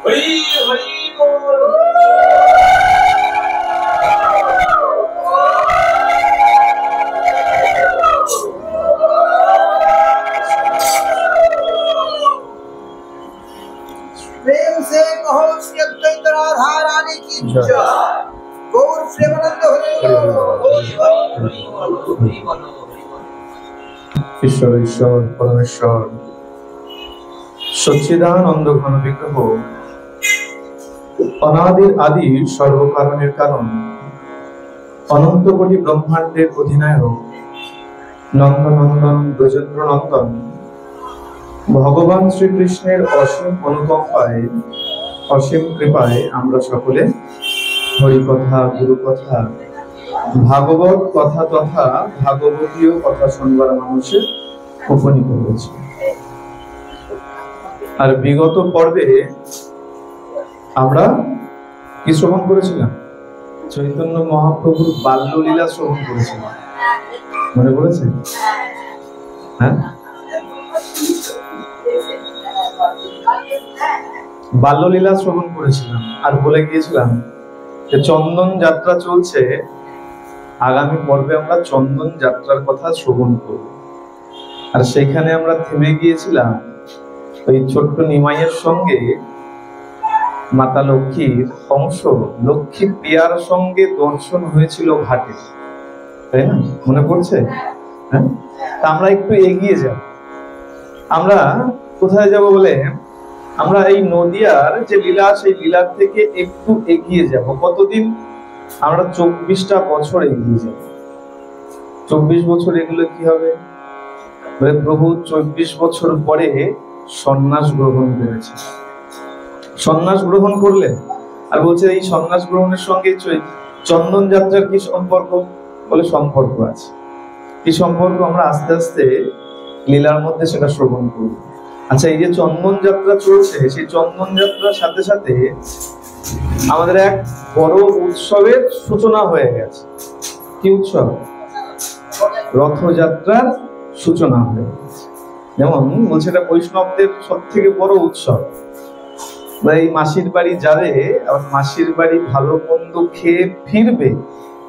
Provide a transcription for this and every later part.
হরি হরি বল। प्रेम से कहो श्री अद्वैत राधा रानी की जय। गौर प्रेमानंद हरि बोल। ঈশ্বর ঈশ্বর পরমেশ্বর সচ্চিদানন্দ ঘন বিগ্রহ অনাদির আদি সর্বকারণের কারণ অনন্ত কোটি ব্রহ্মাণ্ডের অধিনায়ক নন্দনন্দন ব্রজেন্দ্র নন্দন ভগবান শ্রীকৃষ্ণের অসীম অনুকম্পায় অসীম কৃপায় আমরা সকলে হরিকথা গুরুকথা ভাগবত কথা তথা ভাগবতীয় কথা শুনবার মানুষে উপনীত হয়েছে। আর বিগত পর্বে আমরা কি শ্রবণ করেছিলাম? চৈতন্য মহাপ্রভুর বাল্যলীলা শ্রবণ করেছিলাম, মনে পড়েছে? হ্যাঁ, বাল্যলীলা শ্রবণ করেছিলাম আর বলে গিয়েছিলাম যে চন্দন যাত্রা চলছে, আগামী পর্বে আমরা চন্দন যাত্রার কথা শ্রবণ করব। আর সেখানে আমরা থেমে গিয়েছিলাম ওই ছোট্ট নিমাইয়ের সঙ্গে মাতা লক্ষ্মীর অংশ, লক্ষ্মী প্রিয়ার সঙ্গে দর্শন হয়েছিল ঘাটে, তাই না? মনে পড়ছে? হ্যাঁ, তা আমরা একটু এগিয়ে যাব। আমরা কোথায় যাব বলে, আমরা এই নদিয়ার যে লীলা, সেই লীলার থেকে একটু এগিয়ে যাব। কতদিন? আমরা 24টা বছর এগিয়ে যাব। 24 বছর এগুলো কি হবে? প্রভু 24 বছর পরে সন্ন্যাস গ্রহণ করেছে। সন্ন্যাস গ্রহণ করলেন আর বলছে এই সন্ন্যাস গ্রহণের সঙ্গে চন্দন যাত্রার কি সম্পর্ক? বলে সম্পর্ক আছে। কি সম্পর্ক? আমরা আস্তে আস্তে লীলার মধ্যে সেটা শ্রবণ করব। আচ্ছা, এই যে চন্দন যাত্রা চলছে, সেই চন্দন যাত্রার সাথে সাথে আমাদের এক বড় উৎসবের সূচনা হয়ে গেছে। কি উৎসব? রথযাত্রার সূচনা হয়ে গেছে। যেমন বলছে এটা বৈষ্ণবদের সব থেকে বড় উৎসব। এই মাসির বাড়ি যাবে, আবার মাসির বাড়ি ভালো মন্দ খেয়ে ফিরবে,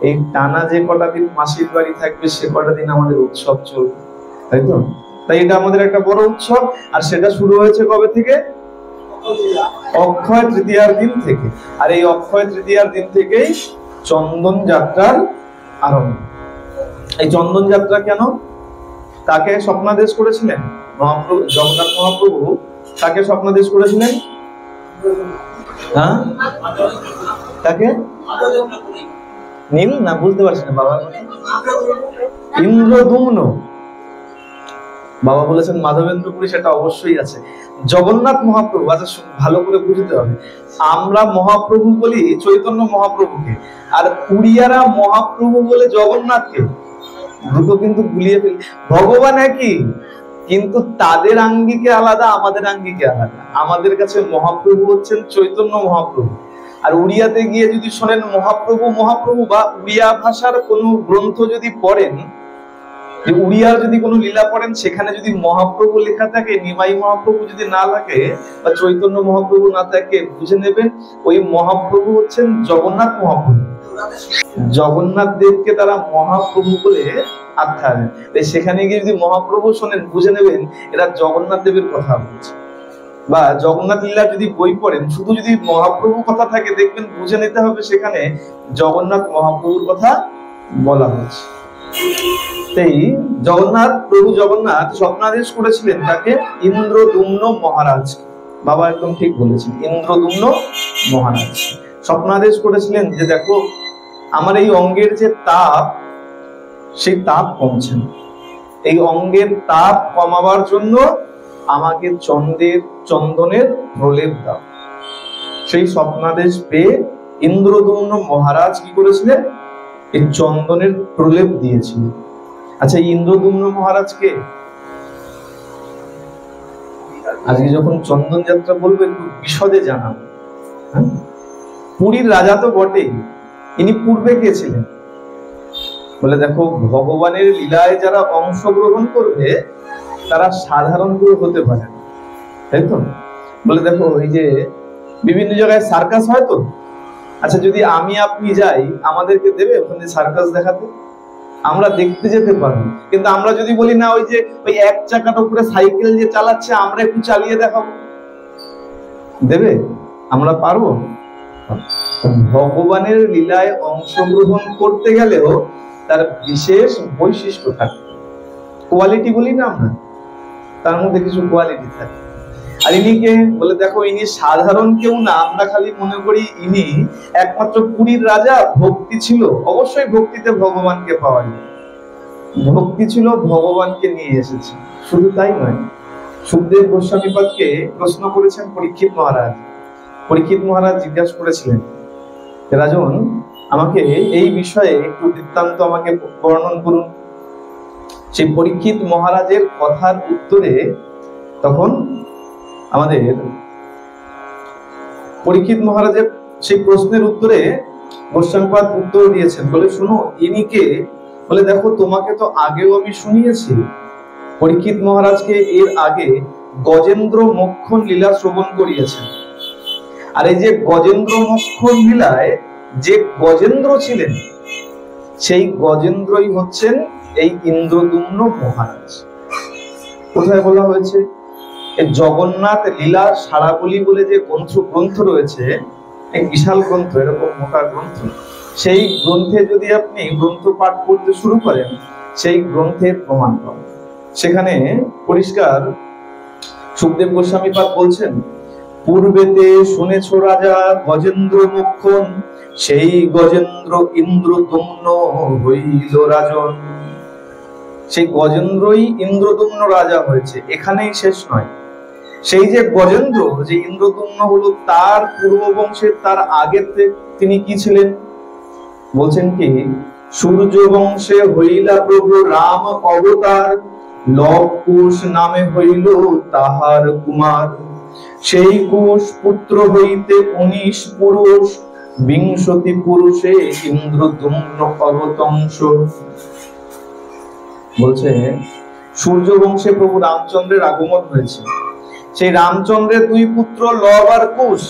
এই টানা যে কটা দিন মাসির বাড়ি থাকবে সে কটা দিন আমাদের উৎসব চলবে, তাই তো? তাই এটা আমাদের একটা বড় উৎসব। আর সেটা শুরু হয়েছে কবে থেকে? অক্ষয় তৃতীয়ার দিন থেকে। আর এই অক্ষয় তৃতীয়ার দিন থেকেই চন্দন যাত্রার আরম্ভ। এই চন্দন যাত্রা কেন? তাকে স্বপ্নাদেশ করেছিলেন মহাপ্রভু, জগন্নাথ মহাপ্রভু তাকে স্বপ্নাদেশ করেছিলেন। হ্যাঁ, তাকে নীল না, বুঝতে পারছি না বাবা। ইন্দ্রদুম্ন। বাবা বলেছেন মাধবেন্দ্রপুরী, সেটা অবশ্যই আছে। জগন্নাথ মহাপ্রভু, আচ্ছা ভালো করে বুঝতে হবে, আমরা মহাপ্রভু বলি চৈতন্য মহাপ্রভুকে, আর উড়িয়ারা মহাপ্রভু বলে জগন্নাথকে। দুটো কিন্তু গুলিয়ে ফেলি। ভগবান একই, কিন্তু তাদের আঙ্গিকে আলাদা, আমাদের আঙ্গিকে আলাদা। আমাদের কাছে মহাপ্রভু হচ্ছেন চৈতন্য মহাপ্রভু। আর উড়িয়াতে গিয়ে যদি শোনেন মহাপ্রভু মহাপ্রভু, বা উড়িয়া ভাষার কোনো গ্রন্থ যদি পড়েন, যে উড়িয়ার যদি কোনো লীলা পড়েন, সেখানে যদি মহাপ্রভু লেখা থাকে, নিমাই মহাপ্রভু যদি না থাকে বা চৈতন্য মহাপ্রভু না থাকে, বুঝে নেবেন ওই মহাপ্রভু হচ্ছেন জগন্নাথ মহাপ্রভু। জগন্নাথ দেবকে তারা মহাপ্রভু বলে আখ্যা দেন। তাই সেখানে গিয়ে যদি মহাপ্রভু শোনেন, বুঝে নেবেন এরা জগন্নাথ দেবের কথা বলছে। বা জগন্নাথ লীলা যদি বই পড়েন, শুধু যদি মহাপ্রভু কথা থাকে, দেখবেন বুঝে নিতে হবে সেখানে জগন্নাথ মহাপ্রভুর কথা বলা হচ্ছে। এই জগন্নাথ প্রভু জগন্নাথ স্বপ্নাদেশ করেছিলেন তাকে ইন্দ্রদুম্ন মহারাজ। বাবা একদম ঠিক বলেছেন, ইন্দ্রদুম্ন মহারাজ স্বপ্নাদেশ করেছিলেন যে দেখো আমার এই অঙ্গের যে তাপ, সেই তাপ কমছে না। এই অঙ্গের তাপ কমাবার জন্য আমাকে চন্দনের প্রলেপ দাও। সেই স্বপ্নাদেশ পেয়ে ইন্দ্রদুম্ন মহারাজ কি করেছিলেন? এই চন্দনের প্রলেপ দিয়েছিলেন। আচ্ছা, ইন্দ্রদুম্ন মহারাজকে আজকে যখন চন্দন যাত্রা বলবো একটু বিশদে জানাবো। পুরীর রাজা তো বটেই, ইনি পূর্বে কে ছিলেন? বলে দেখো ভগবানের লীলায় যারা অংশগ্রহণ করবে তারা সাধারণ কেউ হতে পারে না, তাই তো? বলে দেখো এই যে বিভিন্ন জায়গায় সার্কাস হয় তো। আচ্ছা, যদি আমি আপনি যাই, আমাদেরকে দেবে ওখানে সার্কাস দেখাতে? আমরা দেখতে যেতে পারবো, কিন্তু আমরা যদি বলি না, ওই যে ওই এক চাকার উপরে সাইকেল যে চালাচ্ছে, আমরা একটু চালিয়ে দেখাবো, দেবে? আমরা পারবো? ভগবানের লীলায় অংশগ্রহণ করতে গেলেও তার বিশেষ বৈশিষ্ট্য থাকে, কোয়ালিটি বলি না আমরা, তার মধ্যে কিছু কোয়ালিটি থাকে। আর ইনিকে বলে দেখো, ইনি সাধারণ কেউ না, আমরা খালি মনে করি ইনি একমাত্র পুরীর রাজা। ভক্তি ছিল, অবশ্যই ভক্তিতে ভগবানকে পাওয়া যায়, ভক্তি ছিল, ভগবানকে নিয়ে এসেছে। শুধু তাই নয়, সুখদেব গোস্বামীপাদকে প্রশ্ন করেছেন পরীক্ষিত মহারাজ। পরীক্ষিত মহারাজ জিজ্ঞাসা করেছিলেন, রাজন আমাকে এই বিষয়ে একটু বৃত্তান্ত আমাকে বর্ণন করুন। সেই পরীক্ষিত মহারাজের কথার উত্তরে তখন আমাদের পরীক্ষিত মহারাজের সেই প্রশ্নের উত্তরে গোস্বামীপাদ উত্তর দিয়েছেন, বলে শুনো ইনি কে? বলে দেখো, তোমাকে তো আগেও আমি শুনিয়েছি। পরীক্ষিত মহারাজকে এর আগে গজেন্দ্র মোক্ষণ লীলা শ্রবণ করিয়েছেন। আর এই যে গজেন্দ্র মোক্ষণ লীলায় যে গজেন্দ্র ছিলেন, সেই গজেন্দ্রই হচ্ছেন এই ইন্দ্রদ্যুম্ন মহারাজ। কোথায় বলা হয়েছে? এই জগন্নাথ লীলা সারাবলি বলে যে গ্রন্থ রয়েছে, এক বিশাল গ্রন্থ, এরকম মোটা গ্রন্থ, সেই গ্রন্থে যদি আপনি গ্রন্থ পাঠ করতে শুরু করেন, সেই গ্রন্থের প্রমাণ পাবেন। সেখানে পরিষ্কার সুখদেব গোস্বামীপাদ বলছেন, পূর্বেতে শুনেছ রাজা গজেন্দ্র মোক্ষণ, সেই গজেন্দ্র ইন্দ্রদ্যুম্ন হইল রাজন। সেই গজেন্দ্রই ইন্দ্রদ্যুম্ন রাজা হয়েছে। এখানেই শেষ নয়, সেই যে গজেন্দ্র, যে ইন্দ্রদ্যুম্ন হলো, তার পূর্ব বংশের, তার আগে তিনি কি ছিলেন? বলছেন কি, সূর্য বংশে হইলা প্রভু রাম অবতার, লব কুশ নামে হইল তাহার কুমার। সেই কুশ পুত্র হইতে 19 পুরুষ, 20 পুরুষে ইন্দ্রদ্যুম্ন অবতংশ। বলছে সূর্য বংশে প্রভু রামচন্দ্রের আগমন হয়েছে। সেই রামচন্দ্রের 2 পুত্র লব আর কুশ।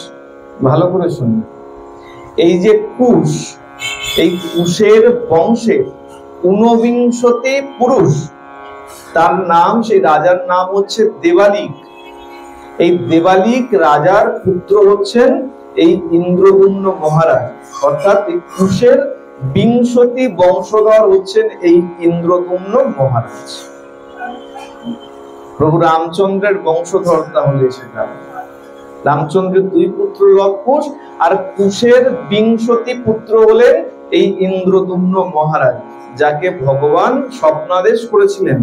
ভালো করে শুনুন, এই যে কুশ, এই কুশের বংশে 29 পুরুষ, তার নাম, সেই রাজার নাম হচ্ছে দেবালিক। এই দেবালিক রাজার পুত্র হচ্ছেন এই ইন্দ্রদ্যুম্ন মহারাজ, অর্থাৎ এই কুশের 20 বংশধর হচ্ছেন এই ইন্দ্রদ্যুম্ন মহারাজ। প্রভু রামচন্দ্রের বংশধর তাহলে সেটা। রামচন্দ্রের 2 পুত্র লব কুশ, আর কুশের 20 পুত্র হলেন এই ইন্দ্রদ্যুম্ন মহারাজ, যাকে ভগবান স্বপ্নাদেশ করেছিলেন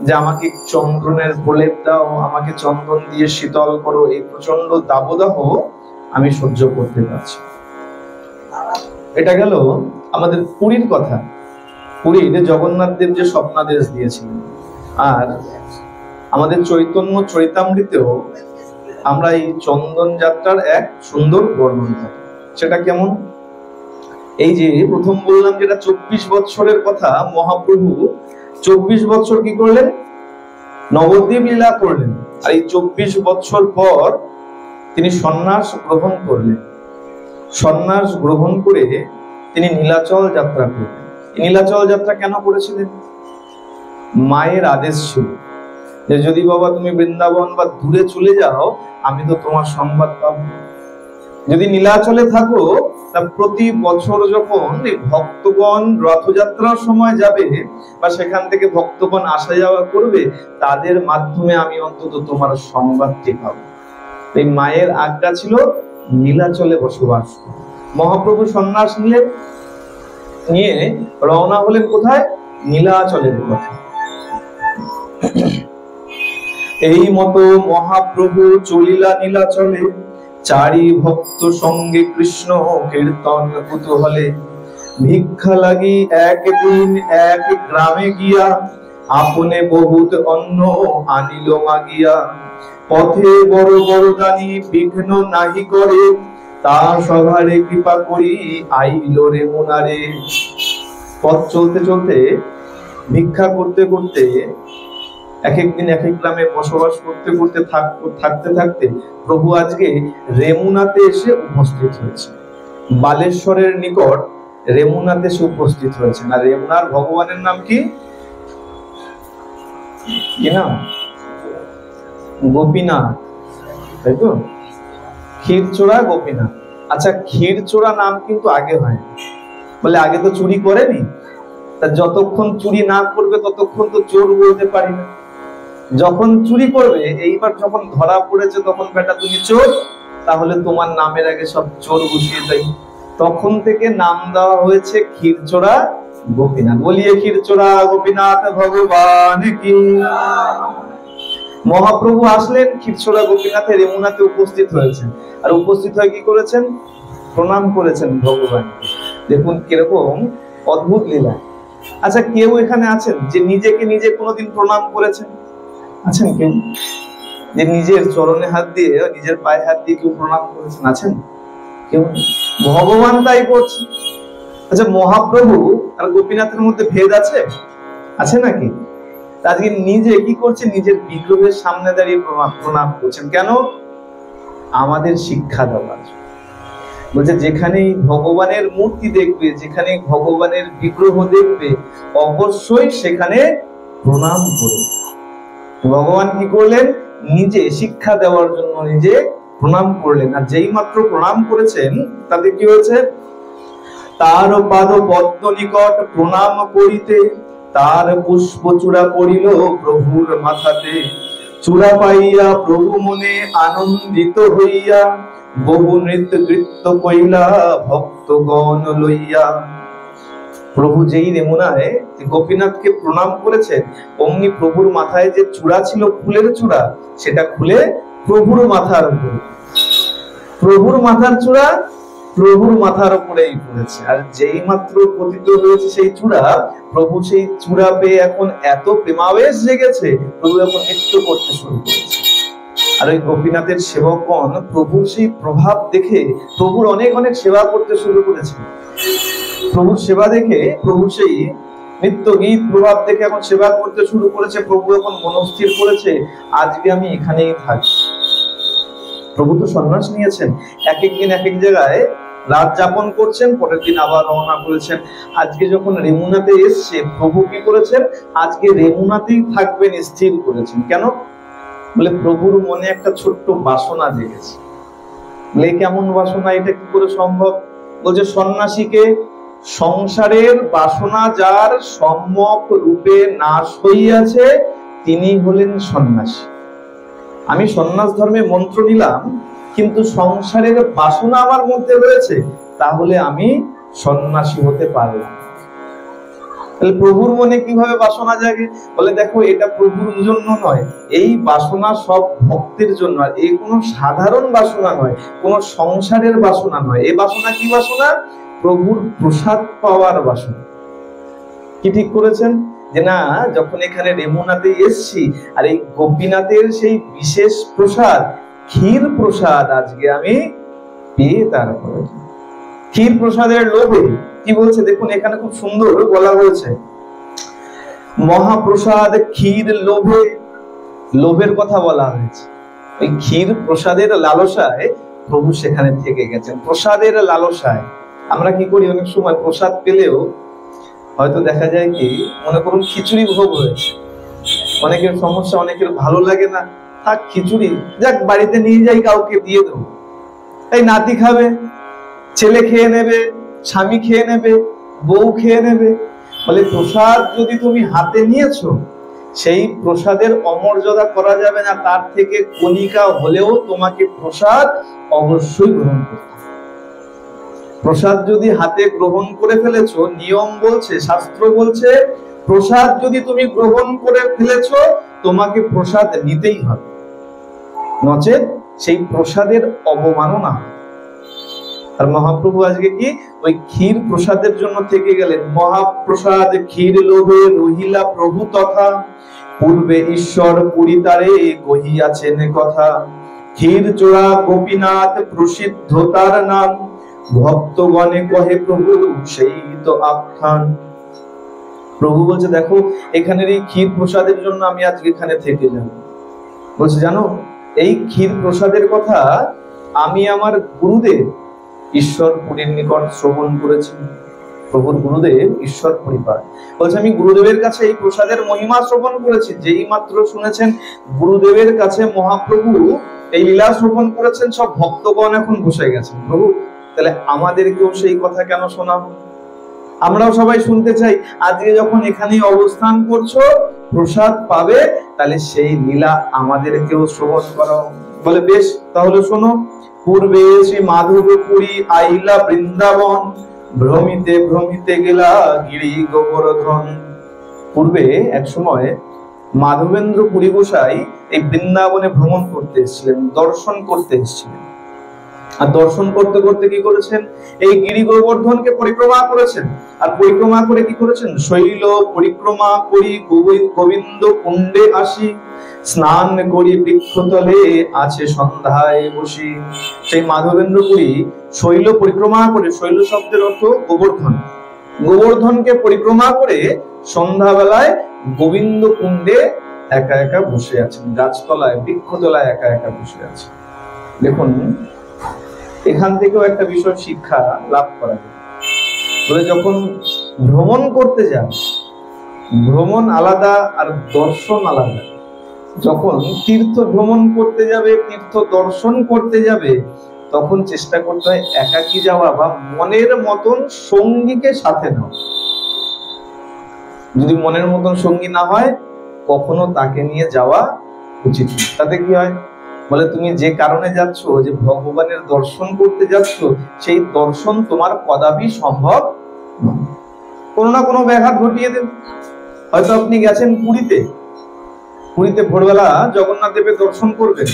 যে আমাকে চন্দনের প্রলেপ দাও, আমাকে চন্দন দিয়ে শীতল করো, এই প্রচন্ড দাবদাহ আমি সহ্য করতে পারছি। এটা গেল আমাদের পুরীর কথা। পুরীর জগন্নাথ দেব যে স্বপ্নাদেশ দিয়েছিলেন। আর আমাদের চৈতন্য চরিতামৃতেও আমরা এই চন্দন যাত্রার এক সুন্দর বর্ণনা থাকে। সেটা কেমন? এই যে প্রথম বললাম যেটা 24 বৎসরের কথা, মহাপ্রভু 24 বৎসর কি করলেন? নবদ্বীপ লীলা করলেন। আর এই 24 বৎসর পর তিনি সন্ন্যাস গ্রহণ করলেন। সন্ন্যাস গ্রহণ করে তিনি নীলাচল যাত্রা করলেন। নীলাচল যাত্রা কেন করেছিলেন? মায়ের আদেশ ছিল যে যদি বাবা তুমি বৃন্দাবন বা দূরে চলে যাও, আমি তো তোমার সংবাদ পাবো। যদি নীলাচলে থাকো, তা প্রতি বছর যখন ভক্তগণ রথযাত্রার সময় যাবে বা সেখান থেকে ভক্তগণ আসা যাওয়া করবে, তাদের মাধ্যমে আমি অন্তত তোমার সংবাদটি পাবো। এই মায়ের আজ্ঞা ছিল নীলাচলে বসবাস। মহাপ্রভু সন্ন্যাস নিয়ে রওনা হলেন কোথায়? নীলাচলের পথে। এই মতো মহাপ্রভু চলিলা নীলাচলে, চারি ভক্ত সঙ্গে কৃষ্ণ কীর্তন কুতূহলে। ভিক্ষা লাগি একদিন এক গ্রামে গিয়া, আপনে বহুত অন্ন আনিল মাগিয়া। পথে বড় বড় দানি বিঘ্ন নাহি করে, তা সভারে কৃপা করি আইল রে মুনারে। পথ চলতে চলতে, ভিক্ষা করতে করতে এক এক দিন এক এক গ্রামে বসবাস করতে করতে থাকতে থাকতে প্রভু আজকে রেমুনাতে এসে উপস্থিত হয়েছে। বালেশ্বরের নিকট রেমুনাতে এসে উপস্থিত হয়েছে। আর রেমুনার ভগবানের নাম কি? কি নাম? গোপীনাথ, তাই তো? ক্ষীরচোরা গোপীনাথ। আচ্ছা, ক্ষীরচোরা নাম কিন্তু আগে হয়, বলে আগে তো চুরি করেনি, তা যতক্ষণ চুরি না করবে ততক্ষণ তো চোর বলতে পারি না। যখন চুরি করবে, এইবার যখন ধরা পড়েছে তখন বেটা তুমি চোর, তাহলে তোমার নামের আগে সব চোর বসিয়ে দেয়। তখন থেকে নাম দেওয়া হয়েছে ক্ষীরচোরা গোপীনাথ। বলিয়ে ক্ষীরচোরা গোপীনাথ ভগবান কি। মহাপ্রভু আসলেন ক্ষীরচোরা গোপীনাথে রেমুনাতে উপস্থিত হয়েছেন, আর উপস্থিত হয়ে কি করেছেন? প্রণাম করেছেন ভগবানকে। দেখুন কিরকম অদ্ভুত লীলা। আচ্ছা, কেউ এখানে আছেন যে নিজেকে নিজে কোনোদিন প্রণাম করেছেন? আছেন কেউ যে নিজের চরণে হাত দিয়ে, নিজের পায়ে হাত দিয়ে কেউ প্রণাম করেছেন? আছেন কেউ? ভগবান তাই করছে। আচ্ছা, মহাপ্রভু আর গোপীনাথের মধ্যে ভেদ আছে? আছে নাকি? আজকে নিজে কি করছে? নিজের বিগ্রহের সামনে দাঁড়িয়ে প্রণাম করছেন। কেন? আমাদের শিক্ষা দেওয়ার। বলছে যেখানেই ভগবানের মূর্তি দেখবে, যেখানে ভগবানের বিগ্রহ দেখবে, অবশ্যই সেখানে প্রণাম করবে। ভগবান কি করলেন? নিজে শিক্ষা দেওয়ার জন্য নিজে প্রণাম করলেন। আর যেই মাত্র প্রণাম করেছেন, তাতে কি হয়েছে? তার পাদ পদ্ম নিকট প্রণাম করিতে তার পুষ্প চূড়া পড়িল প্রভুর মাথাতে। চূড়া পাইয়া প্রভু মনে আনন্দিত হইয়া বহু নৃত্য কৃত্য কইলা ভক্তগণ লইয়া। প্রভু যেই রেমুনায় গোপীনাথকে প্রণাম করেছেন, অমনি প্রভুর মাথায় যে চূড়া ছিল, ফুলের চূড়া, সেটা খুলে প্রভুর মাথার উপর, প্রভুর মাথার চূড়া প্রভুর মাথার উপরেই পড়েছে। আর যেই মাত্র পতিত হয়েছে সেই চূড়া, প্রভু সেই চূড়া পেয়ে এখন এত প্রেমাবেশ জেগেছে, প্রভু এখন নৃত্য করতে শুরু করেছে। আর ওই গোপীনাথের সেবকগণ প্রভুর সেই প্রভাব দেখে প্রভুর অনেক অনেক সেবা করতে শুরু করেছে। প্রভুর সেবা দেখে, প্রভু সেই নিত্য গীত প্রভাব দেখে এখন সেবা করতে শুরু করেছে। প্রভু এখন মনস্থির করেছে, আজকে আমি এখানেই থাকি। প্রভু তো সন্ন্যাস নিয়েছেন, এক এক দিন এক এক জায়গায় রাত যাপন করছেন, পরের দিন আবার রওনা করেছেন। আজকে যখন রেমুনাতে এসছে, প্রভু কি করেছেন? আজকে রেমুনাতেই থাকবেন স্থির করেছেন। কেন? বলে প্রভুর মনে একটা ছোট্ট বাসনা জেগেছে। বলে কেমন বাসনা? এটা কি করে সম্ভব? বলছে সন্ন্যাসীকে সংসারের বাসনা যার সম্যক রূপে নাশ হইয়াছে, তিনি হলেন সন্ন্যাসী। আমি সন্ন্যাস ধর্মে মন্ত্র নিলাম, কিন্তু সংসারের বাসনা আমার মধ্যে রয়েছে, তাহলে আমি সন্ন্যাসী হতে পারলাম। তাহলে প্রভুর মনে কিভাবে বাসনা জাগে? বলে দেখো, এটা প্রভুর জন্য নয়, এই বাসনা সব ভক্তের জন্য। আর এই কোনো সাধারণ বাসনা নয়, কোনো সংসারের বাসনা নয়। এই বাসনা কি বাসনা? প্রভুর প্রসাদ পাওয়ার বাসনা। কি ঠিক করেছেন? যে না, যখন এখানে রেমুনাতে এসছি, আর এই গোপীনাথের সেই বিশেষ প্রসাদ, ক্ষীর প্রসাদ আজকে আমি পেয়ে, তারপরে ক্ষীর প্রসাদের লোভে কি বলছে দেখুন, এখানে খুব সুন্দর বলা হয়েছে, মহাপ্রসাদ ক্ষীর লোভে। লোভের কথা বলা হয়েছে। ওই ক্ষীর প্রসাদের লালসায় প্রভু সেখানে থেকে গেছেন। প্রসাদের লালসায় আমরা কি করি? অনেক সময় প্রসাদ পেলেও হয়তো দেখা যায় কি, মনে করুন খিচুড়ি ভোগ হয়েছে, অনেকের সমস্যা, অনেকের ভালো লাগে না, থাক খিচুড়ি, যাক বাড়িতে নিয়ে যাই, কাউকে দিয়ে দেবো, এই নাতি খাবে, ছেলে খেয়ে নেবে, স্বামী খেয়ে নেবে, বউ খেয়ে নেবে। বলে প্রসাদ যদি তুমি হাতে নিয়েছো, সেই প্রসাদের অমর্যাদা করা যাবে না। তার থেকে কণিকা হলেও তোমাকে প্রসাদ অবশ্যই গ্রহণ করতে হবে। প্রসাদ যদি হাতে গ্রহণ করে ফেলেছো, নিয়ম বলছে, শাস্ত্র বলছে, প্রসাদ যদি তুমি গ্রহণ করে ফেলেছো, তোমাকে প্রসাদ নিতেই হবে, নচেত সেই প্রসাদের অবমাননা। আর মহাপ্রভু আজকে কি ওই ক্ষীর প্রসাদের জন্য থেকে গেলেন। মহাপ্রসাদ ক্ষীর লোভে রহিলা প্রভু তথা, পূর্বে ঈশ্বর পুরিতারে কহিয়াছেন কথা। ক্ষীর চোরা গোপীনাথ প্রসিদ্ধ তার নাম, ভক্তগণে কহে প্রভু সেই তো আখ্যান। প্রভু বলছে দেখো এখানের এই ক্ষীর প্রসাদের জন্য আমি আজকে এখানে থেকে যাব। বলছে জানো এই ক্ষীর প্রসাদের কথা আমি আমার গুরুদেব ঈশ্বর পুরীর নিকট শ্রবণ করেছি। প্রভুর গুরুদেব ঈশ্বর পরিপাল বলছে আমি গুরুদেবের কাছে এই প্রসাদের মহিমা শ্রবণ করেছি। যেই মাত্র শুনেছেন গুরুদেবের কাছে মহাপ্রভু এই লীলা শ্রবণ করেছেন, সব ভক্তগণ এখন বসে গেছেন। প্রভু তাহলে আমাদেরকেও সেই কথা কেন শোনাবো? আমরাও সবাই শুনতে চাই। আজকে যখন এখানে অবস্থান করছো প্রসাদ পাবে, তাহলে সেই লীলা আমাদেরকেও শ্রবণ করো। বলে বেশ তাহলে শোনো। পূর্বে শ্রী মাধবপুরী আইলা বৃন্দাবন, ভ্রমিতে ভ্রমিতে গেলা গিরি গোবর্ধন। পূর্বে এক সময় মাধবেন্দ্র পুরী গোসাই এই বৃন্দাবনে ভ্রমণ করতে এসেছিলেন, দর্শন করতে এসেছিলেন। আর দর্শন করতে করতে কি করেছেন? এই গিরি গোবর্ধনকে পরিক্রমা করেছেন। আর পরিক্রমা করে কি করেছেন? শৈল পরিক্রমা করি গোবিন্দ কুণ্ডে আসি, স্নান করি বৃক্ষতলে আছে সন্ধ্যায় বসি। সেই মাধবেন্দ্রপুরী শৈল পরিক্রমা করে, শৈল শব্দের অর্থ গোবর্ধন, গোবর্ধনকে পরিক্রমা করে সন্ধ্যাবেলায় গোবিন্দ কুণ্ডে একা একা বসে আছেন, গাছতলায় বৃক্ষতলায় একা একা বসে আছেন। দেখুন এখান থেকেও একটা বিষয় শিক্ষা লাভ করা যায়। বলে যখন ভ্রমণ করতে যান, ভ্রমণ আলাদা আর দর্শন আলাদা। যখন তীর্থ ভ্রমণ করতে যাবে, তীর্থ দর্শন করতে যাবে, তখন চেষ্টা করতে হয় একাকী যাওয়া বা মনের মতন সঙ্গীকে সাথে নাও। যদি মনের মতন সঙ্গী না হয় কখনো তাকে নিয়ে যাওয়া উচিত। তাতে কি হয়? বলে তুমি যে কারণে যাচ্ছ, যে ভগবানের দর্শন করতে যাচ্ছ, সেই দর্শন তোমার কদাপি সম্ভব নয়। কোনো না কোনো ব্যাঘাত ঘটিয়ে দেবে। হয়তো আপনি গেছেন পুরীতে, পুরীতে ভোরবেলা জগন্নাথ দেবের দর্শন করবেন,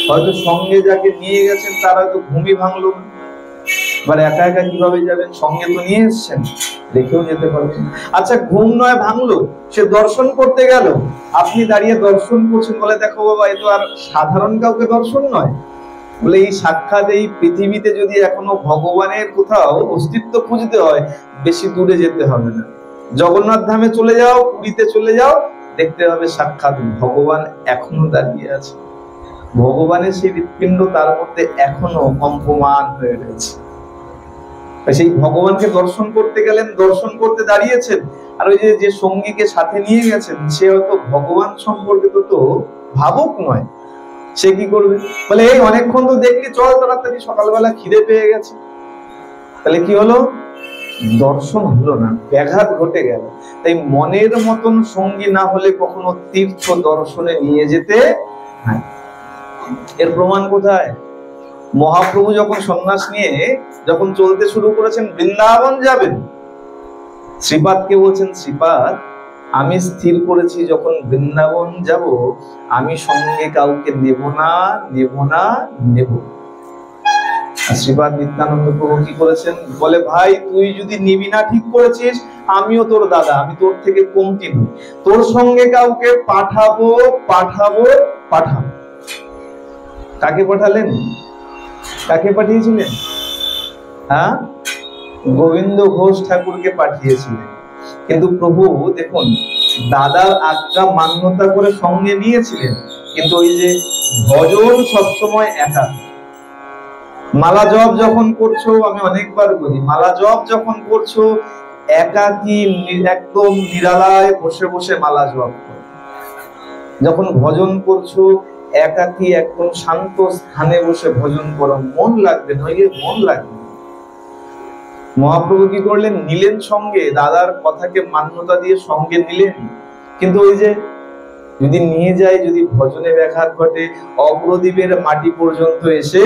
হয়তো সঙ্গে যাকে নিয়ে গেছেন তার হয়তো ঘুমই ভাঙলো না। এবার একা একা কিভাবে যাবেন? সঙ্গে তো নিয়ে এসছেন, রেখেও যেতে পারবেন। আচ্ছা ঘুম নয় ভাঙলো, সে দর্শন করতে গেল, আপনি দাঁড়িয়ে দর্শন করছেন। বলে দেখো বাবা এ তো আর সাধারণ কাউকে দর্শন নয়। বলে এই সাক্ষাৎ এই পৃথিবীতে যদি এখনো ভগবানের কোথাও অস্তিত্ব খুঁজতে হয়, বেশি দূরে যেতে হবে না, জগন্নাথ ধামে চলে যাও, পুরীতে চলে যাও, দেখতে হবে সাক্ষাৎ ভগবান এখনো দাঁড়িয়ে আছে। ভগবানের সেই হৃৎপিণ্ড তার মধ্যে এখনো কম্পমান হয়ে রয়েছে। সেই ভগবানকে দর্শন করতে গেলেন, দর্শন করতে দাঁড়িয়েছেন, আর ওই যে সঙ্গীকে সাথে নিয়ে গেছেন সে হয়তো ভগবান সম্পর্কে তো ভাবুক নয়। সে কি করবে? বলে এই অনেকক্ষণ তো দেখলি, চল তাড়াতাড়ি, সকালবেলা খিদে পেয়ে গেছে। তাহলে কি হলো? দর্শন হলো না, ব্যাঘাত ঘটে গেল। তাই মনের মতন সঙ্গী না হলে কখনো তীর্থ দর্শনে নিয়ে যেতে হয়। এর প্রমাণ কোথায়? মহাপ্রভু যখন সন্ন্যাস নিয়ে যখন চলতে শুরু করেছেন, বৃন্দাবন যাবেন, শ্রীপাদকে বলছেন শ্রীপাদ আমি স্থির করেছি যখন বৃন্দাবন যাব আমি সঙ্গে কাউকে নেব না, নেব না, নেব। শ্রীপাদ নিত্যানন্দ প্রভু কি করেছেন? বলে ভাই তুই যদি নিবি না ঠিক করেছিস, আমিও তোর দাদা, আমি তোর থেকে কমতি নই, তোর সঙ্গে কাউকে পাঠাবো পাঠাবো পাঠাবো। কাকে পাঠালেন? কাকে পাঠিয়েছিলেন? হ্যাঁ, গোবিন্দ ঘোষ ঠাকুরকে পাঠিয়েছিলেন। কিন্তু প্রভু দেখুন দাদার আজ্ঞা মান্যতা করে সঙ্গে নিয়েছিলেন, কিন্তু ওই যে ভজন সবসময় একা। মালা জপ যখন করছো, আমি অনেকবার বলি, মালা জপ যখন করছো একাকী একদম নিরালায় বসে বসে মালা জপ করো। যখন ভজন করছো একাকী একদম শান্ত স্থানে বসে ভজন করো, মন লাগবে, নইলে মন লাগবে। মহাপ্রভু কি করলেন? নিলেন সঙ্গে, দাদার কথাকে মান্যতা দিয়ে সঙ্গে নিলেন, কিন্তু ওই যে যদি নিয়ে যায়, যদি ভজনে ব্যাঘাত ঘটে, অগ্রদ্বীপের মাটি পর্যন্ত এসে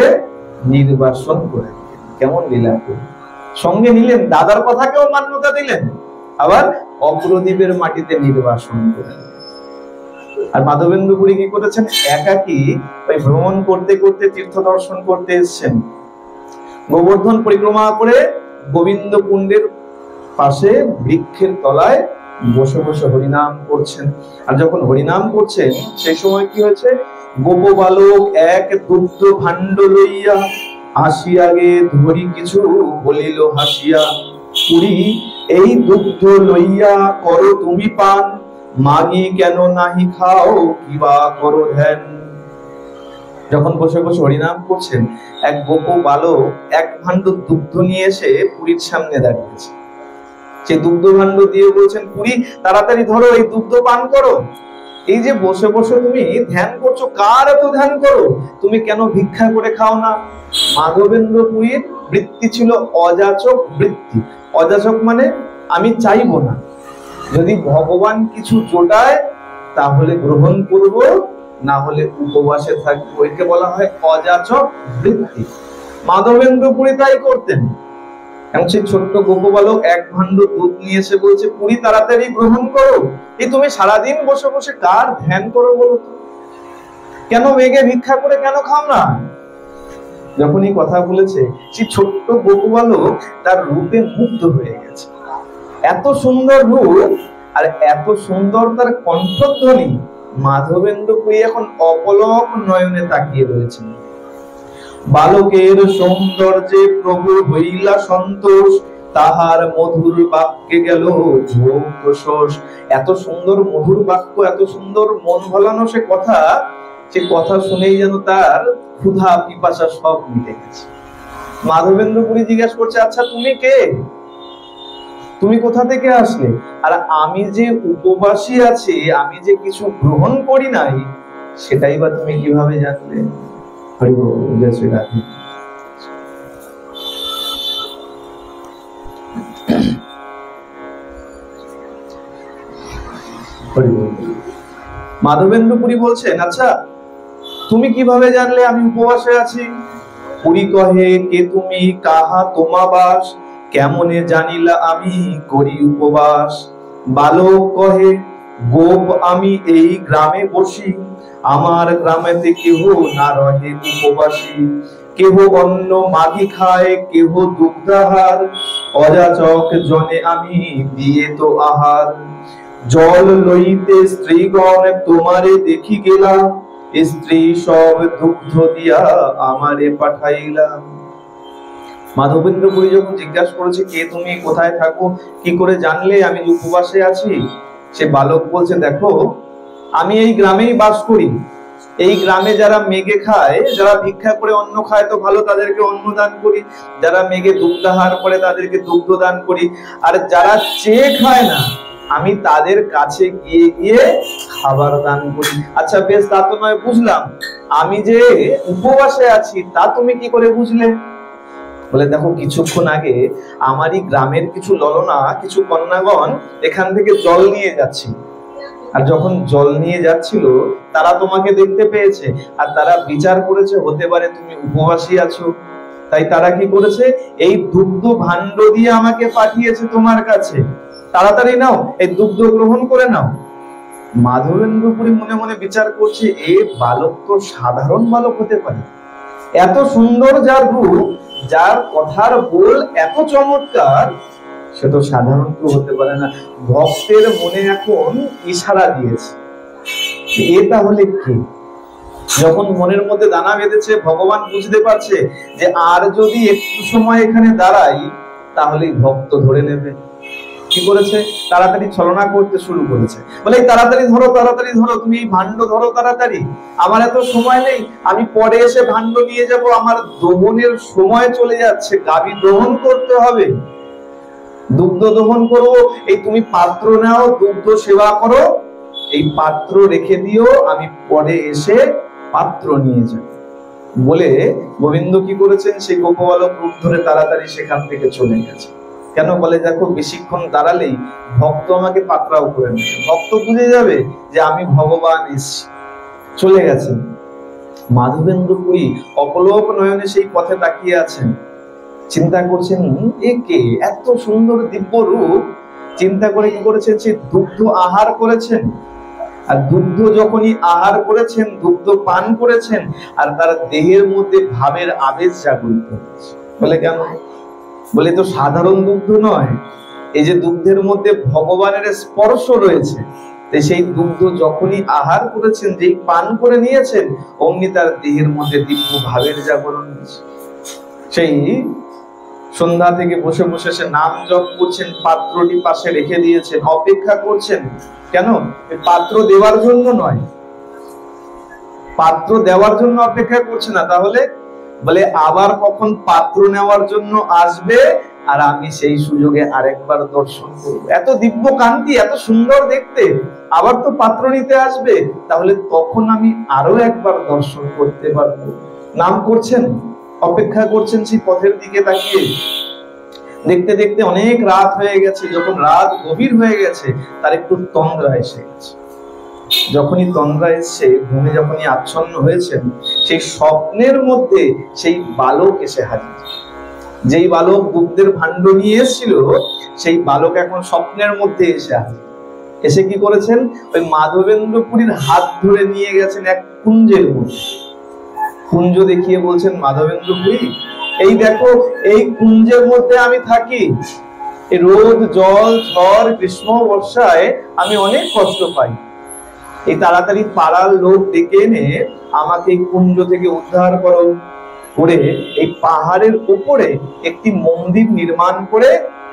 নির্বাসন করে। কেমন লীলা! সঙ্গে নিলেন, দাদার কথাকেও মান্যতা দিলেন, আবার অগ্রদ্বীপের মাটিতে নির্বাসন করে। আর মাধবেন্দ্রপুরী কি করেছেন? একাকী ওই ভ্রমণ করতে করতে তীর্থ দর্শন করতে এসেছেন, গোবর্ধন পরিক্রমা করে গোবিন্দ কুণ্ডের পাশে বৃক্ষের তলায় বসে বসে হরিনাম করছেন। আর যখন হরিনাম করছেন সেই সময় কি হয়েছে? গোপ বালক এক দুগ্ধ ভাণ্ড লইয়া আসি আগে ধরি কিছু বলিল হাসিয়া, পুরী এই দুগ্ধ লইয়া করো তুমি পান, মাগি কেন নাহি খাও, কিবা করো ধ্যান। যখন বসে বসে হরিনাম করছেন, এক গোপ বালক এক ভাণ্ড দুগ্ধ নিয়ে এসে পুরীর সামনে দাঁড়িয়েছে। সেই দুগ্ধ ভাণ্ড দিয়ে বলছেন, পুরী তাড়াতাড়ি ধরো, এই দুগ্ধ পান করো। এই যে বসে বসে তুমি ধ্যান করছো, কার এত ধ্যান করো? তুমি কেন ভিক্ষা করে খাও না? মাধবেন্দ্র পুরীর বৃত্তি ছিল অযাচক বৃত্তি। অযাচক মানে আমি চাইবো না, যদি ভগবান কিছু জোটায় তাহলে গ্রহণ করব, না হলে উপবাসে থাকবো। একে বলা হয় অযাচক বৃত্তি। মাধবেন্দ্র পুরী তাই করতেন। এবং সেই ছোট্ট গোপবালক এক ভাণ্ড দুধ নিয়ে এসে বলছে, পুরী তাড়াতাড়ি গ্রহণ করো। এই তুমি সারাদিন বসে বসে কার ধ্যান করো বলো তো? কেন মেঘে ভিক্ষা করে কেন খাও না? যখনই কথা বলেছে, সেই ছোট্ট গোপবালক তার রূপে মুগ্ধ হয়ে গেছে। এত সুন্দর রূপ আর এত সুন্দর তার কণ্ঠধ্বনি, মাধবেন্দ্র পুরী এখন অপলক নয়নে তাকিয়ে রয়েছেন। বালকের সৌন্দর্যে প্রভু হইলা সন্তোষ, তাহার মধুর বাক্যে গেল যোগ। এত সুন্দর মধুর বাক্য, এত সুন্দর মন ভোলানো সে কথা শুনেই যেন তার ক্ষুধা পিপাসা সব মিটে গেছে। মাধবেন্দ্র পুরী জিজ্ঞাসা করছে, আচ্ছা তুমি কে? তুমি কোথা থেকে আসলে? আর আমি যে উপবাসী আছি, আমি যে কিছু গ্রহণ করি নাই, সেটাই বা তুমি কিভাবে জানলে? হরি বল, জয় শ্রী রাধে। হরি বল। মাধবেন্দ্র পুরী বলছেন, আচ্ছা তুমি কিভাবে জানলে আমি উপবাসে আছি? পুরী কহে, কে তুমি, কাহা তোমা বাস, কেমনে জানিলা আমি করি উপবাস? বালক কহে, গোপ আমি এই গ্রামে বসি, আমার গ্রামেতে কেহ না রহে উপবাসী। কেহ অন্ন মাগি খায়, কেহ দুগ্ধাহার, অযাচক জনে আমি দিয়ে তো আহার। জল লইতে স্ত্রীগণ তোমারে দেখি গেলাম, স্ত্রী সব দুগ্ধ দিয়া আমারে পাঠাইলাম। মাধবেন্দ্র পুরী যখন জিজ্ঞাসা করেছে, কে তুমি, কোথায় থাকো, কি করে জানলে আমি উপবাসে আছি? সে বালক বলছে, দেখো আমি এই গ্রামেই বাস করি। এই গ্রামে যারা মেঘে খায়, যারা ভিক্ষা করে অন্ন খায় তো ভালো, তাদেরকে অন্ন দান করি। যারা মেঘে দুগ্ধাহার করে তাদেরকে দুগ্ধ দান করি। আর যারা চেয়ে খায় না, আমি তাদের কাছে গিয়ে গিয়ে খাবার দান করি। আচ্ছা বেশ, তা তো নয় বুঝলাম, আমি যে উপবাসে আছি তা তুমি কি করে বুঝলে? বলে, দেখো কিছুক্ষণ আগে আমারই গ্রামের কিছু ললনা, কিছু কন্যাগণ এখান থেকে জল নিয়ে যাচ্ছিল। আর যখন জল নিয়ে যাচ্ছিল, তারা তোমাকে দেখতে পেয়েছে, আর তারা বিচার করেছে হতে পারে তুমি উপবাসী আছো। তাই তারা কি করেছে, এই দুগ্ধ ভাণ্ড দিয়ে আমাকে পাঠিয়েছে তোমার কাছে। তাড়াতাড়ি নাও, এই দুগ্ধ গ্রহণ করে নাও। মাধবেন্দ্র পুরী মনে মনে বিচার করছে, এ বালক তো সাধারণ বালক হতে পারে, এত সুন্দর যার রূপ, যার কথার বল এত চমৎকার, সে তো সাধারণ কেউ হতে পারে না। ভক্তের মনে এখন ইশারা দিয়েছে, এ তাহলে কে? যখন মনের মধ্যে দানা বেঁধেছে, ভগবান বুঝতে পারছে যে আর যদি একটু সময় এখানে দাঁড়াই তাহলে ভক্ত ধরে নেবে। কি করেছে, তাড়াতাড়ি ছলনা করতে শুরু করেছে। বলে, তাড়াতাড়ি ধরো, তাড়াতাড়ি ধরো, তুমি এই ভাণ্ড ধরো তাড়াতাড়ি, আমার এত সময় নেই, আমি পরে এসে ভাণ্ড নিয়ে যাব, আমার দহনের সময় চলে যাচ্ছে, গাভী দহন করতে হবে, দুগ্ধ দহন করবো। এই তুমি পাত্র নাও, দুগ্ধ সেবা করো, এই পাত্র রেখে দিও, আমি পরে এসে পাত্র নিয়ে যাব। বলে গোবিন্দ কি করেছেন, সেই গোপবালক রূপ ধরে তাড়াতাড়ি সেখান থেকে চলে গেছে। কেন? বলে, দেখো বেশিক্ষণ দাঁড়ালেই ভক্ত আমাকে পাকড়াও করে নেবে, ভক্ত বুঝে যাবে যে আমি ভগবান এসেছি, চলে গেছে। মাধবেন্দ্র পুরী অপলক নয়নে সেই পথে তাকিয়ে আছেন, চিন্তা করছেন, এ কে, এত সুন্দর দিব্য রূপ। চিন্তা করে কি করেছেন, সে দুগ্ধ আহার করেছেন। আর দুগ্ধ যখনই আহার করেছেন, দুগ্ধ পান করেছেন, আর তার দেহের মধ্যে ভাবের আবেশ জাগরিত হয়েছে। বলে, কেন? বলে, তো সাধারণ দুগ্ধ নয়, এই যে দুগ্ধের মধ্যে ভগবানের স্পর্শ রয়েছে। সেই দুগ্ধ যখনই আহার করেছেন, যেই পান করে নিয়েছেন, অমনি তার দেহের মধ্যে দিব্য ভাবের জাগরণ হয়েছে। সেই সন্ধ্যা থেকে বসে বসে সে নাম জপ করছেন, পাত্রটি পাশে রেখে দিয়েছেন, অপেক্ষা করছেন। কেন? পাত্র দেওয়ার জন্য নয়, পাত্র দেওয়ার জন্য অপেক্ষা করছে না, তাহলে বলে আবার কখন পাত্র নেওয়ার জন্য আসবে আর আমি সেই সুযোগে আরেকবার দর্শন করব। এত দিব্য কান্তি, এত সুন্দর দেখতে, আবার তো পাত্র নিতে আসবে, তাহলে তখন আমি আরো একবার দর্শন করতে পারবো। নাম করছেন, অপেক্ষা করছেন সেই পথের দিকে তাকিয়ে। দেখতে দেখতে অনেক রাত হয়ে গেছে। যখন রাত গভীর হয়ে গেছে, তার একটু তন্দ্রা এসে গেছে। যখনই তন্দ্রা এসছে, ঘুমে যখনই আচ্ছন্ন হয়েছেন, সেই স্বপ্নের মধ্যে সেই বালক এসে হাজির। যেই বালক দুগ্ধের ভাণ্ড নিয়ে এসেছিল, সেই বালক এখন স্বপ্নের মধ্যে এসে হাজির। এসে কি করেছেন? ওই মাধবেন্দ্রপুরীর হাত ধরে নিয়ে গেছেন এক কুঞ্জের মধ্যে। কুঞ্জ দেখিয়ে বলছেন, মাধবেন্দ্রপুরী, এই দেখো, এই কুঞ্জের মধ্যে আমি থাকি। এই রোদ, জল, ঝড়, গ্রীষ্ম, বর্ষায় আমি অনেক কষ্ট পাই। এই তাড়াতাড়ি পাড়ার লোক ডেকে এনে আমাকে এই কুঞ্জ থেকে উদ্ধার করো, করে এই পাহাড়ের উপরে একটি মন্দির নির্মাণ করে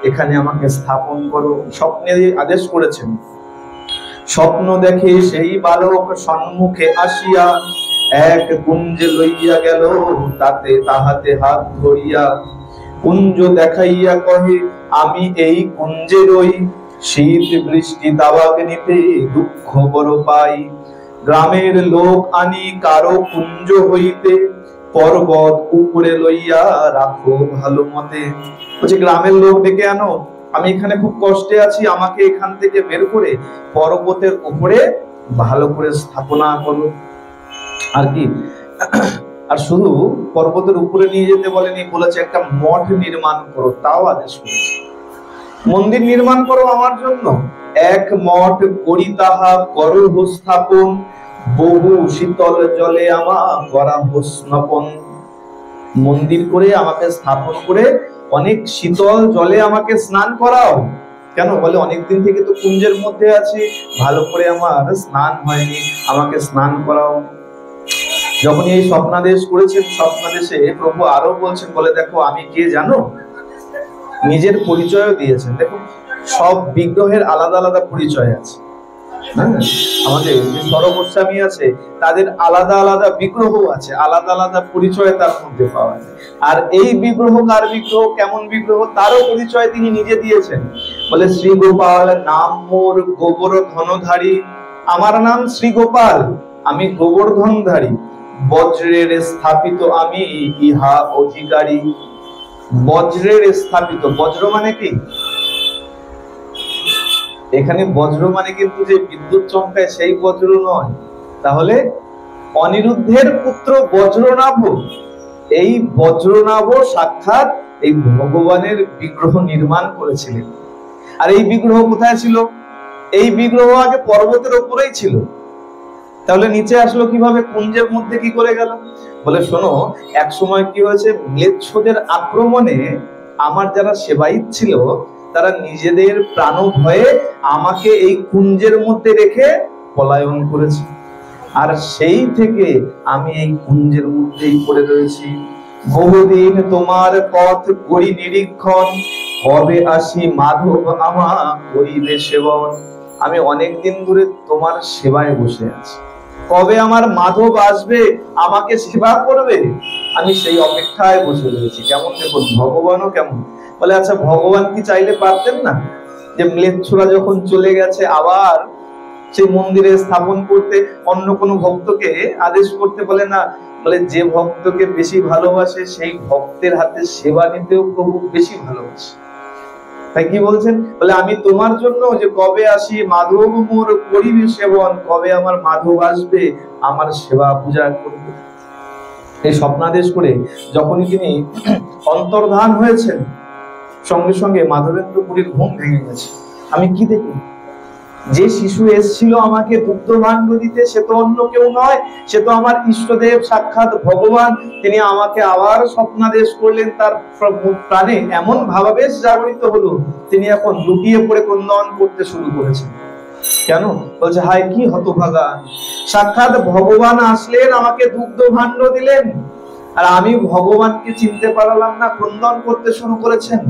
এখানে আমাকে স্থাপন করো। স্বপ্নে আদেশ করেছেন। স্বপ্ন দেখে সেই বালক সম্মুখে আসিয়া এক কুঞ্জে লইয়া গেল, তাতে তাহাতে হাত ধরিয়া কুঞ্জ দেখাইয়া কহে, আমি এই কুঞ্জে রই, শীত বৃষ্টি দাবাগ নিতে দুঃখ বড় পাই। গ্রামের লোক আনি কারো কুঞ্জ হইতে, পর্বত উপরে লইয়া রাখো ভালো মতে। বলছে, গ্রামের লোক ডেকে আনো, আমি এখানে খুব কষ্টে আছি, আমাকে এখান থেকে বের করে পর্বতের উপরে ভালো করে স্থাপনা করো। আর কি, আর শুধু পর্বতের উপরে নিয়ে যেতে বলেনি, বলেছে একটা মঠ নির্মাণ করো, তাও আদেশ করেছে। মন্দির নির্মাণ করো আমার জন্য, এক মঠ করি তাহা করহ স্থাপন, বহু শীতল জলে আমার করাহ স্নাপন। মন্দির করে আমাকে স্থাপন করে অনেক শীতল জলে আমাকে স্নান করাও। কেন? বলে অনেকদিন থেকে তো কুঞ্জের মধ্যে আছি, ভালো করে আমার স্নান হয়নি, আমাকে স্নান করাও। যখন এই স্বপ্নাদেশ করেছেন, স্বপ্নাদেশে প্রভু আরো বলছেন, বলে দেখো আমি কে জানো? নিজের পরিচয়ও দিয়েছেন। দেখো, সব বিগ্রহের আলাদা আলাদা পরিচয় আছে। আমাদের যে সরগোস্বামী আছে, তাদের আলাদা আলাদা বিগ্রহ আছে, আলাদা আলাদা পরিচয় তার মধ্যে পাওয়া যায়। আর এই বিগ্রহ কার বিগ্রহ, কেমন বিগ্রহ, তারও পরিচয় তিনি নিজে দিয়েছেন। বলে, শ্রী গোপাল নাম মোর গোবর্ধনধারী। আমার নাম শ্রী গোপাল, আমি গোবর্ধনধারী। বজ্রের স্থাপিত আমি ইহা অধিকারী। বজ্রের স্থাপিত, বজ্র মানে কি? এখানে বজ্র মানে কিন্তু যে বিদ্যুৎ চমকায় সেই বজ্র নয়। তাহলে অনিরুদ্ধের পুত্র বজ্রনাভ, এই বজ্রনাভ সাক্ষাৎ এই ভগবানের বিগ্রহ নির্মাণ করেছিলেন। আর এই বিগ্রহ কোথায় ছিল? এই বিগ্রহ আগে পর্বতের উপরেই ছিল, তাহলে নিচে আসলো কিভাবে? কুঞ্জের মধ্যে কি করে গেল? বলে, শোনো, এক সময় কি হয়েছে, ম্লেচ্ছদের আক্রমণে আমার যারা সেবায়িত ছিল, তারা নিজেদের প্রাণ ভয়ে আমাকে এই কুঞ্জের মধ্যে রেখে পলায়ন করেছে। আর সেই থেকে আমি এই কুঞ্জের মধ্যেই পড়ে রয়েছি। বহুদিন তোমার পথ করি নিরীক্ষণ, কবে আসি মাধব আমা করিবে সেবন। আমি অনেকদিন ধরে তোমার সেবায় বসে আছি, কবে আমার মাধব আসবে, আমাকে সেবা করবে, আমি সেই অপেক্ষায় বসে রয়েছি। কেমন দেখুন, ভগবানও কেমন। বলে, আচ্ছা ভগবান কি চাইলে পারতেন না যে ম্লেচ্ছরা যখন চলে গেছে আবার সেই মন্দিরে স্থাপন করতে, অন্য কোনো ভক্তকে আদেশ করতে? বলে না, বলে যে ভক্তকে বেশি ভালোবাসে সেই ভক্তের হাতে সেবা নিতেও প্রভু বেশি ভালোবাসে। তাই কি বলছেন? বলে, আমি তোমার জন্য যে কবে আসি মাধব মোর করিবে সেবন, কবে আমার মাধব আসবে, আমার সেবা পূজা করবে। এই স্বপ্নাদেশ করে যখনই তিনি অন্তর্ধান হয়েছেন, সঙ্গে সঙ্গে মাধবেন্দ্রপুরীর ঘুম ভেঙে গেছে। আমি কি দেখি, যে শিশু এসেছিল আমাকে দুগ্ধ ভাণ্ড দিতে, সে তো অন্য কেউ নয়, সে তো আমার ইষ্টদেব সাক্ষাৎ ভগবান। তিনি আমাকে আবার স্বপ্নাদেশ করলেন, তার প্রাণে এমন ভাবাবেশ জাগরিত হলো, তিনি এখন লুটিয়ে পড়ে ক্রন্দন করতে শুরু করেছেন। কেন? বলছে, হায় কি হতভাগা, সাক্ষাৎ ভগবান আসলেন, আমাকে দুগ্ধ ভাণ্ড দিলেন, আর আমি ভগবানকে চিনতে পারলাম না, ক্রন্দন করতে শুরু করেছেন।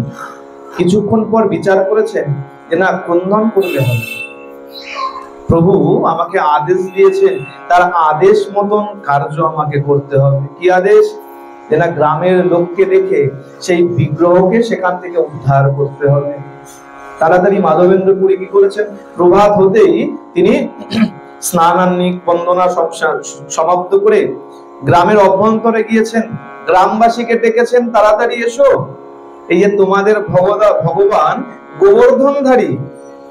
কিছুক্ষণ পর বিচার করেছেন যে না, ক্রন্দন করলে হবে। প্রভু আমাকে আদেশ দিয়েছেন, তার আদেশ মতন কার্য আমাকে করতে হবে। কি আদেশ? যে না, গ্রামের লোককে দেখে সেই বিগ্রহকে সেখান থেকে উদ্ধার করতে হবে। তাড়াতাড়ি মাধবেন্দ্র পুরী কি করেছেন? প্রভাত হতেই তিনি স্নানান্নিক বন্দনা সব সমাপ্ত করে গ্রামের অভ্যন্তরে গিয়েছেন। গ্রামবাসীকে ডেকেছেন, তাড়াতাড়ি এসো, এই যে তোমাদের ভগবান গোবর্ধনধারী,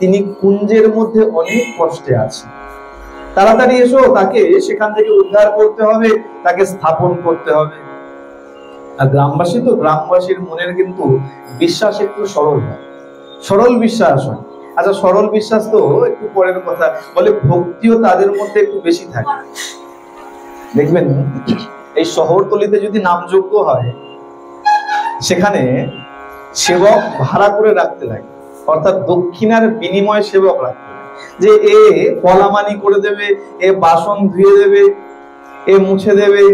তিনি কুঞ্জের মধ্যে অনেক কষ্টে আছে, তাড়াতাড়ি এসো, তাকে সেখান থেকে উদ্ধার করতে হবে, তাকে স্থাপন করতে হবে। আর গ্রামবাসী তো, গ্রামবাসীর মনের কিন্তু বিশ্বাস একটু সরল হয়, সরল বিশ্বাস হয়। আচ্ছা, সরল বিশ্বাস তো একটু পরের কথা, বলে ভক্তিও তাদের মধ্যে একটু বেশি থাকে। দেখবেন এই শহরতলিতে যদি নামযজ্ঞ হয়, সেখানে সেবক ভাড়া করে রাখতে লাগে, অর্থাৎ দক্ষিণার বিনিময়ে সেবক রাখতে লাগে, যে এ কলামানি করে দেবে, এ বাসন ধুয়ে দেবে, এ মুছে দেবে,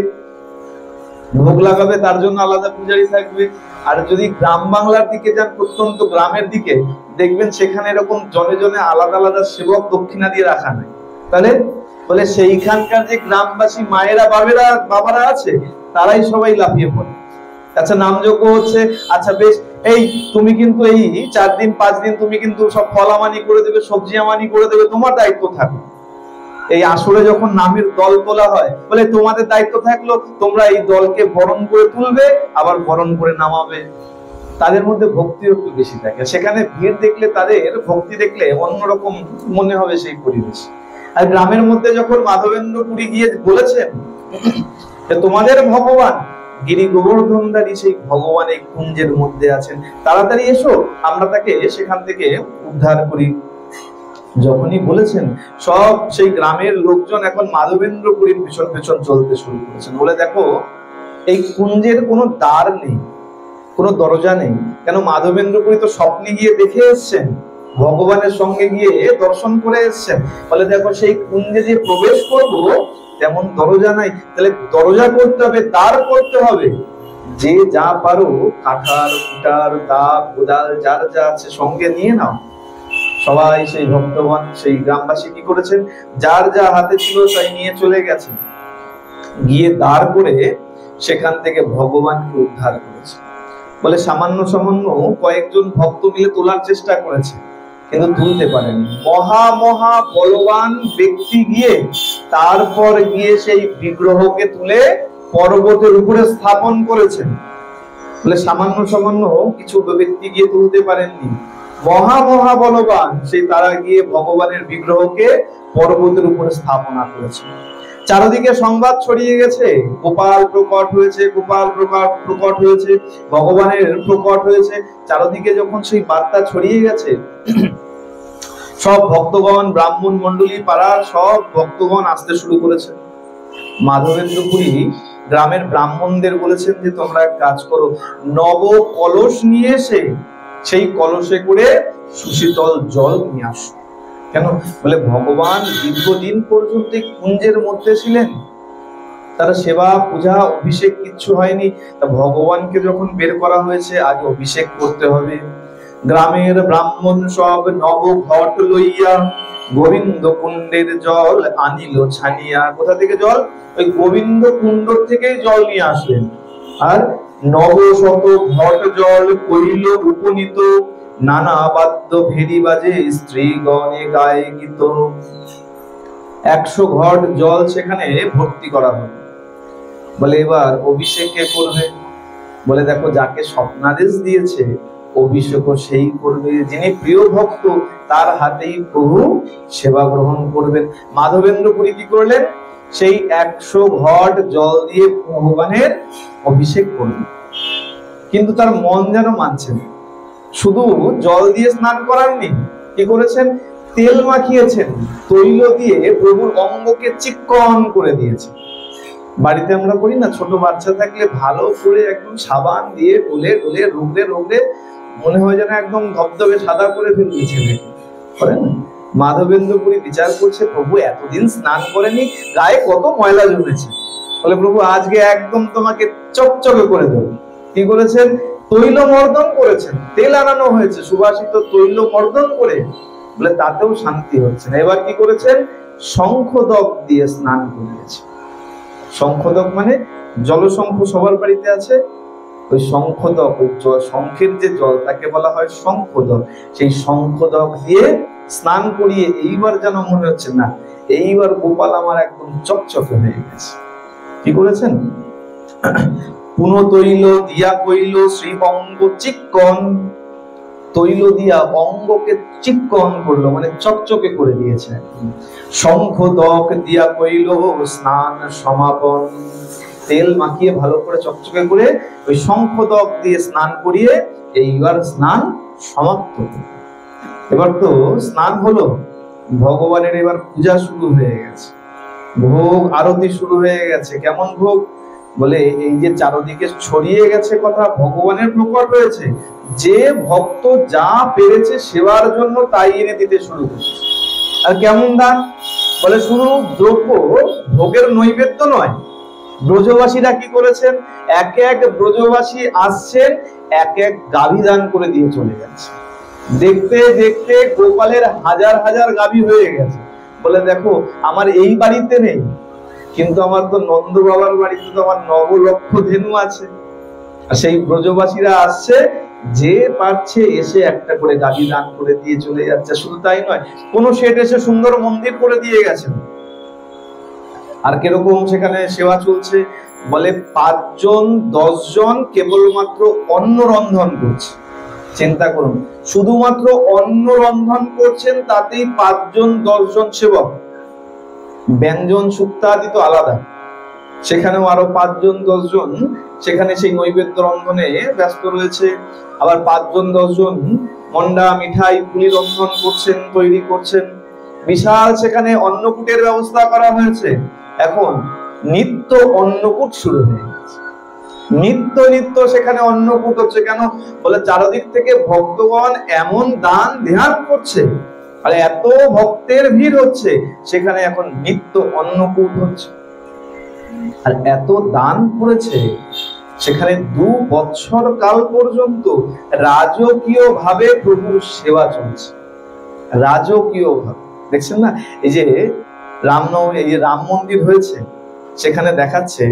ভোগ লাগাবে, তার জন্য আলাদা পূজারী থাকবে। আর যদি গ্রাম বাংলার দিকে যান, প্রত্যন্ত গ্রামের দিকে, দেখবেন সেখানে এরকম জনে জনে আলাদা আলাদা সেবক দক্ষিণা দিয়ে রাখা নাই। তাহলে বলে সেইখানকার যে গ্রামবাসী মায়েরা বাবারা আছে, তারাই সবাই লাফিয়ে পড়ে। আচ্ছা, নামযজ্ঞ হচ্ছে, আচ্ছা বেশ, এই তুমি কিন্তু এই 4 দিন 5 দিন তুমি কিন্তু সব ফলামানি করে দেবে, সবজি আমানি করে দেবে, তোমার দায়িত্ব থাকবে। এই আসরে যখন নামের দল তোলা হয়, বলে তোমাদের দায়িত্ব থাকলো, তোমরা এই দলকে বরণ করে তুলবে, আবার বরণ করে নামাবে। তাদের মধ্যে ভক্তি একটু বেশি থাকে, সেখানে ভিড় দেখলে, তাদের ভক্তি দেখলে অন্যরকম মনে হবে সেই পরিবেশ। আর গ্রামের মধ্যে যখন মাধবেন্দ্র পুরী গিয়ে বলেছেন তোমাদের ভগবান গিরি গোবর্ধনধারী, সেই ভগবান এই কুঞ্জের মধ্যে আছেন, তাড়াতাড়ি এসো, আমরা তাকে সেখান থেকে উদ্ধার করি। যখনই বলেছেন, সব সেই গ্রামের লোকজন এখন মাধবেন্দ্র পুরীর পিছন পিছন চলতে শুরু করেছেন। বলে দেখো, এই কুঞ্জের কোনো দ্বার নেই, কোনো দরজা নেই। কেন? মাধবেন্দ্র পুরী তো স্বপ্নে গিয়ে দেখে এসছেন, ভগবানের সঙ্গে গিয়ে দর্শন করে এসছেন। বলে দেখো, সেই কুঞ্জে যে প্রবেশ করব, তেমন দরজা নাই, তাহলে দরজা করতে হবে, দ্বার করতে হবে। যে যা পারো, কাঠার, কুটার, দা, কোদাল, যার যা আছে সঙ্গে নিয়ে নাও। সবাই সেই ভক্তগণ, সেই গ্রামবাসী কি করেছেন? যার যা হাতে ছিল তাই নিয়ে চলে গেছেন, গিয়ে দাঁড় করে সেখান থেকে ভগবানকে উদ্ধার করেছে। বলে সামান্য কয়েকজন ভক্ত মিলে তোলার চেষ্টা করেছে, কিন্তু তুলতে পারেনি। মহা মহা বলবান ব্যক্তি গিয়ে তারপর গিয়ে সেই বিগ্রহকে তুলে পর্বতের উপরে স্থাপন করেছেন। বলে সামান্য কিছু ব্যক্তি গিয়ে তুলতে পারেননি, মহা মহা বলবান সেই তারা গিয়ে ভগবানের বিগ্রহকে পর্বতের উপরে স্থাপনা করেছে। চারিদিকে সংবাদ ছড়িয়ে গেছে, গোপাল প্রকট হয়েছে, গোপাল প্রকট হয়েছে, ভগবানের প্রকট হয়েছে। চারিদিকে যখন সেই বার্তা ছড়িয়ে গেছে, সব ভক্তগণ, ব্রাহ্মণ মন্ডলী, পাড়ার সব ভক্তগণ আসতে শুরু করেছে। মাধবেন্দ্র পুরী গ্রামের ব্রাহ্মণদের বলেছেন যে তোমরা এক কাজ করো, নব কলস নিয়ে এসে সেই কলসে করে সুশীতল জল নিয়ে আসো। কেন? বলে ভগবান দীর্ঘদিন পর্যন্ত কুঞ্জের মধ্যে ছিলেন, তারা সেবা পূজা অভিষেক কিচ্ছু হয়নি। তা ভগবানকে যখন বের করা হয়েছে, আগে অভিষেক করতে হবে। গ্রামের ব্রাহ্মণ সব নব ঘট লইয়া গোবিন্দ কুণ্ডের জল আনিল ছানিয়া। কোথা থেকে জল? ওই গোবিন্দ কুণ্ড থেকেই জল নিয়ে আসলেন। আর নব শত ঘট জল করিল উপনীত, নানা বাদ্য ভেরি বাজে স্ত্রী গণে গায়ে গীত। 100 ঘট জল সেখানে ভর্তি করা হলো। বলে এবার অভিষেক কে করবে? বলে দেখো, যাকে স্বপ্নাদেশ দিয়েছে অভিষেক সেই করবে, যিনি প্রিয় ভক্ত তার হাতেই প্রভু সেবা গ্রহণ করবেন। মাধবেন্দ্র পুরী কি করলেন? সেই 100 ঘট জল দিয়ে ভগবানের অভিষেক করলেন। কিন্তু তার মন যেন মানছে না। শুধু জল দিয়ে স্নান করাননি, কি করেছেন? তেল মাখিয়েছেন, তৈল দিয়ে প্রভুর অঙ্গকে চিক্কন করে দিয়েছেন। বাড়িতে আমরা করি না, ছোট বাচ্চা থাকলে ভালো করে একদম সাবান দিয়ে ডলে ডলে রোগড়ে রোগড়ে মনে হয় যেন একদম ধবধবে সাদা করে ফেলবে ছেলে, করে না? মাধবেন্দ্র পুরী বিচার করছে, প্রভু এতদিন স্নান করেনি, গায়ে কত ময়লা জমেছে, বলে প্রভু আজকে একদম তোমাকে চকচকে করে দেব। কি করেছেন? তৈল মর্দন করেছেন, তেল আনানো হয়েছে, সুবাসিত তৈল মর্দন করে, বলে তাতেও শান্তি হচ্ছে না। এবার কি করেছেন? শঙ্খদক দিয়ে স্নান করিয়েছে। শঙ্খদক মানে জলশঙ্খ, সবার বাড়িতে আছে। ওই শঙ্খদক, ওই শঙ্খের যে জল তাকে বলা হয় শঙ্খদক। সেই শঙ্খদক দিয়ে স্নান করিয়ে এইবার যেন মনে হচ্ছে না, এইবার গোপাল আমার একদম চকচকে হয়ে গেছে। কি করেছেন? পুন তৈল দিয়া কইল শ্রী অঙ্গ চিক্কন। তৈল দিয়া অঙ্গকে চিক্কন করলো, মানে চকচকে করে দিয়েছে। শঙ্খদক দিয়া কইল স্নান সমাপন। তেল মাখিয়ে ভালো করে চকচকে করে ওই শঙ্খদক দিয়ে স্নান করিয়ে এইবার স্নান সমাপ্ত। এবার তো স্নান হলো, ভগবানের এবার পূজা শুরু হয়ে গেছে, ভোগ আরতি শুরু হয়ে গেছে। কেমন ভোগ? বলে এই যে চারদিকে ছড়িয়ে গেছে কথা, ভগবানের প্রকট হয়েছে, যে ভক্ত যা পেরেছে সেবার জন্য তাই এনে দিতে শুরু করেছে। আর কেমন দান? বলে শুধু দ্রব্য ভোগের নৈবেদ্য নয়, ব্রজবাসীরা কি করেছেন? এক এক ব্রজবাসী আসছেন, এক এক গাভী দান করে দিয়ে চলে যাচ্ছে। দেখতে দেখতে গোপালের হাজার হাজার গাভী হয়ে গেছে। বলে দেখো আমার এই বাড়িতে নেই, কিন্তু আমার তো নন্দ বাবার বাড়িতে তো আমার 9 লক্ষ ধেনু আছে। আর সেই ব্রজবাসীরা আসছে, যে পারছে এসে একটা করে গাভী দান করে দিয়ে চলে যাচ্ছে। শুধু তাই নয়, কোন শেঠ এসে সুন্দর মন্দির করে দিয়ে গেছেন। আর কিরকম সেখানে সেবা চলছে? বলে 5 জন 10 জন কেবলমাত্র অন্ন রন্ধন করছে। চিন্তা করুন, শুধুমাত্র অন্ন রন্ধন করছেন, তাতেই 5 জন 10 জন সেবক। ব্যঞ্জন শুক্তাদি তো আলাদা, সেখানেও আরো 5 জন 10 জন সেখানে সেই নৈবেদ্য রন্ধনে ব্যস্ত রয়েছে। আবার 5 জন 10 জন মন্ডা মিঠাই পুলি রন্ধন করছেন, তৈরি করছেন। বিশাল সেখানে অন্নকূটের ব্যবস্থা করা হয়েছে। এখন নিত্য অন্নকূট শুরু হয়ে গেছে, নিত্য নিত্য সেখানে অন্নকূট হচ্ছে। কেন? বলে চারদিক থেকে ভক্তগণ এমন দান ধ্যান করছে, আর এত ভক্তের ভিড় হচ্ছে, সেখানে এখন নিত্য অন্নকূট হচ্ছে। আর এত দান করেছে, সেখানে 2 বছর কাল পর্যন্ত রাজকীয় ভাবে প্রভুর সেবা চলছে। রাজকীয় ভাবে দেখছেন না? এই যে এই যে রাম মন্দির হয়েছে, সেখানে দেখাচ্ছে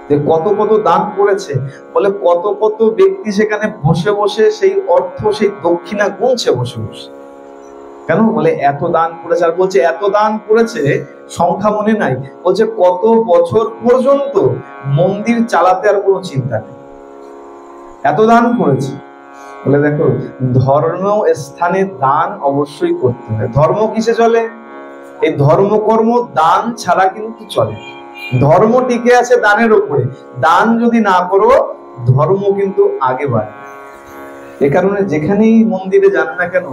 যে কত কত দান করেছে। বলে কত কত ব্যক্তি সেখানে বসে বসে সেই অর্থ, সেই দক্ষিণা গুনছে বসে বসে। কেন? বলে এত দান করেছে। আর বলছে এত দান করেছে, সংখ্যা মনে নাই, বলছে কত বছর পর্যন্ত মন্দির চালাতে আর কোনো চিন্তা নেই, এত দান করেছে। বলে দেখো, ধর্ম স্থানে দান অবশ্যই করতে হয়। ধর্ম কিসে চলে? এই ধর্মকর্ম দান ছাড়া কিন্তু চলে। ধর্ম টিকে আছে দানের উপরে। দান যদি না করো, ধর্ম কিন্তু আগে বাড়ে। এ কারণে যেখানেই মন্দিরে যান না কেন,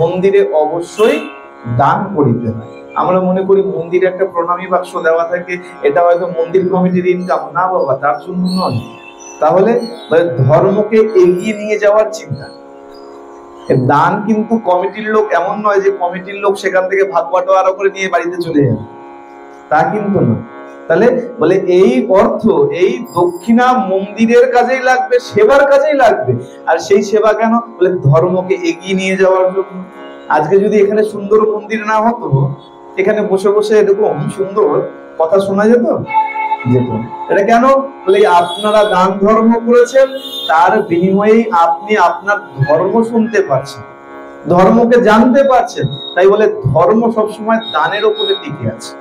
মন্দিরে অবশ্যই দান করিতে হয়। আমরা মনে করি মন্দিরে একটা প্রণামী বাক্স দেওয়া থাকে, এটা হয়তো মন্দির কমিটির ইনকাম। না বাবা, তার জন্য নয়। তাহলে ধর্মকে এগিয়ে নিয়ে যাওয়ার চিন্তা। দান কিন্তু কমিটির লোক এমন নয় যে কমিটির লোক সেখান থেকে ভাগ বাটোয়ারা করে নিয়ে বাড়িতে চলে যাবে, তা কিন্তু নয়। তাহলে বলে এই অর্থ, এই দক্ষিণা মন্দিরের কাজেই লাগবে, সেবার কাজেই লাগবে। আর সেই সেবা কেন? বলে ধর্মকে এগিয়ে নিয়ে যাওয়ার জন্য। আজকে যদি এখানে সুন্দর মন্দির না হতো, এখানে বসে বসে এরকম সুন্দর কথা শোনা যেত? এটা কেন? বলে আপনারা দান ধর্ম করেছেন, তার বিনিময়ে আপনি আপনার ধর্ম শুনতে পাচ্ছেন, ধর্মকে জানতে পারছেন। তাই বলে ধর্ম সবসময় দানের উপরে টিকে আছে।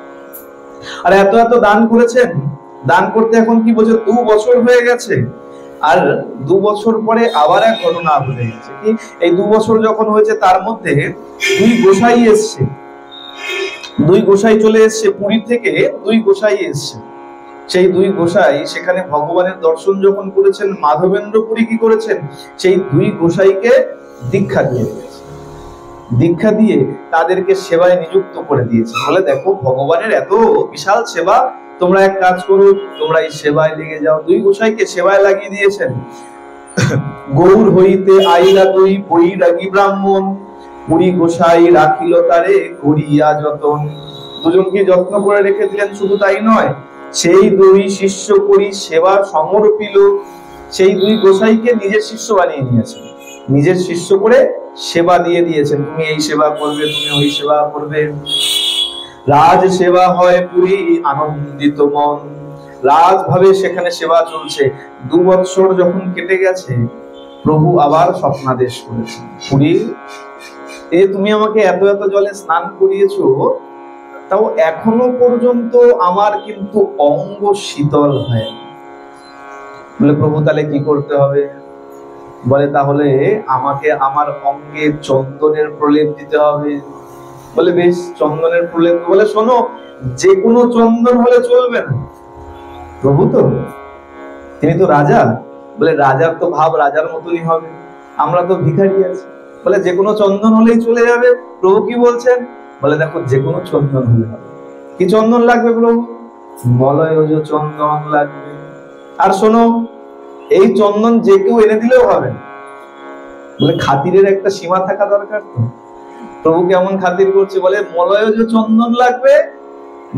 আর এত এত দান করেছেন, দান করতে এখন কি বলছে 2 বছর হয়ে গেছে। আর 2 বছর পরে আবার এক ঘটনা ঘটে গেছে। কি? এই 2 বছর যখন হয়েছে, তার মধ্যে 2 গোসাই এসছে। 2 গোসাই চলে এসছে পুরী থেকে, 2 গোসাই এসছে। সেই 2 গোসাই সেখানে ভগবানের দর্শন যখন করেছেন, মাধবেন্দ্র পুরী কি করেছেন? সেই 2 গোসাইকে দীক্ষা দিয়ে দিয়েছে। দীক্ষা দিয়ে তাদেরকে সেবায় নিযুক্ত করে দিয়েছে। বলে দেখো, ভগবানের এত বিশাল সেবা, তোমরা এক কাজ করো, তোমরা এই সেবায় লেগে যাও। 2 গোসাইকে সেবায় লাগিয়ে দিয়েছেন। গৌর হইতে আইলা 2 বৈরাগী ব্রাহ্মণ, পুরী গোসাই রাখিল তারে করিয়া যতন। দুজনকে যত্ন করে রেখে দিলেন। শুধু তাই নয়, সেই দুই শিষ্য করি সেবা সমর্পিল। সেই দুই গোসাইকে নিজের শিষ্য বানিয়ে নিয়েছেন, নিজের শিষ্য করে সেবা দিয়ে দিয়েছেন, তুমি এই সেবা করবে, তুমি ওই সেবা করবে। রাজ সেবা হয় পুরী আনন্দিত মন। রাজভাবে সেখানে সেবা চলছে। 2 বৎসর যখন কেটে গেছে, প্রভু আবার স্বপ্নাদেশ করেছেন, পুরী তুমি আমাকে এত এত জলে স্নান করিয়েছো, তাও এখনো পর্যন্ত আমার কিন্তু অঙ্গ শীতল হয়। বলে প্রভু তাহলে কি করতে হবে? বলে তাহলে আমাকে আমার অঙ্গে চন্দনের প্রলেপ দিতে হবে। বলে বেশ, চন্দনের প্রলেপ। বলে শোনো, যে কোনো চন্দন হলে চলবে না, প্রভু তো, তিনি তো রাজা। বলে রাজার তো ভাব রাজার মতনই হবে, আমরা তো ভিখারি আছি। বলে যে কোনো চন্দন হলেই চলে যাবে। প্রভু কি বলছেন? বলে দেখো, যে কোনো চন্দন হলে হবে। কি চন্দন লাগবে প্রভু? মলয়জ চন্দন লাগবে। আর শোনো, এই চন্দন যে কেউ এনে দিলেও হবে। বলে খাতিরের একটা সীমা থাকা দরকার তো। প্রভু কেমন খাতির করছে? বলে মলয়জ চন্দন লাগবে,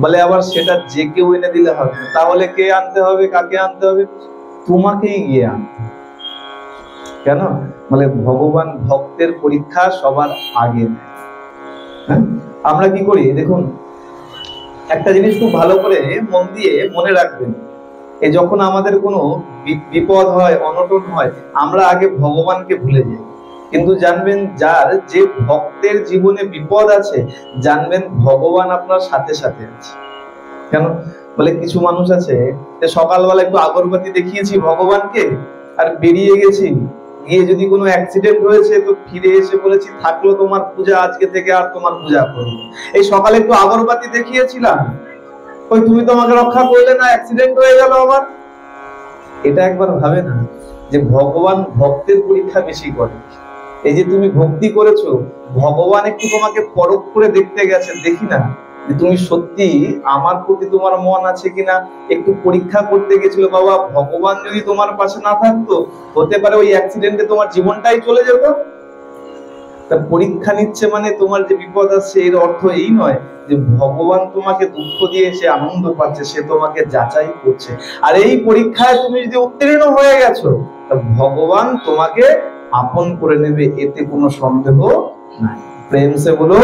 বলে আবার সেটা যে কেউ এনে দিলে হবে। তাহলে কে আনতে হবে? কাকে আনতে হবে? তোমাকেই গিয়ে আনতে হবে। কেন? বলে ভগবান ভক্তের পরীক্ষা সবার আগে নেয়। হ্যাঁ, আমরা কি করি দেখুন, একটা জিনিস খুব ভালো করে মন দিয়ে মনে রাখবেন, এই যখন আমাদের কোনো বিপদ হয়, অনটন হয়, আমরা আগে ভগবানকে ভুলে যাই। কিন্তু জানবেন, যার যে ভক্তের জীবনে বিপদ আছে, জানবেন ভগবান আপনার সাথে সাথে আছে। কেন? বলে কিছু মানুষ আছে যে সকালবেলা একটু আগরবাতি দেখিয়েছি ভগবানকে আর বেরিয়ে গেছি, গিয়ে যদি কোনো অ্যাক্সিডেন্ট হয়েছে তো ফিরে এসে বলেছি থাকলো তোমার পূজা, আজকে থেকে আর তোমার পূজা করবো। এই সকালে একটু আগরবাতি দেখিয়েছিলাম, ওই তুমি তো আমাকে রক্ষা করলে না, অ্যাক্সিডেন্ট হয়ে গেল আমার। এটা একবার ভাবে না যে ভগবান ভক্তের পরীক্ষা বেশি করে। এই যে তুমি ভক্তি করেছো, ভগবান একটু তোমাকে পরখ করে দেখতে গেছে, দেখি না যে তুমি সত্যি আমার প্রতি তোমার মন আছে কিনা, একটু পরীক্ষা করতে গেছিল। বাবা, ভগবান যদি তোমার পাশে না থাকতো, হতে পারে ওই অ্যাক্সিডেন্টে তোমার জীবনটাই চলে যেত। তা পরীক্ষা নিচ্ছে মানে তোমার যে বিপদ আছে, এর অর্থ এই নয় যে ভগবান তোমাকে দুঃখ দিয়ে সে আনন্দ পাচ্ছে, সে তোমাকে যাচাই করছে। আর এই পরীক্ষায় তুমি যদি উত্তীর্ণ হয়ে গেছো, তা ভগবান তোমাকে আপন করে নেবে, এতে কোনো সন্দেহ নাই। প্রেম সে বলো।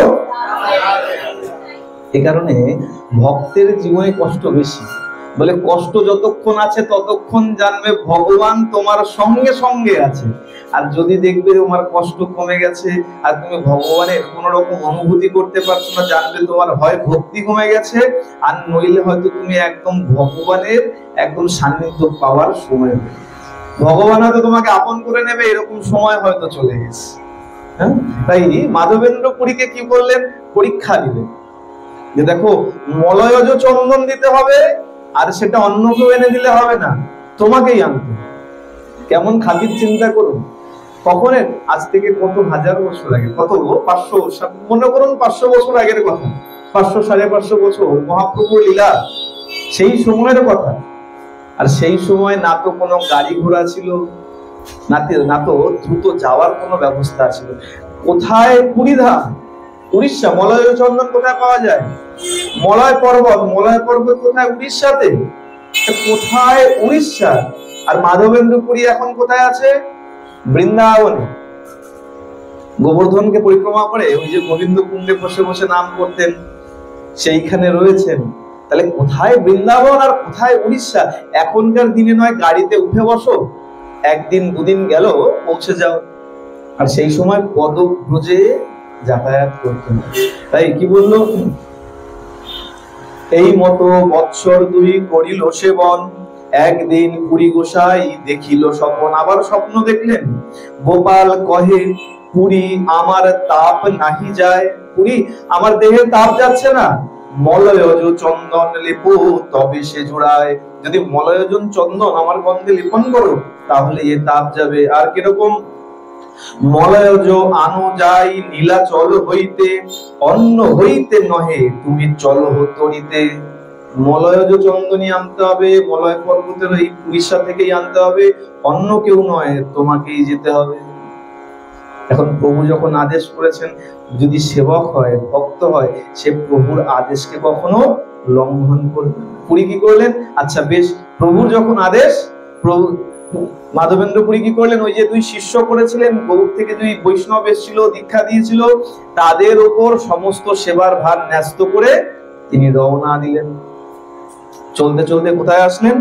এই কারণে ভক্তের জীবনে কষ্ট বেশি। বলে কষ্ট যতক্ষণ আছে ততক্ষণ জানবে ভগবান তোমার সঙ্গে সঙ্গে আছে। আর যদি দেখবে তোমার কষ্ট কমে গেছে আর তুমি ভগবানের কোন রকম অনুভূতি করতে পারছো না, জানবে তোমার হয় ভক্তি কমে গেছে, আর নইলে হয়তো তুমি একদম ভগবানের একদম সান্নিধ্য পাওয়ার সময় হয়ে গেছে। ভগবান হয়তো তোমাকে আপন করে নেবে, এরকম সময় হয়তো চলে গেছে। হ্যাঁ, তাই মাধবেন্দ্র পুরীকে কি করলেন? পরীক্ষা দিলেন যে দেখো, মলয়জ চন্দন দিতে হবে, আর সেটা অন্য কেউ এনে দিলে হবে না, তোমাকেই আনতে। কেমন খাতির চিন্তা করুন। কখন? আজ থেকে কত হাজার বছর আগে, কত 500, মনে করুন 500 বছর আগের কথা, 500 550 বছর মহাপ্রভুর লীলা, সেই সময়ের কথা। আর সেই সময় না তো কোনো গাড়ি ঘোড়া ছিল, না তো দ্রুত যাওয়ার কোনো ব্যবস্থা ছিল। কোথায়? পুরীধাম, উড়িষ্যা। মলয় চন্দন কোথায় পাওয়া যায়? মলয় পর্বত। মলয় পর্বত কোথায়? উড়িষ্যাতে। কোথায়? উড়িষ্যা। আর মাধবেন্দ্র পুরী এখন কোথায় আছে? বৃন্দাবনে। গোবর্ধনকে পরিক্রমা করে ওই যে গোবিন্দ কুণ্ডে বসে বসে নাম করতেন, সেইখানে রয়েছেন। তাহলে কোথায় বৃন্দাবন আর কোথায় উড়িষ্যা? এখনকার দিনে নয় গাড়িতে উঠে বসো, একদিন দুদিন গেল পৌঁছে যাও। আর সেই সময় পদব্রজে যাতায়াত করতেন। তাই কি বললো? এই মতো বৎসর 2 করিল সেবন, একদিন পুরী গোসাই দেখিল স্বপন। আবার স্বপ্ন দেখলেন। গোপাল কহে, পুরী আমার তাপ নাহি যায়। পুরী আমার দেহে তাপ যাচ্ছে না, মলয়জ চন্দন লেপো তবে সে জোড়ায়। যদি মলয়জন চন্দন আমার গন্ধে লেপন করো, তাহলে এ তাপ যাবে। আর কিরকম? মলয়জ আনো যাই নীলাচল হইতে, অন্য হইতে নহে তুমি চলো তরিতে। মলয়জ চন্দনী আনতে হবে, মলয় পর্বতের এই উড়িষ্যা থেকেই আনতে হবে, অন্য কেউ নয়, তোমাকেই যেতে হবে। এখন প্রভু যখন আদেশ করেছেন, যদি সেবক হয়, ভক্ত হয়, সে প্রভুর আদেশকে কখনো লঙ্ঘন করবে না। পুরী কি করলেন? আচ্ছা বেশ, প্রভুর যখন আদেশ, প্রভু মাধবেন্দ্র পুরী কি করলেন? ওই যে 2 শিষ্য করেছিলেন, গৌড় থেকে 2 বৈষ্ণব এসেছিল, দীক্ষা দিয়েছিল, তাদের ওপর সমস্ত সেবার ভার ন্যস্ত করে তিনি রওনা দিলেন। চলতে চলতে কোথায় আসলেন?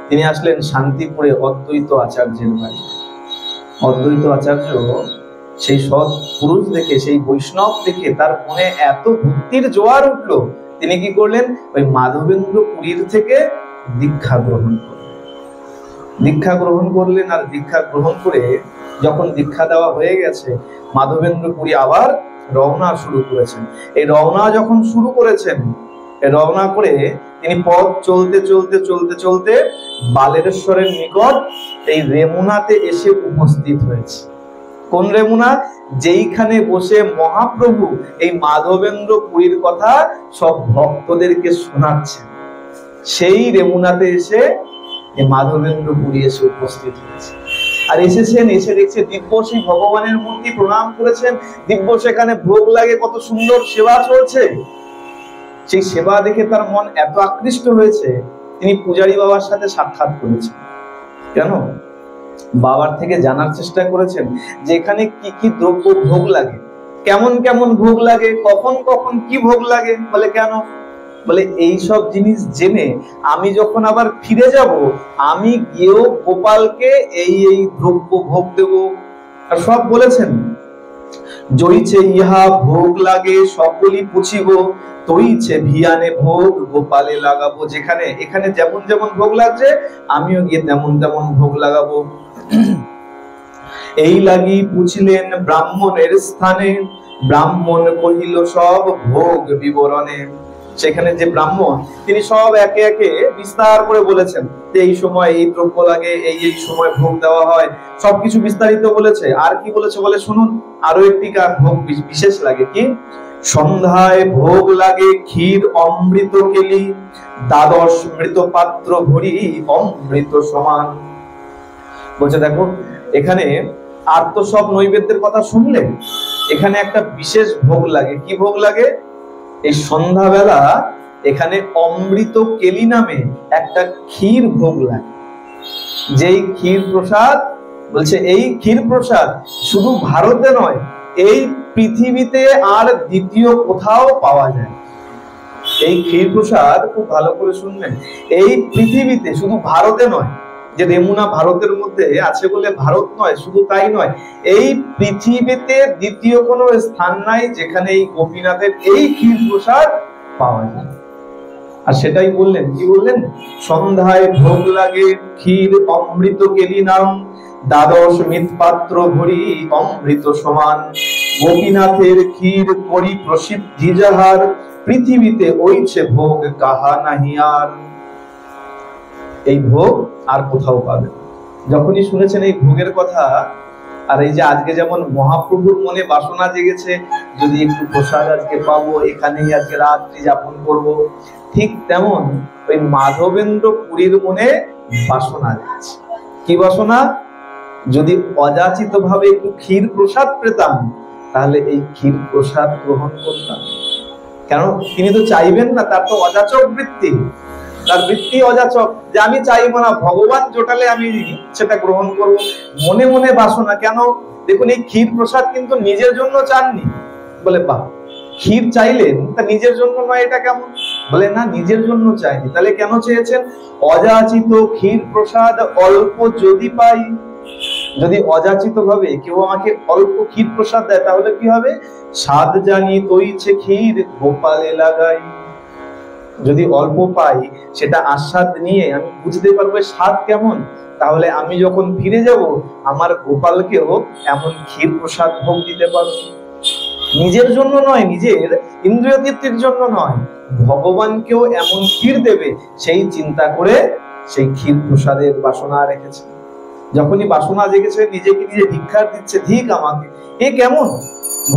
তিনি আসলেন শান্তিপুরে অদ্বৈত আচার্যের বাড়ি। অদ্বৈত আচার্য সেই সৎ পুরুষ দেখে, সেই বৈষ্ণব দেখে তার মনে এত ভক্তির জোয়ার উঠলো, তিনি কি করলেন? ওই মাধবেন্দ্র পুরীর থেকে দীক্ষা গ্রহণ করলেন। দীক্ষা গ্রহণ করলেন, আর দীক্ষা গ্রহণ করে যখন দীক্ষা দেওয়া হয়ে গেছে, মাধবেন্দ্র পুরী আবার রওনা শুরু করেছেন। এই রওনা যখন শুরু করেছেন, রওনা করে তিনি পথ চলতে চলতে চলতে চলতে বালেশ্বরের নিকট এই রেমুনাতে এসে উপস্থিত হয়েছে। কোন রেমুনা? যেইখানে বসে মহাপ্রভু এই মাধবেন্দ্র পুরীর কথা সব ভক্তদেরকে শোনাচ্ছেন, সেই রেমুনাতে এসে এই মাধবেন্দ্র পুরী এসে উপস্থিত হয়েছে। আর এসেছেন, এসে দেখছে দিব্য সেই ভগবানের মূর্তি, প্রণাম করেছেন। দিব্য সেখানে ভোগ লাগে, কত সুন্দর সেবা চলছে। সেই সেবা দেখে তার মন এত আকৃষ্ট হয়েছে, তিনি পূজারী বাবার সাথে সাক্ষাৎ করেছেন। কেন? বাবার থেকে জানার চেষ্টা করেছেন যে এখানে কি কি দ্রব্য ভোগ লাগে, কেমন কেমন ভোগ লাগে, কখন কখন কি ভোগ লাগে। বলে কেন? বলে এই সব জিনিস জেনে আমি যখন আবার ফিরে যাব, আমি গিয়েও গোপালকে এই এই দ্রব্য ভোগ দেব। আর সব বলেছেন, জইছে ইহা ভোগ লাগে সকলই পুছিব, তইছে ভিয়ানে ভোগ গোপালে লাগাবো। যেখানে এখানে যেমন যেমন ভোগ লাগছে, আমিও গিয়ে তেমন তেমন ভোগ লাগাবো। এই লাগি পুছিলেন ব্রাহ্মণের স্থানে, ব্রাহ্মণ কহিল সব ভোগ বিবরণে। সেখানে যে ব্রাহ্মণ, তিনি সব একে একে বিস্তার করে বলেছেন যে এই সময় এই দ্রব্য লাগে, এই এই সময় ভোগ দেওয়া হয়, সবকিছু বিস্তারিত বলেছে। আর কি বলেছে বলে শুনুন, আরো একটি ভোগ বিশেষ লাগে। কি? সন্ধ্যায় ভোগ লাগে ক্ষীর অমৃত কেলি, দ্বাদশ মৃত পাত্র ভরি অমৃত সমান। বলছে দেখো, এখানে আর তো সব নৈবেদ্যের কথা শুনলেন, এখানে একটা বিশেষ ভোগ লাগে। কি ভোগ লাগে? এই সন্ধ্যাবেলা এখানে অমৃত কেলি নামে একটা ক্ষীর ভোগ লাগে। যেই ক্ষীর প্রসাদ, বলছে এই ক্ষীর প্রসাদ শুধু ভারতে নয়, এই পৃথিবীতে আর দ্বিতীয় কোথাও পাওয়া যায়। এই ক্ষীর প্রসাদ খুব ভালো করে শুনবেন, এই পৃথিবীতে শুধু ভারতে নয়, যে রেমুনা ভারতের মধ্যে আছে বলে ভারত নয়, শুধু তাই নয়, এই পৃথিবীতে দ্বিতীয় কোনো স্থান নাই যেখানে এই গোপীনাথের এই ক্ষীর প্রসাদ পাওয়া যায়। আর সেটাই বললেন। কি বললেন? সন্ধ্যায় ভোগ লাগে ক্ষীর অমৃত কেলি নাম, দ্বাদশ মৃৎপাত্র ভরি অমৃত সমান। গোপীনাথের ক্ষীর করি প্রসিদ্ধি যাহার, পৃথিবীতে ওইছে ভোগ কাহা নাহি আর। এই ভোগ আর কোথাও পাবে। যখনই শুনেছেন এই ভোগের কথা, আর এই যে আজকে যেমন মহাপ্রভুর মনে বাসনা জেগেছে, যদি একটু প্রসাদ আজকে পাবো, এখানেই আজকে রাত্রি যাপন করব, ঠিক তেমন ওই মাধবেন্দ্র পুরীর মনে বাসনা জেগেছে। কি বাসনা? যদি অযাচিত ভাবে একটু ক্ষীর প্রসাদ পেতাম, তাহলে এই ক্ষীর প্রসাদ গ্রহণ করতাম। কেন? তিনি তো চাইবেন না, তার তো অযাচক বৃত্তি, তার বৃত্তি অযাচক, যে আমি চাইবো না, ভগবান জোটালে আমি সেটা গ্রহণ করব। মনে মনে বাসনা। কেন? দেখুন, এই ক্ষীর প্রসাদ কিন্তু নিজের জন্য চাননি। বলে বাহ, ক্ষীর চাইলেন, তা নিজের জন্য নয়, এটা কেমন? বলে না, নিজের জন্য চাইনি। তাহলে কেন চেয়েছেন? অযাচিত ক্ষীর প্রসাদ অল্প যদি পাই। যদি অযাচিত ভাবে কেউ আমাকে অল্প ক্ষীর প্রসাদ দেয়, তাহলে কি হবে? স্বাদ জানি তৈছে ক্ষীর গোপালে লাগাই। যদি অল্প পাই, সেটা আস্বাদ নিয়ে আমি বুঝতে পারবো স্বাদ কেমন, তাহলে আমি যখন ফিরে যাব, আমার গোপালকেও এমন ক্ষীর প্রসাদ ভোগ দিতে পারবো। নিজের জন্য নয়, নিজের ইন্দ্রিয় তৃপ্তির জন্য নয়, ভগবানকেও এমন ক্ষীর দেবে সেই চিন্তা করে সেই ক্ষীর প্রসাদের বাসনা রেখেছে। যখনই বাসনা জেগেছে, নিজেকে নিজে ধিক্কার দিচ্ছে, ধিক আমাকে, এ কেমন?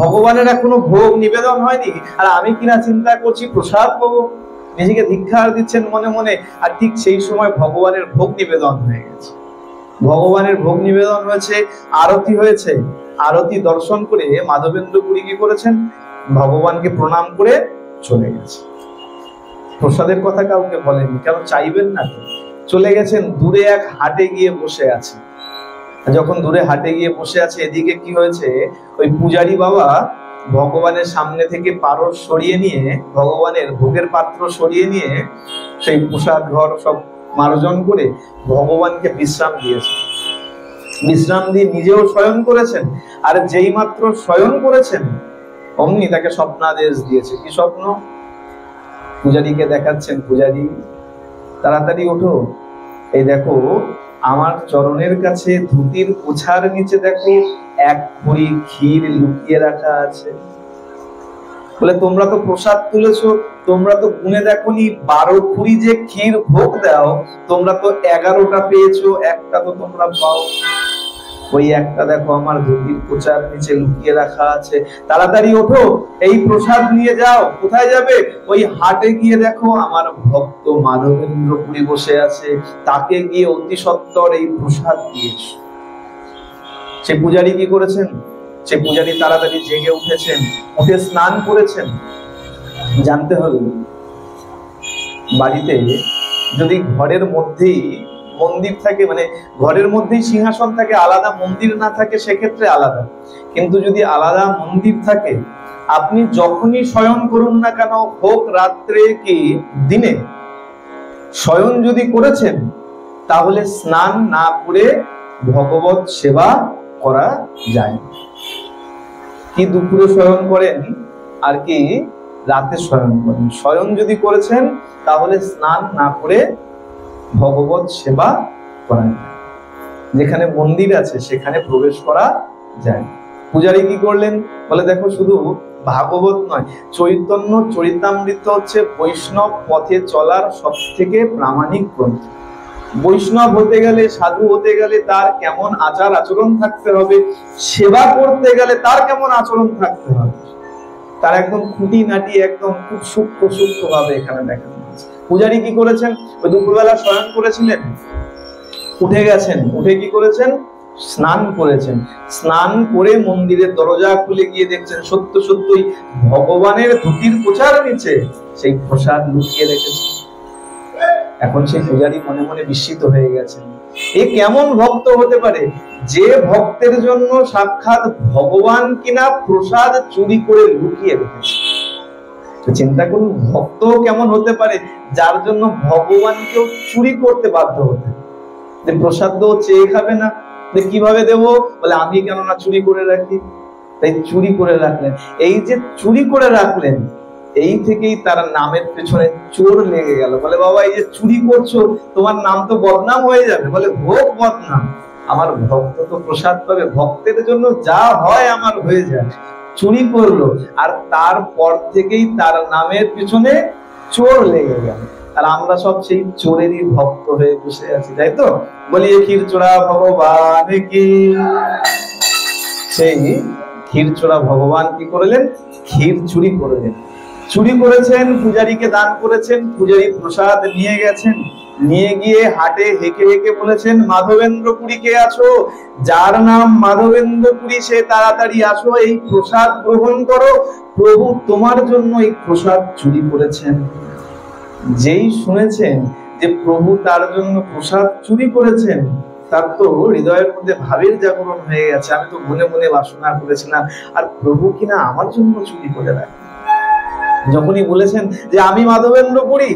ভগবানের এখনো ভোগ নিবেদন হয়নি, আর আমি কিনা চিন্তা করছি প্রসাদ পাবো। নিজেকে ধিক্কার দিচ্ছেন মনে মনে। আর ঠিক সেই সময় ভগবানের ভোগ নিবেদন হয়ে গেছে। ভগবানের ভোগ নিবেদন হয়েছে, আরতি হয়েছে। আরতি দর্শন করে মাধবেন্দ্র পুরী কি করেছেন, ভগবানকে প্রণাম করে চলে গেছে। প্রসাদের কথা কাউকে বলেনি, কেন চাইবেন না তো। চলে গেছেন, দূরে এক হাটে গিয়ে বসে আছে। যখন দূরে হাটে গিয়ে বসে আছে, এদিকে কি হয়েছে, ওই পূজারী বাবা ভগবানের সামনে থেকে পারস সরিয়ে নিয়ে, ভগবানের ভোগের পাত্র সরিয়ে নিয়ে সেই প্রসাদ ঘর সব মার্জন করে ভগবানকে বিশ্রাম দিয়েছে। বিশ্রাম দিয়ে নিজেও শয়ন করেছেন, আর যেই মাত্র শয়ন করেছেন অমনি তাকে স্বপ্নাদেশ দিয়েছে। কি স্বপ্ন? পূজারীকে দেখাচ্ছেন, পূজারী তাড়াতাড়ি ওঠো, এই দেখো আমার চরণের কাছে ধুতির পোছার নিচে দেখো এক খুঁড়ি ক্ষীর লুকিয়ে রাখা আছে। বলে তোমরা তো প্রসাদ তুলেছো, তোমরা তো গুনে দেখোনি 12 খুঁড়ি যে ক্ষীর ভোগ দাও, তোমরা তো 11টা পেয়েছো, একটা তো তোমরা পাও। ওই একটা দেখো আমার ধুতির পোছার নিচে লুকিয়ে রাখা আছে, তাড়াতাড়ি ওঠো, এই প্রসাদ নিয়ে যাও। কোথায় যাবে? ওই হাটে গিয়ে দেখো আমার ভক্ত মাধবেন্দ্র পুরী বসে আছে, তাকে গিয়ে অতি সত্বর এই প্রসাদ দিয়েছ। সে পূজারী কি করেছেন? সে পূজারী তাড়াতাড়ি জেগে উঠেছেন, উঠে স্নান করেছেন। জানতে হবে, বাড়িতে যদি ঘরের মধ্যেই মন্দির থাকে, মানে ঘরের মধ্যেই সিংহাসন থাকে, আলাদা মন্দির না থাকে সেক্ষেত্রে আলাদা, কিন্তু যদি আলাদা মন্দির থাকে, আপনি যখনই শয়ন করুন না কেন, হোক রাত্রে কি দিনে, শয়ন যদি করেছেন তাহলে স্নান না করে ভগবত সেবা করা যায়। কি দুপুরে শয়ন করেন আর কি রাতে শয়ন করেন, শয়ন যদি করেছেন তাহলে স্নান না করে ভগবত সেবা করা যায়। যেখানে মন্দির আছে সেখানে প্রবেশ করা যায়। পূজারী কি করলেন? বলে দেখো শুধু ভাগবত নয়, চৈতন্য চরিতামৃত হচ্ছে বৈষ্ণব পথে চলার সব থেকে প্রামাণিক গ্রন্থ। বৈষ্ণব হতে গেলে, সাধু হতে গেলে তার কেমন আচার আচরণ থাকতে হবে, সেবা করতে গেলে তার কেমন আচরণ থাকতে হবে, তার একদম খুঁটিনাটি একদম খুব সূক্ষ্ম ভাবে এখানে দেখানো হয়েছে। পূজারী কি করেছেন? ওই দুপুরবেলা শয়ন করেছিলেন, উঠে গেছেন, উঠে কি করেছেন? স্নান করেছেন। স্নান করে মন্দিরের দরজা খুলে গিয়ে দেখছেন সত্য সত্যই ভগবানের ধুতির পোছার নিচে সেই প্রসাদ লুকিয়ে রেখেছে। এখন সেই পূজারী মনে মনে বিস্মিত হয়ে গেছেন। এ কেমন ভক্ত হতে পারে যে ভক্তের জন্য সাক্ষাৎ ভগবান কিনা প্রসাদ চুরি করে লুকিয়ে রেখেছে। চিন্তা করুন, ভক্ত কেমন হতে পারে যার জন্য ভগবানকেও চুরি করতে বাধ্য হতে। যে প্রসাদ তো চেয়ে খাবে না, যে কিভাবে দেবো, বলে আমি কেননা চুরি করে রাখি, তাই চুরি করে রাখলেন। এই যে চুরি করে রাখলেন, এই থেকেই তার নামের পেছনে চোর লেগে গেল। বলে বাবা এই যে চুরি করছো, তোমার নাম তো বদনাম হয়ে যাবে। বলে হোক বদনাম, আমার ভক্ত তো প্রসাদ পাবে, ভক্তের জন্য যা হয় আমার হয়ে যায়। চুরি করলো, আর তারপর থেকেই তার নামের পিছনে চোর লেগে গেল। আর আমরা সব সেই চোরেরই ভক্ত হয়ে বসে আছি, তাই তো? বলি ক্ষীরচোরা ভগবান কি। সেই ক্ষীরচোরা ভগবান কি করলেন? ক্ষীর চুরি করলেন। চুরি করেছেন, পূজারীকে দান করেছেন, পূজারী প্রসাদ নিয়ে গেছেন, নিয়ে গিয়ে হাটে হেঁকে হেঁকে বলেছেন মাধবেন্দ্র পুরী কে আছো? যার নাম মাধবেন্দ্র পুরী সে তাড়াতাড়ি আসো, এই প্রসাদ গ্রহণ করো, প্রভু তোমার জন্য এই প্রসাদ চুরি করেছেন। যেই শুনেছেন যে প্রভু তার জন্য প্রসাদ চুরি করেছেন, তার তো হৃদয়ের মধ্যে ভাবের জাগরণ হয়ে গেছে, আমি তো মনে মনে বাসনা করেছিলাম, আর প্রভু কিনা আমার জন্য চুরি করে রাখেন। যখনই বলেছেন যে আমি মাধবেন্দ্র পুরী,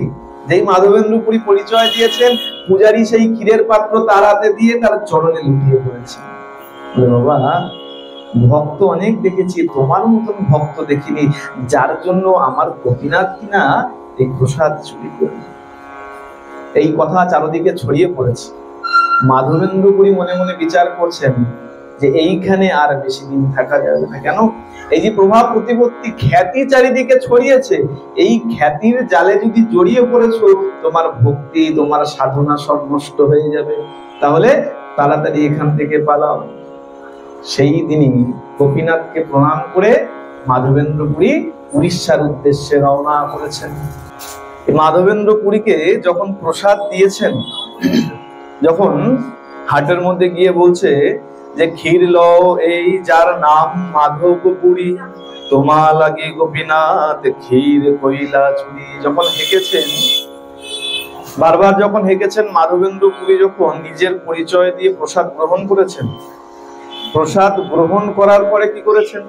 যেই মাধবেন্দ্র পুরী পরিচয় দিয়েছেন, পূজারী সেই ক্ষীরের পাত্র তার হাতে দিয়ে তার চরণে লুটিয়ে পড়েছে। বাবা ভক্ত অনেক দেখেছি, তোমার মতন ভক্ত দেখিনি যার জন্য আমার গোপীনাথ কিনা এই প্রসাদ চুরি করে। এই কথা চারদিকে ছড়িয়ে পড়েছে। মাধবেন্দ্র পুরী মনে মনে বিচার করছেন যে এইখানে আর বেশি দিন থাকা যাবে না। কেন? এই যে প্রভাব প্রতিপত্তি খ্যাতি চারিদিকে ছড়িয়েছে, এই খ্যাতির জালে যদি জড়িয়ে পড়েছো, তোমার ভক্তি তোমার সাধনা সব নষ্ট হয়ে যাবে। তাহলে তাড়াতাড়ি এখান থেকে পালাও। সেই দিনই গোপীনাথকে প্রণাম করে মাধবেন্দ্র পুরী উড়িষ্যার উদ্দেশ্যে রওনা করেছেন। মাধবেন্দ্র পুরীকে যখন প্রসাদ দিয়েছেন, যখন হাটের মধ্যে গিয়ে বলছে যে ক্ষীর লও এই যার নাম মাধবপুরী, তোমা লাগে গোপীনাথ ক্ষীর কইলা চুরি। যখন হেঁকেছেন, বারবার যখন হেঁকেছেন, মাধবেন্দ্র পুরী যখন নিজের পরিচয় দিয়ে প্রসাদ গ্রহণ করেছেন, প্রসাদ গ্রহণ করার পরে কি করেছেন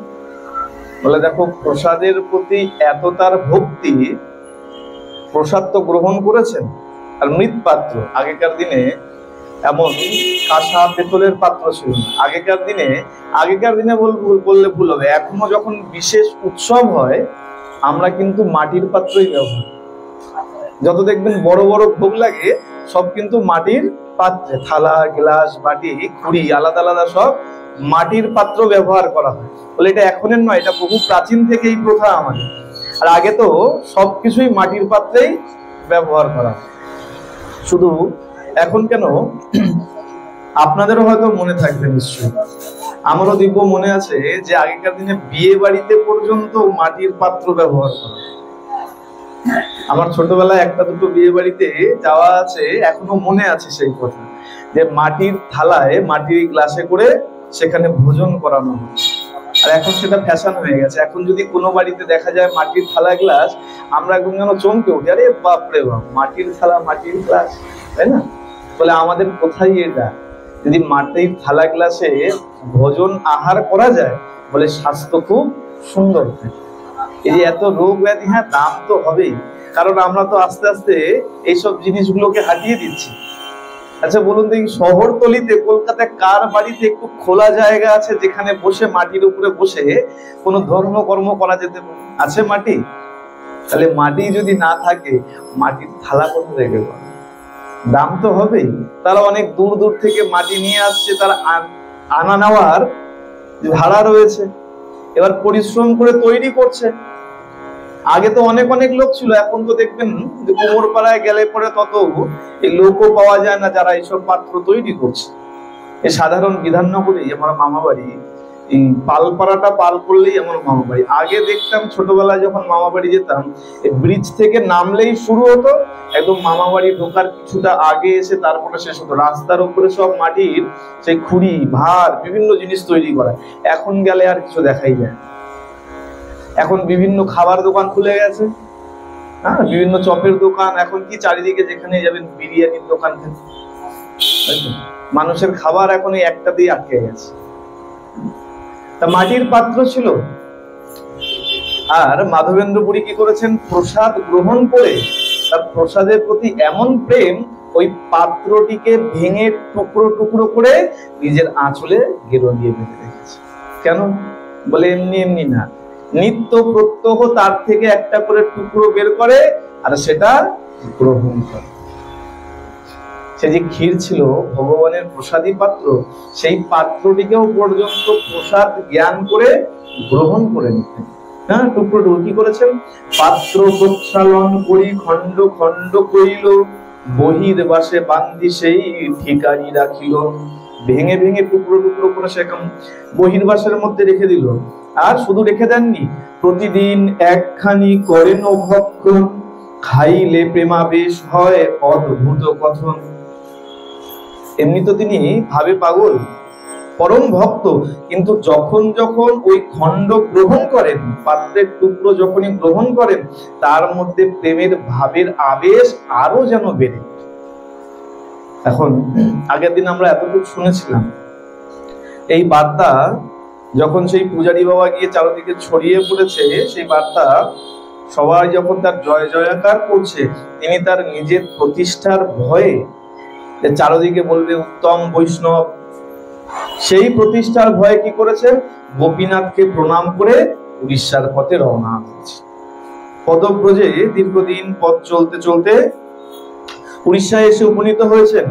বলে, দেখো প্রসাদের প্রতি এত তার ভক্তি, প্রসাদ তো গ্রহণ করেছেন, আর মৃৎপাত্র, আগেকার দিনে এমন কাঁসা পেতলের পাত্র ছিল না। আগেকার দিনে বললে ভুল হবে, এখনো যখন বিশেষ উৎসব হয় আমরা কিন্তু মাটির পাত্রই ব্যবহার, যত দেখবেন বড় বড় ভোগ লাগে সব কিন্তু মাটির পাত্রে, থালা গ্লাস বাটি খুঁড়ি আলাদা আলাদা সব মাটির পাত্র ব্যবহার করা হয়। বলে এটা এখনের নয়, এটা বহু প্রাচীন থেকে এই প্রথা আমাদের। আর আগে তো সবকিছুই মাটির পাত্রেই ব্যবহার করা হয়। শুধু এখন কেন, আপনাদেরও হয়তো মনে থাকবে নিশ্চয়ই, আমারও দিব্য মনে আছে যে আগেকার দিনে বিয়ে বাড়িতে পর্যন্ত মাটির পাত্র ব্যবহার করা। আমার ছোটবেলায় একটা দুটো বিয়ে বাড়িতে যাওয়া আছে, এখনো মনে আছে সেই কথা, যে মাটির থালায় মাটির গ্লাসে করে সেখানে ভোজন করানো হয়। আর এখন সেটা ফ্যাশন হয়ে গেছে। এখন যদি কোনো বাড়িতে দেখা যায় মাটির থালা গ্লাস, আমরা একদম যেন চমকে উঠি, আরে বাপরে বাপ, মাটির থালা মাটির গ্লাস, তাই না? বলে আমাদের কোথায় এটা, যদি মাটির থালা গ্লাসে ভোজন আহার করা যায়, বলে স্বাস্থ্য খুব সুন্দর থাকে। এই যে এত রোগ ব্যাধি, হ্যাঁ দাম তো হবেই, কারণ আমরা তো আস্তে আস্তে এইসব জিনিসগুলোকে হারিয়ে দিচ্ছি। আচ্ছা বলুন তো, এই শহরতলিতে কলকাতায় কার বাড়িতে একটু খোলা জায়গা আছে যেখানে বসে মাটির উপরে বসে কোনো ধর্মকর্ম করা যেতে পারে? আছে মাটি? তাহলে মাটি যদি না থাকে, মাটির থালা কোথা থেকে পাবে? দাম তো হবেই। তারা অনেক দূর দূর থেকে মাটি নিয়ে আসছে, তারা আনা নেওয়ার ভাড়া রয়েছে, এবার পরিশ্রম করে তৈরি করছে। আগে তো অনেক অনেক লোক ছিল, এখন তো দেখবেন যে কুমোরপাড়ায় গেলে পরে তত এই লোকও পাওয়া যায় না যারা এইসব পাত্র তৈরি করছে। এই সাধারণ বিধাননগরেই আমার মামা বাড়ি, এই পালপাড়াটা পাল করলেই আমার মামা বাড়ি। আগে দেখতাম ছোটবেলায় যখন মামা বাড়ি যেতাম, এই ব্রিজ থেকে নামলেই শুরু হতো, একদম মামা বাড়ি ঢোকার কিছুটা আগে এসে তারপরে শেষ হতো। রাস্তার উপরে সব মাটির সেই খুঁড়ি ভার বিভিন্ন জিনিস তৈরি করা। এখন গেলে আর কিছু দেখাই যায়। এখন বিভিন্ন খাবার দোকান খুলে গেছে, হ্যাঁ, বিভিন্ন চপের দোকান, এখন কি চারিদিকে যেখানে যাবেন বিরিয়ানির দোকান। মানুষের খাবার এখন এই একটা দিয়ে আটকে গেছে। তা মাটির পাত্র ছিল। আর মাধবেন্দ্র পুরী কি করেছেন, প্রসাদ গ্রহণ করে তার প্রসাদের প্রতি এমন প্রেম, ওই পাত্রটিকে ভেঙে টুকরো টুকরো করে নিজের আঁচলে গেরো দিয়ে বেঁধে রেখেছে। কেন বলে, এমনি এমনি না, নিত্য প্রত্যহ তার থেকে একটা করে টুকরো বের করে আর সেটা গ্রহণ করে। সে যে ক্ষীর ছিল ভগবানের প্রসাদী পাত্র, সেই পাত্রটিকেও পর্যন্ত প্রসাদ জ্ঞান করে গ্রহণ করে নিতেন। হ্যাঁ, টুকরো টুকরো কি করেছেন, পাত্র প্রক্ষালন করি খণ্ড খণ্ড করিল, বহির বাসে বান্ধি সেই ঠিকারি রাখিল। ভেঙে ভেঙে টুকরো টুকরো করে সে বহির্বাসের মধ্যে রেখে দিল। আর শুধু রেখে দেননি, প্রতিদিন একখানি করেন ভক্ষণ, খাইলে প্রেমাবেশ হয় অদ্ভুত কথন। এমনি তো তিনি ভাবে পাগল, পরম ভক্ত, কিন্তু যখন যখন ওই খণ্ড গ্রহণ করেন, পাত্রের টুকরো যখনই গ্রহণ করেন, তার মধ্যে প্রেমের ভাবের আবেশ আরো যেন বেড়ে। এখন আগের দিন আমরা এতটুকু শুনেছিলাম, এই বার্তা যখন সেই পূজারী বাবা গিয়ে চারদিকে ছড়িয়ে পড়েছে, সেই বার্তা সবাই যখন তার জয় জয়কার করছে, তিনি তার নিজের প্রতিষ্ঠার ভয়ে চারদিকে বলবে উত্তম বৈষ্ণব, সেই প্রতিষ্ঠার ভয়ে কি করেছেন, গোপীনাথকে প্রণাম করে উড়িষ্যার পথে রওনা হয়েছে। পদব্রজে দীর্ঘদিন পথ চলতে চলতে উড়িষ্যায় এসে উপনীত হয়েছেন।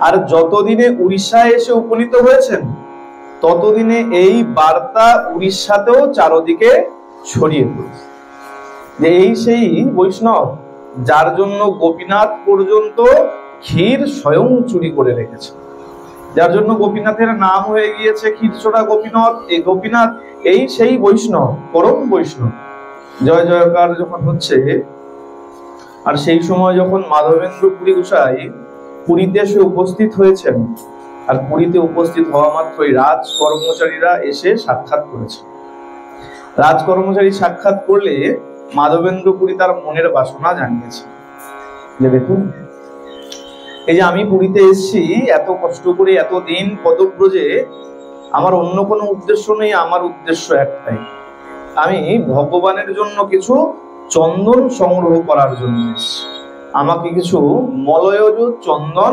আর যতদিনে উড়িষ্যায় এসে উপনীত হয়েছেন, ততদিনে এই বার্তা উড়িষ্যাতেও চারদিকে ছড়িয়ে পড়েছে যে এই সেই বৈষ্ণব যার জন্য গোপীনাথ পর্যন্ত ক্ষীর স্বয়ং চুরি করে রেখেছে, যার জন্য গোপীনাথের নাম হয়ে গিয়েছে ক্ষীরচোরা গোপীনাথ। এই গোপীনাথ এই সেই বৈষ্ণব, পরম বৈষ্ণব। জয় জয়কার যখন হচ্ছে, আর সেই সময় যখন মাধবেন্দ্র পুরী গোসাই পুরীতে এসে উপস্থিত হয়েছেন, আর পুরীতে উপস্থিত হওয়া মাত্রই রাজ কর্মচারীরা এসে সাক্ষাৎ করেছে। রাজ কর্মচারী সাক্ষাৎ করলে মাধবেন্দ্র পুরী তার মনের বাসনা জানিয়েছে যে দেখুন, এই যে আমি পুরীতে এসেছি এত কষ্ট করে, এতদিন পদব্রজে, আমার অন্য কোনো উদ্দেশ্য নেই, আমার উদ্দেশ্য একটাই, আমি ভগবানের জন্য কিছু চন্দন সংগ্রহ করার জন্য এসেছি। আমাকে কিছু মলয়জ চন্দন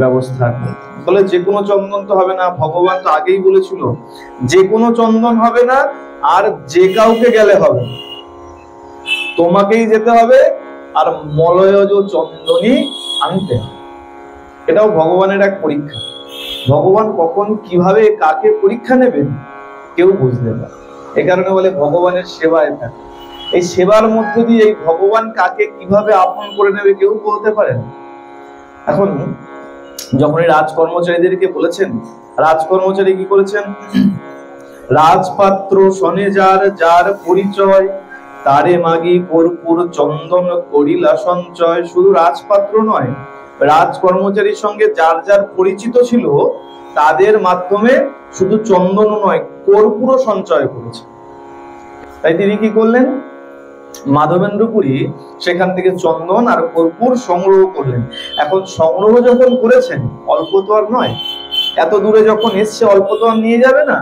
ব্যবস্থা করতে। বলে যে কোনো চন্দন তো হবে না, ভগবান তো আগেই বলেছিল যে কোনো চন্দন হবে না, আর যে কাউকে গেলে হবে, তোমাকেই যেতে হবে আর মলয়জ চন্দনই আনতে হবে। এটাও ভগবানের এক পরীক্ষা। ভগবান কখন কিভাবে কাকে পরীক্ষা নেবেন কেউ বুঝতে পারে। এ কারণে বলে ভগবানের সেবায় থাকে। এই সেবার মধ্য দিয়ে এই ভগবান কাকে কিভাবে আপন করে নেবে কেউ বলতে পারেন। এখন যখন এই রাজকর্মচারীদেরকে বলেছেন, রাজকর্মচারী কি করেছেন, রাজপাত্র শনে যার যার পরিচয়, তারে মাগি কর্পূর চন্দন করিলা সঞ্চয়। শুধু রাজপাত্র নয়, রাজকর্মচারীর সঙ্গে যার যার পরিচিত ছিল তাদের মাধ্যমে শুধু চন্দনও নয়, কর্পূর সঞ্চয় করেছে। তাই তিনি কি করলেন, মাধবেন্দ্র পুরী সেখান থেকে চন্দন আর কর্পূর সংগ্রহ করলেন। এখন সংগ্রহ যখন করেছেন, অল্প তো আর নয়, এত দূরে যখন এসছে অল্প তো আর নিয়ে যাবে না।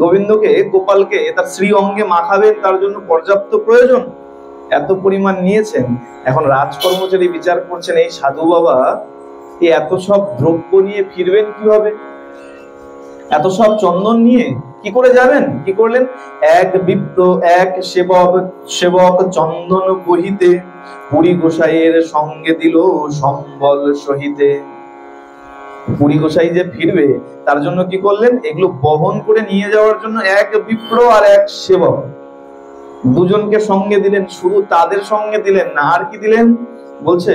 গোবিন্দকে, গোপালকে তার শ্রী অঙ্গে মাখাবেন, তার জন্য পর্যাপ্ত প্রয়োজন, এত পরিমাণ নিয়েছেন। এখন রাজকর্মচারী বিচার করছেন, এই সাধু বাবা এত সব দ্রব্য নিয়ে ফিরবেন কিভাবে, এত সব চন্দন নিয়ে কি করে যাবেন? কি করলেন, এক বিপ্র এক সেবক সেবক চন্দন বহিতে, পুরী গোসাইয়ের সঙ্গে দিল সম্বল সহিতে। পুরী গোসাই যে ফিরবে তার জন্য কি করলেন, এগুলো বহন করে নিয়ে যাওয়ার জন্য এক বিপ্র আর এক সেবক দুজনকে সঙ্গে দিলেন। শুধু তাদের সঙ্গে দিলেন না, আর কি দিলেন, বলছে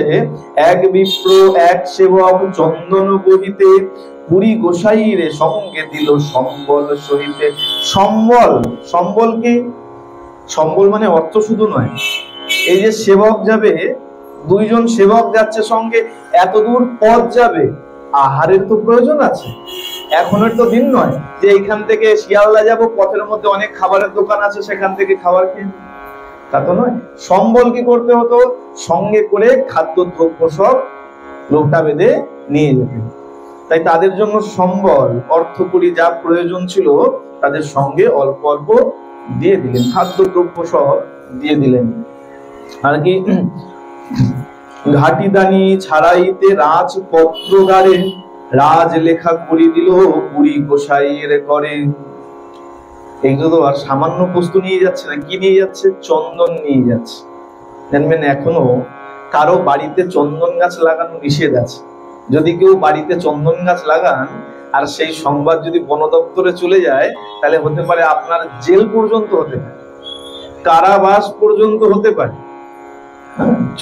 এক বিপ্র এক সেবক চন্দন বহিতে, পুরী গোসাইরে সঙ্গে দিল সম্বল সহিতে। সম্বল, সম্বল কি, সম্বল মানে অর্থ শুধু নয়, এই যে সেবক যাবে, দুইজন সেবক যাচ্ছে সঙ্গে, এত দূর পথ যাবে, আহারের তো প্রয়োজন আছে। এখনের তো দিন নয় যে এইখান থেকে শিয়ালদা যাব, পথের মধ্যে অনেক খাবারের দোকান আছে, সেখান থেকে খাবার খেয়ে, তা তো নয়। সম্বল কি করতে হতো, সঙ্গে করে খাদ্য দ্রব্য সব লোটা বেঁধে নিয়ে যেতেন। তাই তাদের জন্য সম্বল, অর্থকড়ি যা প্রয়োজন ছিল তাদের সঙ্গে অল্প অল্প দিয়ে দিলেন, খাদ্য দ্রব্য সব দিয়ে দিলেন। আর কি, ঘাটি দানি ছাড়াইতে রাজপত্রগারে, রাজ লেখা করি দিল পুরী গোসাইয়ের করে। এইগুলো তো আর সামান্য বস্তু নিয়ে যাচ্ছে না, কি নিয়ে যাচ্ছে, চন্দন নিয়ে যাচ্ছে। জানবেন এখনো কারো বাড়িতে চন্দন গাছ লাগানো নিষেধ আছে। যদি কেউ বাড়িতে চন্দন গাছ লাগান আর সেই সংবাদ যদি বন দপ্তরে চলে যায়, তাহলে হতে পারে আপনার জেল পর্যন্ত হতে পারে, কারাবাস পর্যন্ত হতে পারে।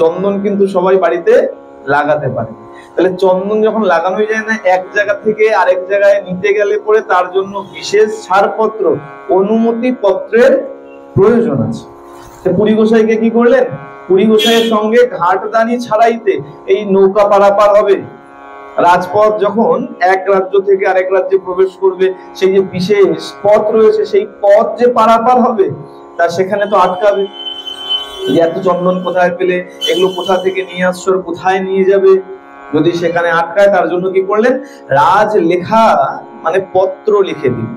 চন্দন কিন্তু সবাই বাড়িতে লাগাতে পারে। তাহলে চন্দন যখন লাগানোই যায় না, এক জায়গা থেকে আরেক জায়গায় নিতে গেলে পরে তার জন্য বিশেষ ছাড়পত্র, অনুমতি পত্রের প্রয়োজন আছে। পুরী গোসাইকে কি করলেন, পুরী গোসাইয়ের সঙ্গে ঘাটদানি ছাড়াইতে, এই নৌকা পারাপার হবে, রাজপথ যখন এক রাজ্য থেকে আরেক রাজ্যে প্রবেশ করবে, সেই যে বিশেষ পথ রয়েছে, সেই পথ যে পারাপার হবে, তা সেখানে তো আটকাবে। এত চন্দন কোথায় পেলে, এগুলো কোথা থেকে নিয়ে আসছো, কোথায় নিয়ে যাবে, যদি সেখানে আটকায়, তার জন্য কি করলেন, রাজ লেখা মানে পত্র লিখে দিন।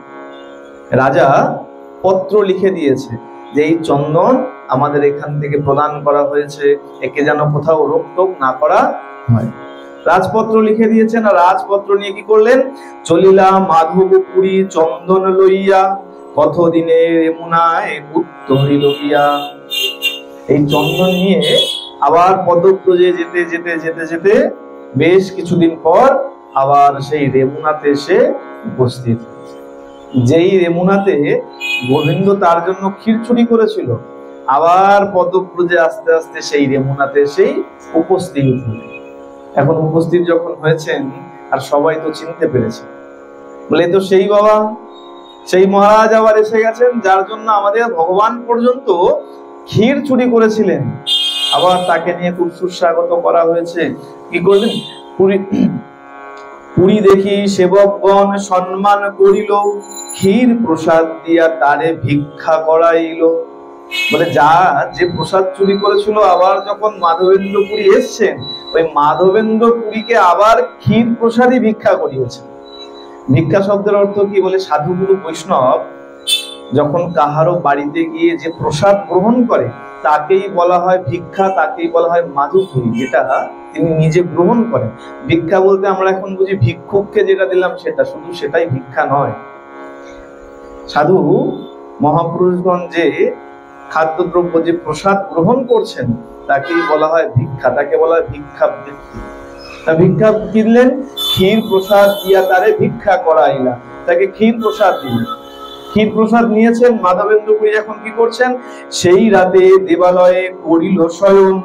রাজা পত্র লিখে দিয়েছে যে এই চন্দন আমাদের এখান থেকে প্রদান করা হয়েছে, একে যেন কোথাও রোকটোক না করা হয়। রাজপত্র লিখে দিয়েছেন। আর রাজপত্র নিয়ে কি করলেন, চলিলা মাধবপুরী চন্দন লইয়া, কতদিনে রেমুনায় উত্তরিল গিয়া। এই চন্দন নিয়ে আবার পদব্রজে যেতে যেতে যেতে যেতে বেশ কিছুদিন পর আবার সেই রেমুনাতে এসে উপস্থিত। যেই রেমুনাতে গোবিন্দ তার জন্য খিরচুড়ি করেছিল, আবার পদব্রজে আস্তে আস্তে সেই রেমুনাতে এসেই উপস্থিত হলেন। এখন উপস্থিত যখন হয়েছেন, আর সবাই তো চিনতে পেরেছে, বলে তো সেই বাবা, সেই মহারাজ আবার এসে গেছেন, যার জন্য আমাদের ভগবান পর্যন্ত ক্ষীর চুরি করেছিলেন। আবার তাকে নিয়ে খুব সুস্বাগত করা হয়েছে। কি করলেন, পুরী দেখি সেবকগণ সম্মান করিল, ক্ষীর প্রসাদ দিয়া তারে ভিক্ষা করাইল। বলে যে প্রসাদ চুরি করেছিল আবার যখন মাধবেন্দ্রপুরী এসছেন, ওই মাধবেন্দ্রপুরীকে আবার ক্ষীর প্রসাদই ভিক্ষা করিয়েছে। ভিক্ষা শব্দের অর্থ কি? বলে সাধুগুরু বৈষ্ণব যখন কাহারো বাড়িতে গিয়ে যে প্রসাদ গ্রহণ করে তাকেই বলা হয় ভিক্ষা, তাকেই বলা হয় মাধুপুরী, যেটা তিনি নিজে গ্রহণ করেন। ভিক্ষা বলতে আমরা এখন বুঝি ভিক্ষুককে যেটা দিলাম সেটা, শুধু সেটাই ভিক্ষা নয়। সাধু মহাপুরুষগণ যে খাদ্যদ্রব্য, যে প্রসাদ গ্রহণ করছেন তাকেই বলা হয় ভিক্ষা, তাকে বলা হয় ভিক্ষা বৃত্তি। ভিক্ষা কিনলেন, ক্ষীর প্রসাদ দিয়া তারে ভিক্ষা করাইলা, তাকে ক্ষীর প্রসাদ দিলেন। ক্ষীর প্রসাদ নিয়েছেন। মাধবেন্দ্রপুরী এখন কি করছেন? সেই রাতে দেবালয়ে করিল শয়ন,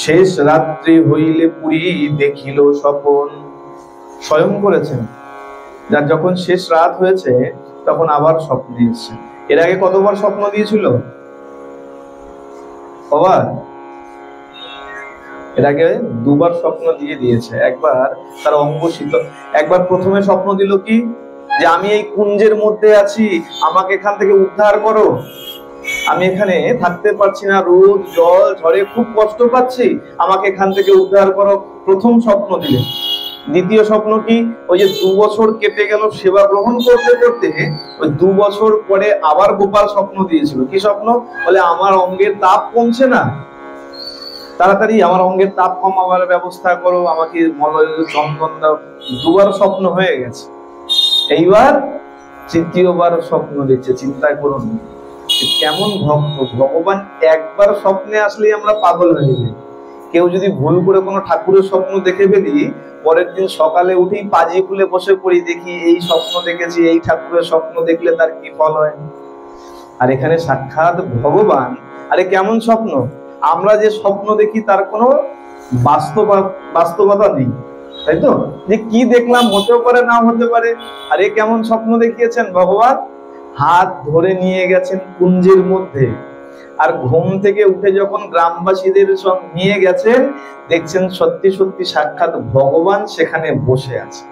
শেষ রাত্রি হইলে পুরী দেখিল স্বপন। শয়ন করেছেন, যার যখন শেষ রাত হয়েছে তখন আবার স্বপ্ন দিয়েছে। এর আগে কতবার স্বপ্ন দিয়েছিল? কবার? এর আগে দুবার স্বপ্ন দিয়েছে। একবার তার অঙ্গ শীতল, একবার প্রথমে স্বপ্ন দিল কি, যে আমি এই কুঞ্জের মধ্যে আছি, আমাকে এখান থেকে উদ্ধার করো, আমি এখানে থাকতে পারছি না, রোদ জল ঝড়ে খুব কষ্ট পাচ্ছি, আমাকে এখান থেকে উদ্ধার করো। প্রথম স্বপ্ন দিলেন। দ্বিতীয় স্বপ্ন কি? ওই যে 2 বছর কেটে গেল সেবা গ্রহণ করতে করতে, ওই 2 বছর পরে আবার গোপাল স্বপ্ন দিয়েছিল। কি স্বপ্ন? বলে আমার অঙ্গের তাপ কমছে না, তাড়াতাড়ি আমার অঙ্গের তাপ কমাবার ব্যবস্থা করো, আমাকে মলয় চন্দন দাও। 2বার স্বপ্ন হয়ে গেছে। এইবার তৃতীয়বার স্বপ্ন দেখছে। চিন্তা করুন কেমন ভক্ত। ভগবান একবার স্বপ্নে আসলেই আমরা পাগল হয়ে যাই। কেউ যদি ভুল করে কোনো ঠাকুরের স্বপ্ন দেখে ফেলি, পরের দিন সকালে উঠেই পাজি খুলে বসে পড়ি, দেখি এই স্বপ্ন দেখেছি, এই ঠাকুরের স্বপ্ন দেখলে তার কি ফল হয়। আর এখানে সাক্ষাৎ ভগবান। আরে কেমন স্বপ্ন! আমরা যে স্বপ্ন দেখি তার কোনো বাস্তবতা নেই, তাই তো? যে কি দেখলাম, হতেও পারে না হতে পারে। আরে কেমন স্বপ্ন দেখিয়েছেন ভগবান! হাত ধরে নিয়ে গেছেন কুঞ্জের মধ্যে, আর ঘুম থেকে উঠে যখন গ্রামবাসীদের সব নিয়ে গেছেন, দেখছেন সত্যি সত্যি সাক্ষাৎ ভগবান সেখানে বসে আছে।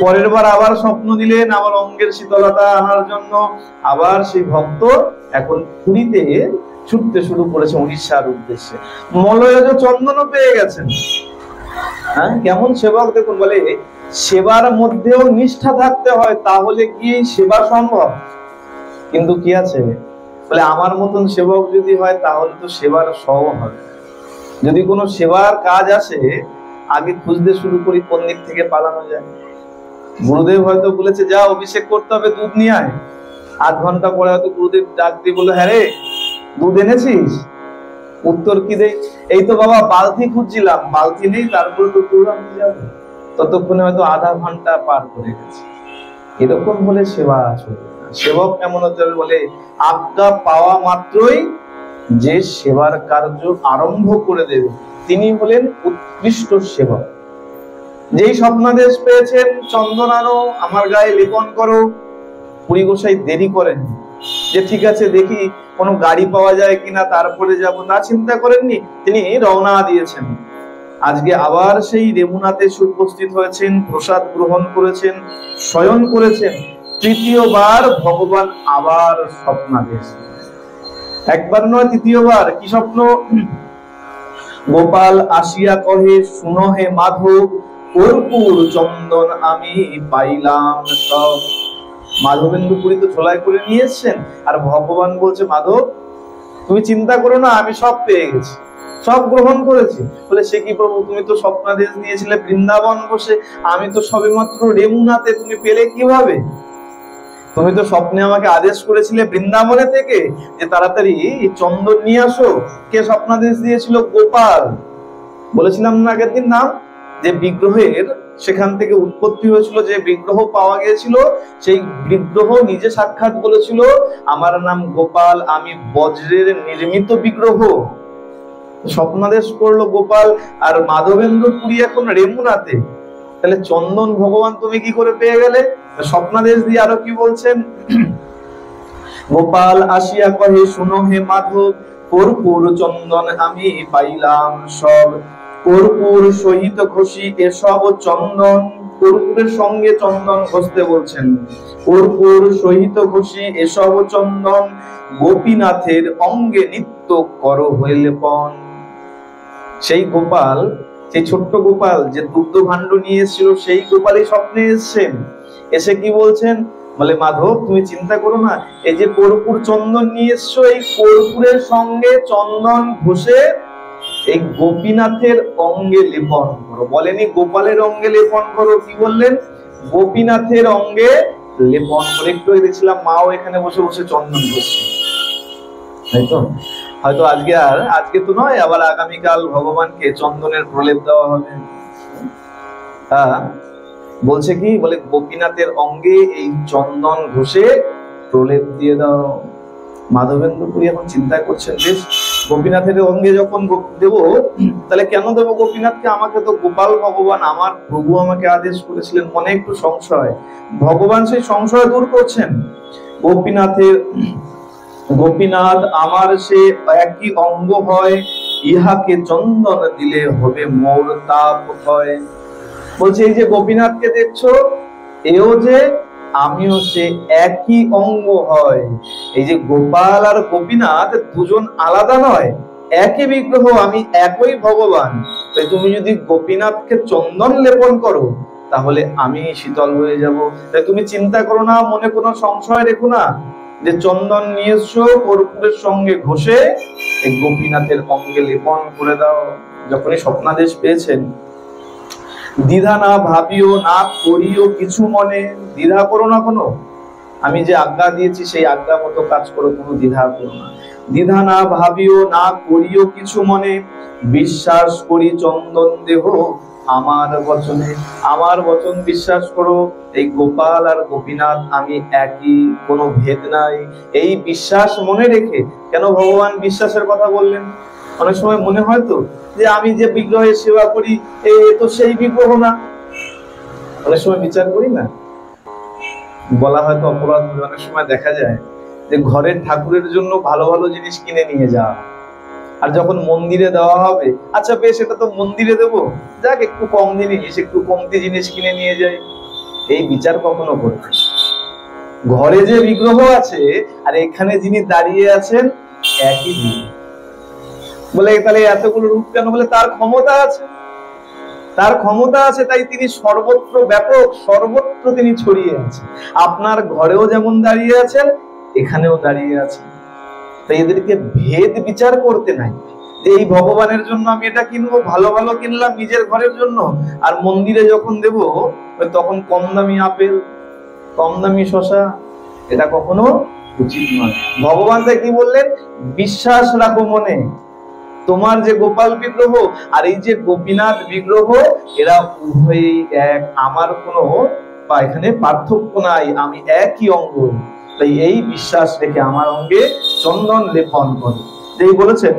পরের বার আবার স্বপ্ন দিলেন আমার অঙ্গের শীতলতা আনার জন্য। আবার সেই ভক্ত এখন পুরীতে ছুটতে শুরু করেছে উড়িষ্যার উদ্দেশ্যে। মলয়জ চন্দনও পেয়ে গেছেন। হ্যাঁ, কেমন সেবক দেখুন। বলে সেবার মধ্যেও নিষ্ঠা থাকতে হয়, তাহলে কি সেবা সম্ভব। কিন্তু কি আছে, বলে আমার মতন সেবক যদি হয় তাহলে তো সেবার সহ হবে। যদি কোনো সেবার কাজ আসে, আগে খুঁজতে শুরু করি কোন দিক থেকে পালানো যায়। গুরুদেব হয়তো বলেছে যা অভিষেক করতে হবে, দুধ নিয়ে আয়। 8 ঘন্টা পরে হয়তো গুরুদেব ডাক দিয়ে বললো, হ্যাঁ রে দুধ এনেছিস? উত্তর কি দেই? এই তো বাবা বালতি খুঁজছিলাম, বালতি নেই, তারপরে তো দুধ আনতে যাবো। ততক্ষণে হয়তো আধা ঘন্টা পার করে গেছে। এরকম হলে সেবা চলবে না। সেবক এমন হতে হবে, বলে আজ্ঞা পাওয়া মাত্রই যে সেবার কার্য আরম্ভ করে দেবে তিনি হলেন উৎকৃষ্ট সেবক। যেই স্বপ্নাদেশ পেয়েছেন, চন্দন আনো, আমার গায়ে লেপন করো, পুরী গোসাই দেরি করেন যে ঠিক আছে দেখি কোনো গাড়ি পাওয়া যায় কিনা তারপরে যাব, তা চিন্তা করেননি। তিনি রওনা দিয়েছেন। আজকে আবার সেই রেমুনাতে উপস্থিত হয়েছেন, প্রসাদ গ্রহণ করেছেন, শয়ন করেছেন। তৃতীয়বার ভগবান আবার স্বপ্নাদেশ। একবার নয়, তৃতীয়বার। কি স্বপ্ন? গোপাল আসিয়া কহে শুনো হে মাধব, কর্পূর চন্দন আমি পাইলাম সব। মাধবেন্দ্রপুরী তো ঝোলায় করে নিয়ে এসছেন, আর ভগবান বলছে মাধব তুমি চিন্তা করো না, আমি সব পেয়ে গেছি, সব গ্রহণ করেছি। বলে সে কি প্রভু, তুমি তো স্বপ্নাদেশ দিয়েছিলে বৃন্দাবন বসে, আমি তো সবেমাত্র রেমুনাতে, তুমি পেলে কিভাবে? তুমি তো স্বপ্নে আমাকে আদেশ করেছিলে বৃন্দাবনে থেকে যে তাড়াতাড়ি চন্দন নিয়ে আসো। কে স্বপ্নাদেশ দিয়েছিল? গোপাল। বলেছিলাম না আগের দিন নাম, যে বিগ্রহের সেখান থেকে উৎপত্তি হয়েছিল, যে বিগ্রহ পাওয়া গিয়েছিল, সেই বিগ্রহ নিজে সাক্ষাৎ বলেছিল আমার নাম গোপাল, আমি বজ্রের নির্মিত বিগ্রহ। স্বপ্নাদেশ করলো গোপাল, আর মাধবেন্দ্রপুরী এখন রেমুনাতে। তাহলে চন্দন ভগবান তুমি কি করে পেয়ে গেলে? স্বপ্নাদেশ দিয়ে আরো কি বলছেন? গোপাল আসিয়া কহে শুনো হে মাধব, কর্পূর চন্দন আমি পাইলাম সব, কর্পূর সহিত ঘষি এসব চন্দন, কর্পূরের সঙ্গে চন্দন ঘষতে বলছেন। কর্পূর সহিত ঘষি এসব চন্দন, গোপীনাথের অঙ্গে নিত্য কর হইলে পণ। সেই গোপাল, সেই ছোট্ট গোপাল যে দুগ্ধ ভাণ্ড নিয়ে এসেছিল, সেই গোপালই স্বপ্নে এসেছেন। এসে কি বলছেন, বলে মাধব তুমি চিন্তা করো না, এই যে কর্পূর চন্দন নিয়ে এসছো, এই কর্পূরের সঙ্গে চন্দন ঘষে এই গোপীনাথের অঙ্গে লেপন করো। বলেনি গোপালের অঙ্গে লেপন করো, কি বললেন, গোপীনাথের অঙ্গে লেপন করে। একটু দেখছিলাম মাও এখানে বসে বসে চন্দন ঘষছে, তাই তো? হয়তো আজকে তো নয়, আবার আগামীকাল ভগবানকে চন্দনের প্রলেপ দেওয়া হবে। বলছে কি, বলে গোপীনাথের অঙ্গে এই চন্দন ঘষে প্রলেপ দিয়ে দাও। মাধবেন্দ্র পুরী এখন চিন্তা করছেন, বেশ গোপীনাথের অঙ্গে যখন দেব, তাহলে কেন দেবো গোপীনাথকে? আমাকে তো গোপাল ভগবান, আমার প্রভু আমাকে আদেশ করেছিলেন। মনে একটু সংশয়, ভগবান সেই সংশয় দূর করছেন। গোপীনাথ আমার সে একই অঙ্গ হয়, ইহাকে চন্দন দিলে হবে মোর তাপ হয়। বলছে এই যে গোপীনাথকে দেখছো, এও যে আমিও সে একই অঙ্গ হয়। এই যে গোপাল আর গোপীনাথ দুজন আলাদা নয়, একই বিগ্রহ, আমি একই ভগবান। তাই তুমি যদি গোপীনাথকে চন্দন লেপন করো, তাহলে আমি শীতল হয়ে যাব। তাই তুমি চিন্তা করো না, মনে কোনো সংশয় রেখো না, যে চন্দন নিয়ে এসো, কর্পূরের সঙ্গে ঘষে এই গোপীনাথের অঙ্গে লেপন করে দাও। যখনই স্বপ্নাদেশ পেয়েছেন, দ্বিধা না ভাবিও, না করিও কিছু মনে। দ্বিধা করো না কোনো, আমি যে আজ্ঞা দিয়েছি সেই আজ্ঞা মতো কাজ করো, কোনো দ্বিধা করো না। দ্বিধা না ভাবিও, না করিও কিছু মনে, বিশ্বাস করি চন্দন দেহ আমার বচনে। আমার বচন বিশ্বাস করো, এই গোপাল আর গোপীনাথ আমি একই, কোনো ভেদ নাই। এই বিশ্বাস মনে রেখে, কেন ভগবান বিশ্বাসের কথা বললেন? অনেক সময় মনে হয় তো যে আমি যে বিগ্রহের সেবা করি, এ তো সেই বিগ্রহ না। অনেক সময় বিচার করি না, বলা হয়তো অপরাধ। অনেক সময় দেখা যায় যে ঘরের ঠাকুরের জন্য ভালো ভালো জিনিস কিনে নিয়ে যাওয়া, আর যখন মন্দিরে দেওয়া হবে, আচ্ছা বেশ এটা তো মন্দিরে দেবো, যাক একটু কম জিনিস, একটু কমতি জিনিস কিনে নিয়ে যাই। এই বিচার কখনো করবে? ঘরে যে বিগ্রহ আছে আর এখানে যিনি দাঁড়িয়ে আছেন, একই দিন। বলে তাহলে এতগুলো রূপ কেন? বলে তার ক্ষমতা আছে, তার ক্ষমতা আছে, তাই তিনি সর্বত্র ব্যাপক, সর্বত্র তিনি ছড়িয়ে আছেন। আপনার ঘরেও যেমন দাঁড়িয়ে আছেন, এখানেও দাঁড়িয়ে আছেন। তাই এদেরকে ভেদ বিচার করতে নাই, যে এই ভগবানের জন্য আমি এটা কিনবো, ভালো ভালো কিনলাম নিজের ঘরের জন্য, আর মন্দিরে যখন দেব তখন কম দামি আপেল, কম দামি শশা। এটা কখনো উচিত নয়। ভগবান তাই কি বললেন, বিশ্বাস রাখো মনে, তোমার যে গোপাল বিগ্রহ আর এই যে গোপীনাথ বিগ্রহ, এরা উভয়ই এক, আমার কোনো এখানে পার্থক্য নাই, আমি একই অঙ্গ। তাই এই বিশ্বাস রেখে আমার অঙ্গে চন্দন লেপন করো, যেই বলেছেন।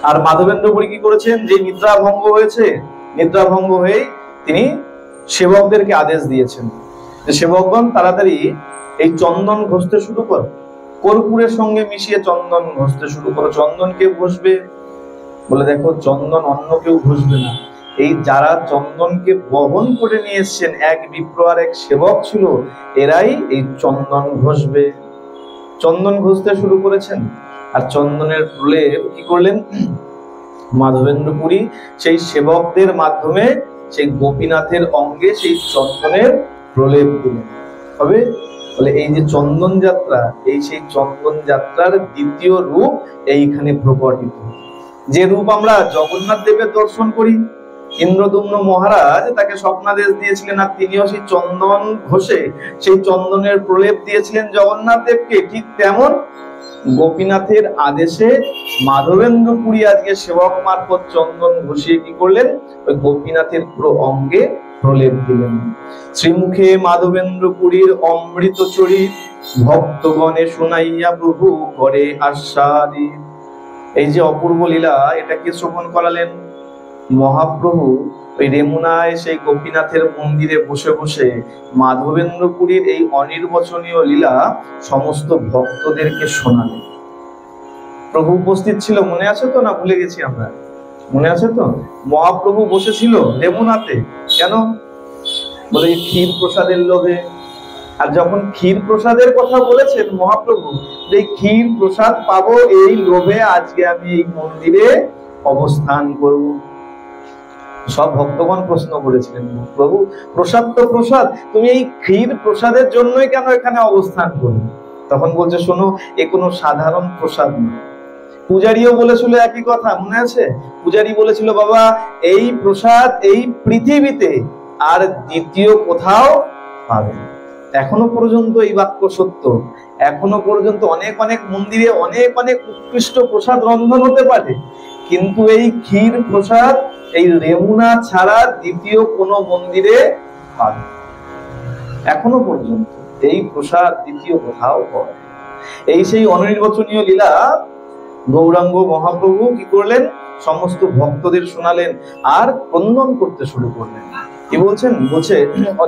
আর মাধবেন্দ্র পুরী কি করেছেন, যে নিদ্রা ভঙ্গ হয়েছে, নিদ্রা ভঙ্গ হয়ে তিনি সেবকদেরকে আদেশ দিয়েছেন যে সেবকগণ তাড়াতাড়ি এই চন্দন ঘষতে শুরু করো, কর্পূরের সঙ্গে মিশিয়ে চন্দন ঘষতে শুরু করো। চন্দন কে ঘষবে? বলে দেখো, চন্দন অন্য কেউ ঘষবে না, এই যারা চন্দনকে বহন করে নিয়ে এসছেন, এক বিপ্র আর এক সেবক ছিল, এরাই এই চন্দন ঘষবে। চন্দন ঘষতে শুরু করেছেন। আর চন্দনের প্রলেপ কি করলেন মাধবেন্দ্র পুরী? সেই সেবকদের মাধ্যমে সেই গোপীনাথের অঙ্গে সেই চন্দনের প্রলেপ দিলেন। হবে বলে এই যে চন্দন যাত্রা, এই সেই চন্দন যাত্রার দ্বিতীয় রূপ এইখানে প্রকটিত। যে রূপ আমরা জগন্নাথ দেবের দর্শন করি, ইন্দ্রদুম্ন মহারাজ তাকে স্বপ্নাদেশ দিয়েছিলেন, আর তিনিও সেই চন্দন ঘষে সেই চন্দনের প্রলেপ দিয়েছিলেন জগন্নাথ দেবকে, ঠিক তেমন গোপীনাথের আদেশে মাধবেন্দ্র পুরী আজকে সেবক মারফত চন্দন ঘষিয়ে কি করলেন, ওই গোপীনাথের পুরো অঙ্গে প্রলেপ দিলেন। শ্রীমুখে মাধবেন্দ্র পুরীর অমৃত চরিত, ভক্তগণে শুনাইয়া প্রভু করে আস্বাদিত। এই যে অপূর্ব লীলা, এটা কি শ্রবণ করালেন মহাপ্রভু ওই রেমুনায় সেই গোপীনাথের মন্দিরে বসে বসে মাধবেন্দ্র পুরীর এই অনির্বচনীয় লীলা সমস্ত ভক্তদেরকে শোনালেন। প্রভু উপস্থিত ছিল, মনে আছে তো? না ভুলে গেছি আমরা? মনে আছে তো? মহাপ্রভু বসেছিল লেবুনাতে, কেন? বলে ক্ষীর প্রসাদের লোভে। আর যখন ক্ষীর প্রসাদের কথা বলেছেন মহাপ্রভু, যে ক্ষীর প্রসাদ পাবো এই লোভে আজকে আমি এই মন্দিরে অবস্থান করব। সব ভক্তগণ প্রশ্ন করেছিলেন, প্রভু প্রসাদ তো প্রসাদ, তুমি এই ক্ষীর প্রসাদের জন্যই কেন এখানে অবস্থান করবে? তখন বলছে, শোনো, এ কোনো সাধারণ প্রসাদ নয়। পূজারীও বলেছিল একই কথা, মনে আছে? পূজারী বলেছিল, বাবা এই প্রসাদ এই পৃথিবীতে আর দ্বিতীয় কোথাও পাবে না। এখনো পর্যন্ত এই বাক্য সত্য। এখনো পর্যন্ত অনেক অনেক মন্দিরে অনেক অনেক উৎকৃষ্ট প্রসাদ রন্ধন হতে পারে, কিন্তু এই ক্ষীর প্রসাদ এই রেমুনা ছাড়া দ্বিতীয় কোনো মন্দিরে পাবে না। এখনো পর্যন্ত এই প্রসাদ দ্বিতীয় কোথাও পাবে। এই সেই অনির্বচনীয় লীলা গৌরাঙ্গ মহাপ্রভু কি করলেন? সমস্ত ভক্তদের শোনালেন আর ক্রন্দন করতে শুরু করলেন। কি বলছেন? বলছে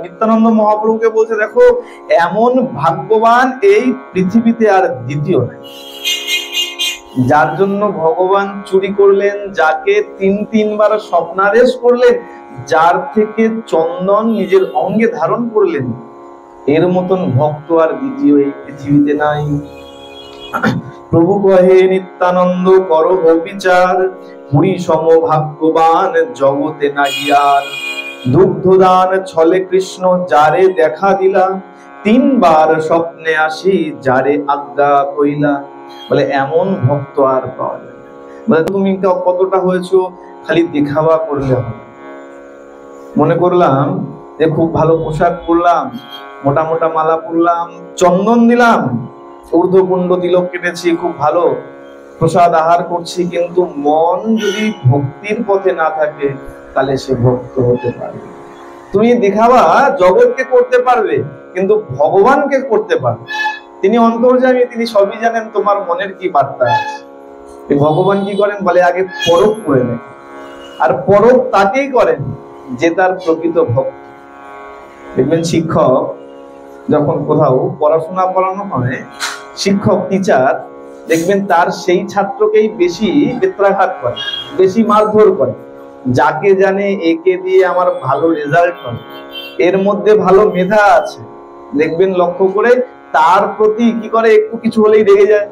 নিত্যানন্দ মহাপ্রভুকে বলছে, দেখো এমন ভাগ্যবান এই পৃথিবীতে আর দ্বিতীয় নাই, যার জন্য ভগবান চুরি করলেন, যাকে তিনবার স্বপ্নাদেশ করলেন, যার থেকে চন্দন নিজের অঙ্গে ধারণ করলেন, এর মতন ভক্ত আর দ্বিতীয় এই পৃথিবীতে নাই। প্রভু কহে, নিত্যানন্দ করো বিচার, পুরী সম ভাগ্যবান জগতে নাহি আর। দুগ্ধদান ছলে কৃষ্ণ যারে দেখা দিলা, 3 বার স্বপ্নে আসি যারে আজ্ঞা কইলা। বলে এমন ভক্ত আর পাওয়া যায় না। বলে তুমি কতটা হয়েছো খালি দেখাবা করলে হবে। মনে করলাম যে খুব ভালো পোশাক পরলাম, মোটা মোটা মালা পরলাম, চন্দন দিলাম, ঊর্ধ্বপুণ্ড তিলক কেটেছি, খুব ভালো প্রসাদ আহার করছি, কিন্তু মন যদি ভক্তির পথে না থাকে তাহলে সে ভক্ত হতে পারবে। তুমি দেখাবা জগৎকে করতে পারবে, কিন্তু ভগবানকে করতে পারবে। তিনি অন্তর্যামী, তিনি সবই জানেন তোমার মনের কি বার্তা আছে। ভগবান কি করেন? বলে আগে পরখ করে নেন, আর পরখ তাকেই করেন যে তার প্রকৃত ভক্ত। দেখবেন শিক্ষক যখন কোথাও পড়াশোনা করানো হয়, শিক্ষক টিচার দেখবেন তার সেই ছাত্রকেই বেশি বেত্রাঘাত করে, বেশি মারধর করে। যাকে জানে একে দিয়ে আমার ভালো রেজাল্ট হবে, এর মধ্যে ভালো মেধা আছে, দেখবেন লক্ষ্য করে তার প্রতি কি করে, একটু কিছু হলেই রেগে যায়,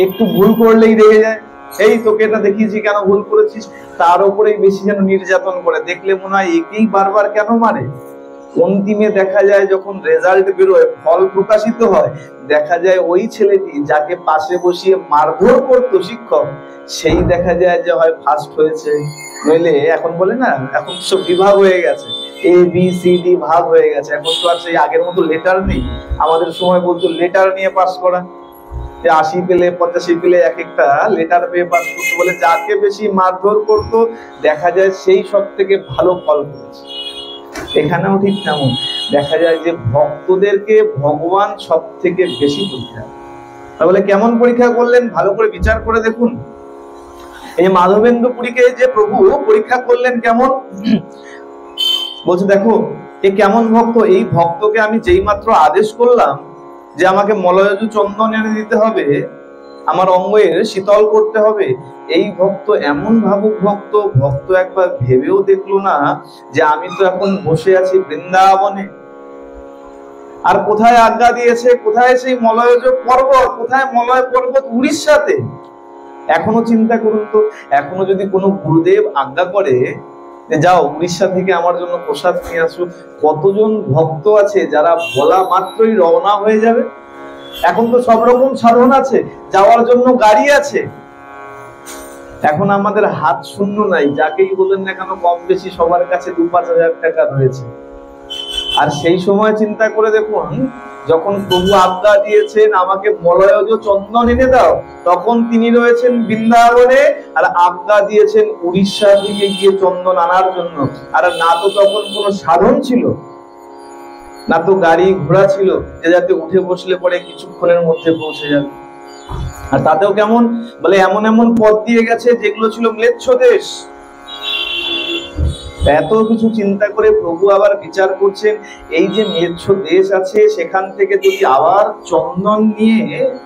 একটু ভুল করলেই রেগে যায়। এই তোকে এটা দেখিয়েছি, কেন ভুল করেছিস? তার উপরেই বেশি যেন নির্যাতন করে। দেখলে মনে হয় একেই বারবার কেন মারে। অন্তিমে দেখা যায় যখন রেজাল্ট বেরোয়, ফল প্রকাশিত হয়, দেখা যায় ওই ছেলেটি যাকে পাশে বসিয়ে মারধর করতো শিক্ষক, সেই দেখা যায় যে হয় ফার্স্ট হয়েছে, নইলে এখন বলে না, এখন সব বিভাগ হয়ে গেছে, ABCD ভাগ হয়ে গেছে। এখন তো আর সেই আগের মতো লেটার নেই। আমাদের সময় বলতো লেটার নিয়ে পাস করা, যে 80 পেলে 85 পেলে এক একটা লেটার পেয়ে পাস করতো। বলে যাকে বেশি মারধর করতো দেখা যায় সেই সব থেকে ভালো ফল করেছে। এখানেও ঠিক তেমন দেখা যায় যে ভক্তদেরকে ভগবান সব থেকে বেশি পরীক্ষা। তাহলে কেমন পরীক্ষা করলেন ভালো করে বিচার করে দেখুন। এই মাধবেন্দ্র পুরীকে যে প্রভু পরীক্ষা করলেন কেমন, বলছে দেখো এ কেমন ভক্ত। এই ভক্তকে আমি যেই মাত্র আদেশ করলাম যে আমাকে মলয়জু চন্দন এনে দিতে হবে, আমার অঙ্গের শীতল করতে হবে, এই ভক্ত এমন ভাবুক ভক্ত, ভক্ত একবার ভেবেও দেখলো না যে আমি তো এখন বসে আছি বৃন্দাবনে। আর কোথায় আজ্ঞা দিয়েছে, কোথায় সেই মলয়জ পর্বত, কোথায় মলয় পর্বত? উড়িষ্যাতে। এখনো চিন্তা করুন তো, এখনো যদি কোনো গুরুদেব আজ্ঞা করে যাও উড়িষ্যা থেকে আমার জন্য প্রসাদ নিয়ে আসো, কতজন ভক্ত আছে যারা বলা মাত্রই রওনা হয়ে যাবে। এখন তো সব রকম সাধন আছে, যাওয়ার জন্য গাড়ি আছে। এখন আমাদের হাত শূন্য নাই, যাকেই বলেন না কেন কম বেশি সবার কাছে 2-5 হাজার টাকা রয়েছে। আর সেই সময় চিন্তা করে দেখুন, যখন প্রভু আজ্ঞা দিয়েছেন আমাকে মলয়জ চন্দন এনে দাও, তখন তিনি রয়েছেন বৃন্দাবনে, আর আজ্ঞা দিয়েছেন উড়িষ্যা থেকে গিয়ে চন্দন আনার জন্য। আর না তো তখন কোনো সাধন ছিল, না তো গাড়ি ঘোড়া ছিল যে যাতে উঠে বসলে পরে কিছুক্ষণের মধ্যে পৌঁছে যাবে। আর তাতেও কেমন বলে এমন এমন পথ দিয়ে গেছে যেগুলো ছিল ম্লেচ্ছ দেশ। এত কিছু চিন্তা করে প্রভু আবার বিচার করছেন, এই যে ম্লেচ্ছ দেশ আছে সেখান থেকে যদি আবার চন্দন নিয়ে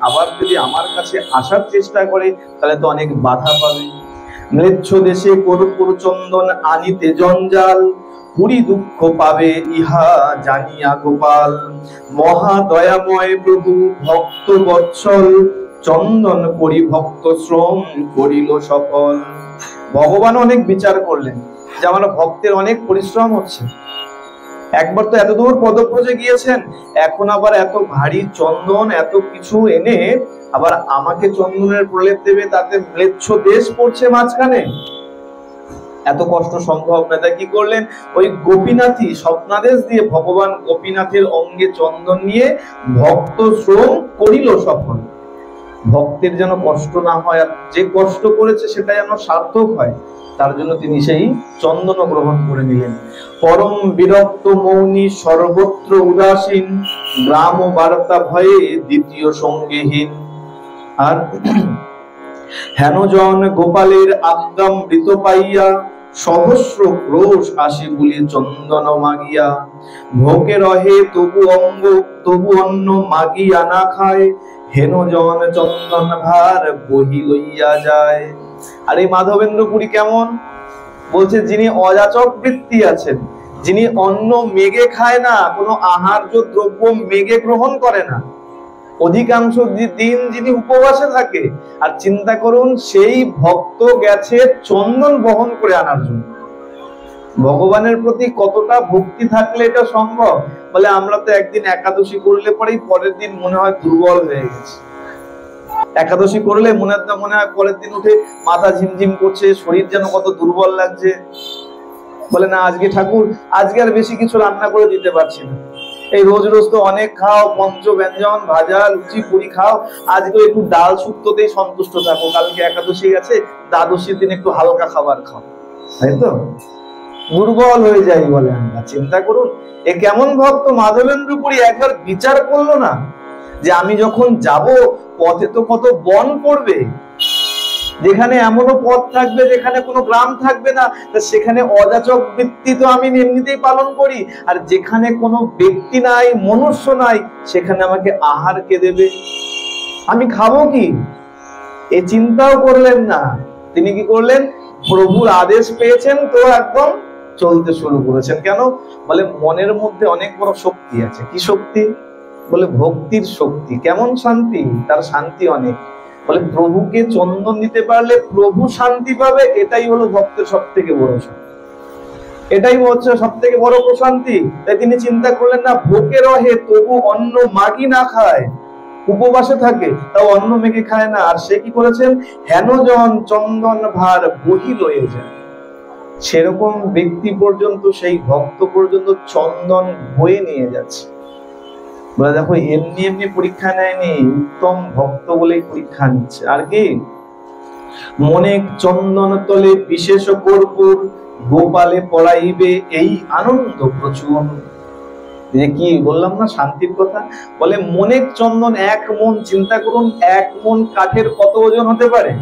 আবার যদি আমার কাছে আসার চেষ্টা করে তাহলে তো অনেক বাধা পাবে। ম্লেচ্ছ দেশে কর্পূর চন্দন আনিতে জঞ্জাল, পুরী দুঃখ পাবে ইহা জানিয়া গোপাল। মহা দয়াময় প্রভু ভক্ত বৎসল, চন্দন করি ভক্ত শ্রম করিল সফল। ভগবান অনেক বিচার করলেন যে আমার ভক্তের অনেক পরিশ্রম হচ্ছে, একবার তো এতদূর পদব্রজে গিয়েছেন, এখন আবার এত ভারী চন্দন এত কিছু এনে আবার আমাকে চন্দনের প্রলেপ দেবে, তাতে ম্লেচ্ছ দেশ পড়ছে মাঝখানে, এত কষ্ট সম্ভব না। তাই কি করলেন, ওই গোপীনাথই স্বপ্নাদেশ দিয়ে ভগবান গোপীনাথের অঙ্গে চন্দন নিয়ে ভক্ত শ্রম করিল সফল। ভক্তের যেন কষ্ট না হয়, আর যে কষ্ট করেছে সেটা যেন সার্থক হয়, তার জন্য তিনি সেই চন্দন গ্রহণ করে নিলেন। পরম বিরক্ত মৌনী সর্বত্র উদাসীন, গ্রাম ও বার্তা ভয়ে দ্বিতীয় সঙ্গীহীন। আর হেনজন গোপালের আজ্ঞামৃত পাইয়া, সহস্র ক্রোশ আসি বলি চন্দন মাগিয়া। ভোগে রহে তবু অঙ্গ তবু অন্ন মাগিয়া না খায়, হেনজন চন্দন ভার বহি লইয়া যায়। আর এই মাধবেন্দ্রপুরী কেমন বলছে, যিনি অযাচক বৃত্তি আছেন, যিনি অন্ন মেগে খায় না, কোনো আহার্য দ্রব্য মেগে গ্রহণ করে না, অধিকাংশ দিন যিনি উপবাসে থাকে, আর চিন্তা করুন সেই ভক্ত গেছে চন্দন বহন করে আনার জন্য। ভগবানের প্রতি কতটা ভক্তি থাকলে এটা সম্ভব? বলে আমরা তো একদিন একাদশী করলে পরেই পরের দিন মনে হয় দুর্বল হয়ে গেছে, একাদশী করলে মনে হয় পরের দিন উঠে মাথা ঝিমঝিম করছে, শরীর যেন কত দুর্বল লাগছে। বলে না, আজকে ঠাকুর আজকে আর বেশি কিছু রান্না করে দিতে পারছি না, এই রোজ রোজ তো অনেক খাও, পঞ্চ ব্যঞ্জন ভাজা লুচি পুরি খাও, আজকে একটু ডাল শুক্তোতেই সন্তুষ্ট থাকো, কালকে একাদশী আছে, দ্বাদশীর দিন একটু হালকা খাবার খাও, তাই তো? দুর্বল হয়ে যাই বলে আমরা। চিন্তা করুন এ কেমন ভক্ত। মাধবেন্দ্রপুরী একবার বিচার করলো না যে আমি যখন যাব পথে তো কত বন পড়বে, যেখানে এমনও পথ থাকবে যেখানে কোনো গ্রাম থাকবে না, সেখানে অযাচক বৃত্তি তো আমি এমনিতেই পালন করি, আর যেখানে কোনো ব্যক্তি নাই মনুষ্য নাই সেখানে আমাকে আহার কে দেবে, আমি খাবো কি? এ চিন্তাও করলেন না। তিনি কি করলেন, প্রভুর আদেশ পেয়েছেন তো একদম চলতে শুরু করেছেন। কেন? বলে মনের মধ্যে অনেক বড় শক্তি আছে। কি শক্তি? বলে ভক্তির শক্তি। কেমন শান্তি? তার শান্তি অনেক। বলে প্রভুকে চন্দন দিতে পারলে প্রভু শান্তি পাবে, এটাই হলো ভক্তের সব থেকে বড় শান্তি, এটাই হচ্ছে সব থেকে বড় প্রশান্তি। তাই তিনি চিন্তা করলেন না, ভোগে রহে তবু অন্ন মাগি না খায়, উপবাসে থাকে তাও অন্ন মেঘে খায় না। আর সে কি করেছেন, হেনজন চন্দন ভার বহি লয়ে যায়, সেরকম ব্যক্তি পর্যন্ত, সেই ভক্ত পর্যন্ত চন্দন বয়ে নিয়ে যাচ্ছে। বলে দেখো এমনি এমনি পরীক্ষা নেয়নি, উত্তম ভক্ত বলেই পরীক্ষা নিচ্ছে। আর কি, মনে চন্দন তলে বিশেষ কর্পূর, গোপালে পড়াইবে এই আনন্দ প্রচুর। যে কি বললাম না শান্তির কথা। বলে মনে চন্দন, এক মন, চিন্তা করুন এক মন কাঠের কত ওজন হতে পারে,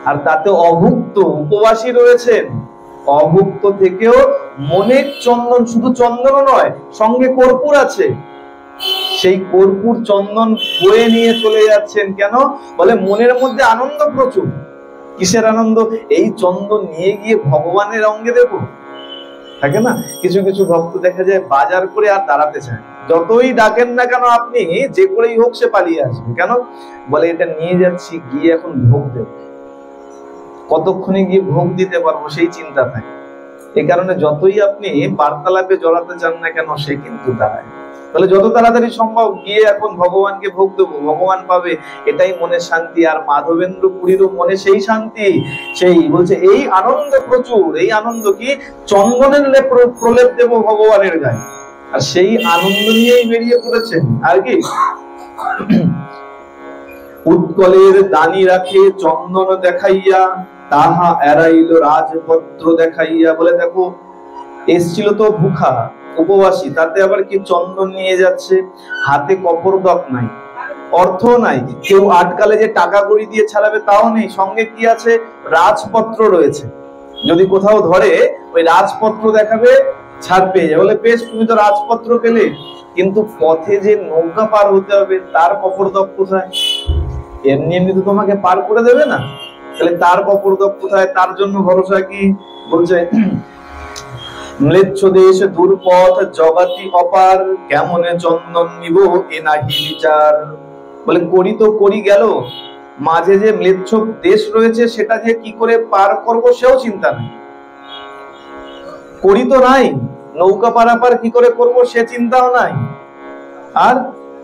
আর তাতে অভুক্ত উপবাসী রয়েছেন, অভুক্ত থেকেও মনে চন্দন, শুধু চন্দন নয় সঙ্গে কর্পূর আছে, সেই কর্পূর চন্দন বয়ে নিয়ে চলে যাচ্ছেন। কেন? বলে মনের মধ্যে আনন্দ প্রচুর। কিসের আনন্দ? এই চন্দন নিয়ে গিয়ে ভগবানের অঙ্গে দেব। থাকে না কিছু কিছু ভক্ত দেখা যায় বাজার করে আর দাঁড়াতে চায়, যতই ডাকেন না কেন আপনি, যে করেই হোক সে পালিয়ে আসবে। কেন? বলে এটা নিয়ে যাচ্ছি, গিয়ে এখন ভোগ দেব, কতক্ষণে গিয়ে ভোগ দিতে পারবো সেই চিন্তা থাকে। এই কারণে যতই আপনি বার্তালাপে জড়াতে চান না কেন, সে কিন্তু দাঁড়ায়। তাহলে যত তাড়াতাড়ি সম্ভব গিয়ে এখন ভগবানকে ভোগ দেবো, ভগবান পাবে, এটাই মনের শান্তি। আর মাধবেন্দ্রপুরীরও মনে সেই শান্তি, সেই বলছে এই আনন্দ প্রচুর। এই আনন্দ কি? চন্দনের প্রলেপ দেব ভগবানের গায়ে, আর সেই আনন্দ নিয়েই বেরিয়ে পড়েছেন। আর কি, উৎকলের দানি রাখে চন্দন দেখাইয়া, তাহা এড়াইল রাজপত্র দেখাইয়া। বলে দেখো এসছিল তো ভুখা উপবাসী, তাতে আবার কি চন্দন নিয়ে যাচ্ছে, হাতে কপরদক নাই, অর্থ নাই, কেউ আটকালে যে টাকা কড়ি দিয়ে ছাড়াবে তাও নেই, সঙ্গে কি আছে, রাজপত্র রয়েছে, যদি কোথাও ধরে ওই রাজপত্র দেখাবে, ছাড় পেয়ে যাবে। বলে বেশ, তুমি তো রাজপত্র পেলে, কিন্তু পথে যে নৌকা পার হতে হবে তার কপরদক কোথায়? এমনি এমনি তো তোমাকে পার করে দেবে না, তাহলে তার কপরদক কোথায়, তার জন্য ভরসা কি? বলছে ম্লেচ্ছ দেশ দুর্পথ জগতি অপার, কেমনে চন্দন নিব এ নাহি বিচার। বলে করি তো করি গেল, মাঝে যে ম্লেচ্ছ দেশ রয়েছে সেটা যে কি করে পার করব সেও চিন্তা নেই। করি তো নাই, নৌকা পারাপার কি করে করব সে চিন্তাও নাই। আর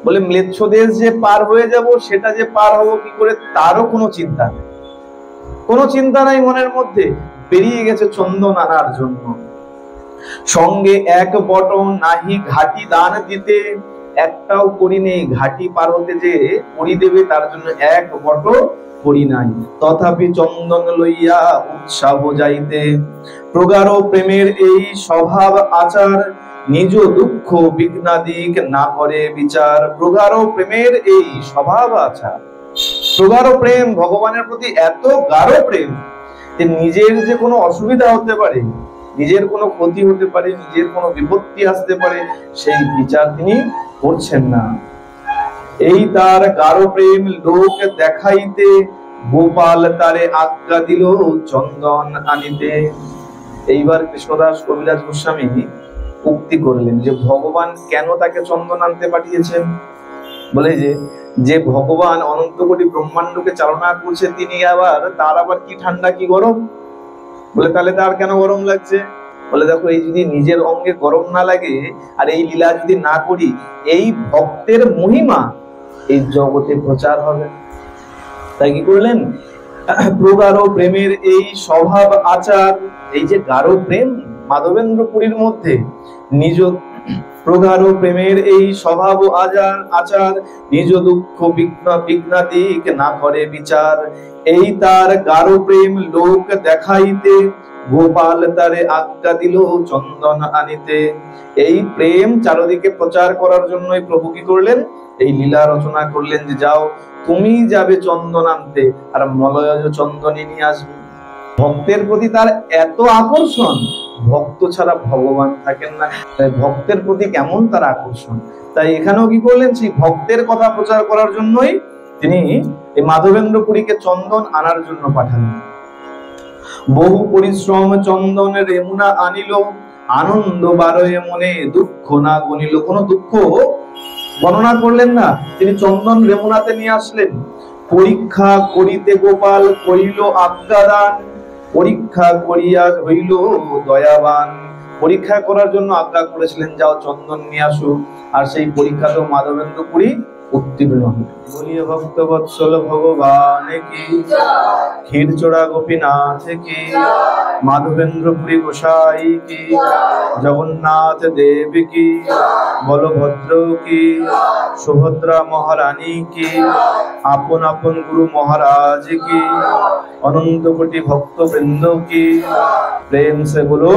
বলে ম্লেচ্ছ দেশ যে পার হয়ে যাব, সেটা যে পার হবো কি করে তারও কোনো চিন্তা নেই। কোনো চিন্তা নাই মনের মধ্যে, বেরিয়ে গেছে চন্দন আনার জন্য। সঙ্গে এক বট নাহি ঘাটি দান দিতে, একটাও করি নেই, ঘাটি পার হতে যে করি দেবে তার জন্য এক বট করি নাই। তথাপি চন্দন লইয়া উৎসাহ যাইতে, প্রগাঢ় প্রেমের এই স্বভাব আচার, নিজ দুঃখ বিঘ্নাদিক না করে বিচার। প্রগাঢ় প্রেমের এই স্বভাব আচার, প্রগাঢ় প্রেম, ভগবানের প্রতি এত গাঢ় প্রেম যে নিজের যে কোনো অসুবিধা হতে পারে, নিজের কোনো ক্ষতি হতে পারে, নিজের কোনো বিপত্তি আসতে পারে, সেই বিচার তিনি করছেন না। এই তার গাঢ় প্রেম লোক দেখাইতে, গোপাল তারে আজ্ঞা দিল চন্দন আনিতে। এইবার কৃষ্ণদাস কবিরাজ গোস্বামী উক্তি করলেন যে ভগবান কেন তাকে চন্দন আনতে পাঠিয়েছেন। বলে যে ভগবান অনন্ত কোটি ব্রহ্মাণ্ডকে চালনা করছে, তিনি আবার তার আবার কি ঠান্ডা কি গরম। বলে তাহলে তার কেন গরম লাগছে? বলে দেখো, এই যদি নিজের অঙ্গে গরম না লাগে আর এই লীলা যদি না করি, এই ভক্তের মহিমা এই জগতে প্রচার হবে। তাই কি করলেন? প্রগাঢ় প্রেমের এই স্বভাব আচার, এই যে গাঢ় প্রেম মাধবেন্দ্র পুরীর মধ্যে, নিজ প্রগাঢ় প্রেমের এই স্বভাব আচার, নিজ দুঃখ বিঘ্নাদিক না করে বিচার। এই তার গাঢ় প্রেম লোক দেখাইতে, গোপাল তারে আজ্ঞা দিল চন্দন আনিতে। এই প্রেম চারদিকে প্রচার করার জন্যই প্রভু কি করলেন? এই লীলা রচনা করলেন যে যাও তুমি যাবে চন্দন আনতে, আর মলয়জ চন্দনী নিয়ে আসবে। ভক্তের প্রতি তার এত আকর্ষণ, ভক্ত ছাড়া ভগবান থাকেন না। ভক্তের প্রতি কেমন তার আকর্ষণ, তাই এখানেও কি করলেন? সেই ভক্তের কথা প্রচার করার জন্যই তিনি এই মাধবেন্দ্র পুরীকে চন্দন আনার জন্য পাঠালেন। বহু পরিশ্রম চন্দন রেমুনা আনিল, আনন্দ বারয়ে মনে দুঃখ না গনিল। কোনো দুঃখ গণনা করলেন না, তিনি চন্দন রেমুনাতে নিয়ে আসলেন। পরীক্ষা করিতে গোপাল করিল আজ্ঞাদান, পরীক্ষা করিয়া হইল দয়াবান। পরীক্ষা করার জন্য আজ্ঞা করেছিলেন, যাও চন্দন নিয়ে আসো, আর সেই পরীক্ষাতেও মাধবেন্দ্র পুরী উত্তীর্ণ হল। বলিয়ে ভক্ত বৎসল ভগবান কি, ক্ষীরচোড়া গোপীনাথ কি, মাধবেন্দ্র পুরী গোসাই কি, জগন্নাথ দেব কি, বলভদ্র কি, সুভদ্রা মহারানী কি, আপন আপন গুরু মহারাজ কি, অনন্ত কোটি ভক্ত বৃন্দ কি। প্রেম সে বলো।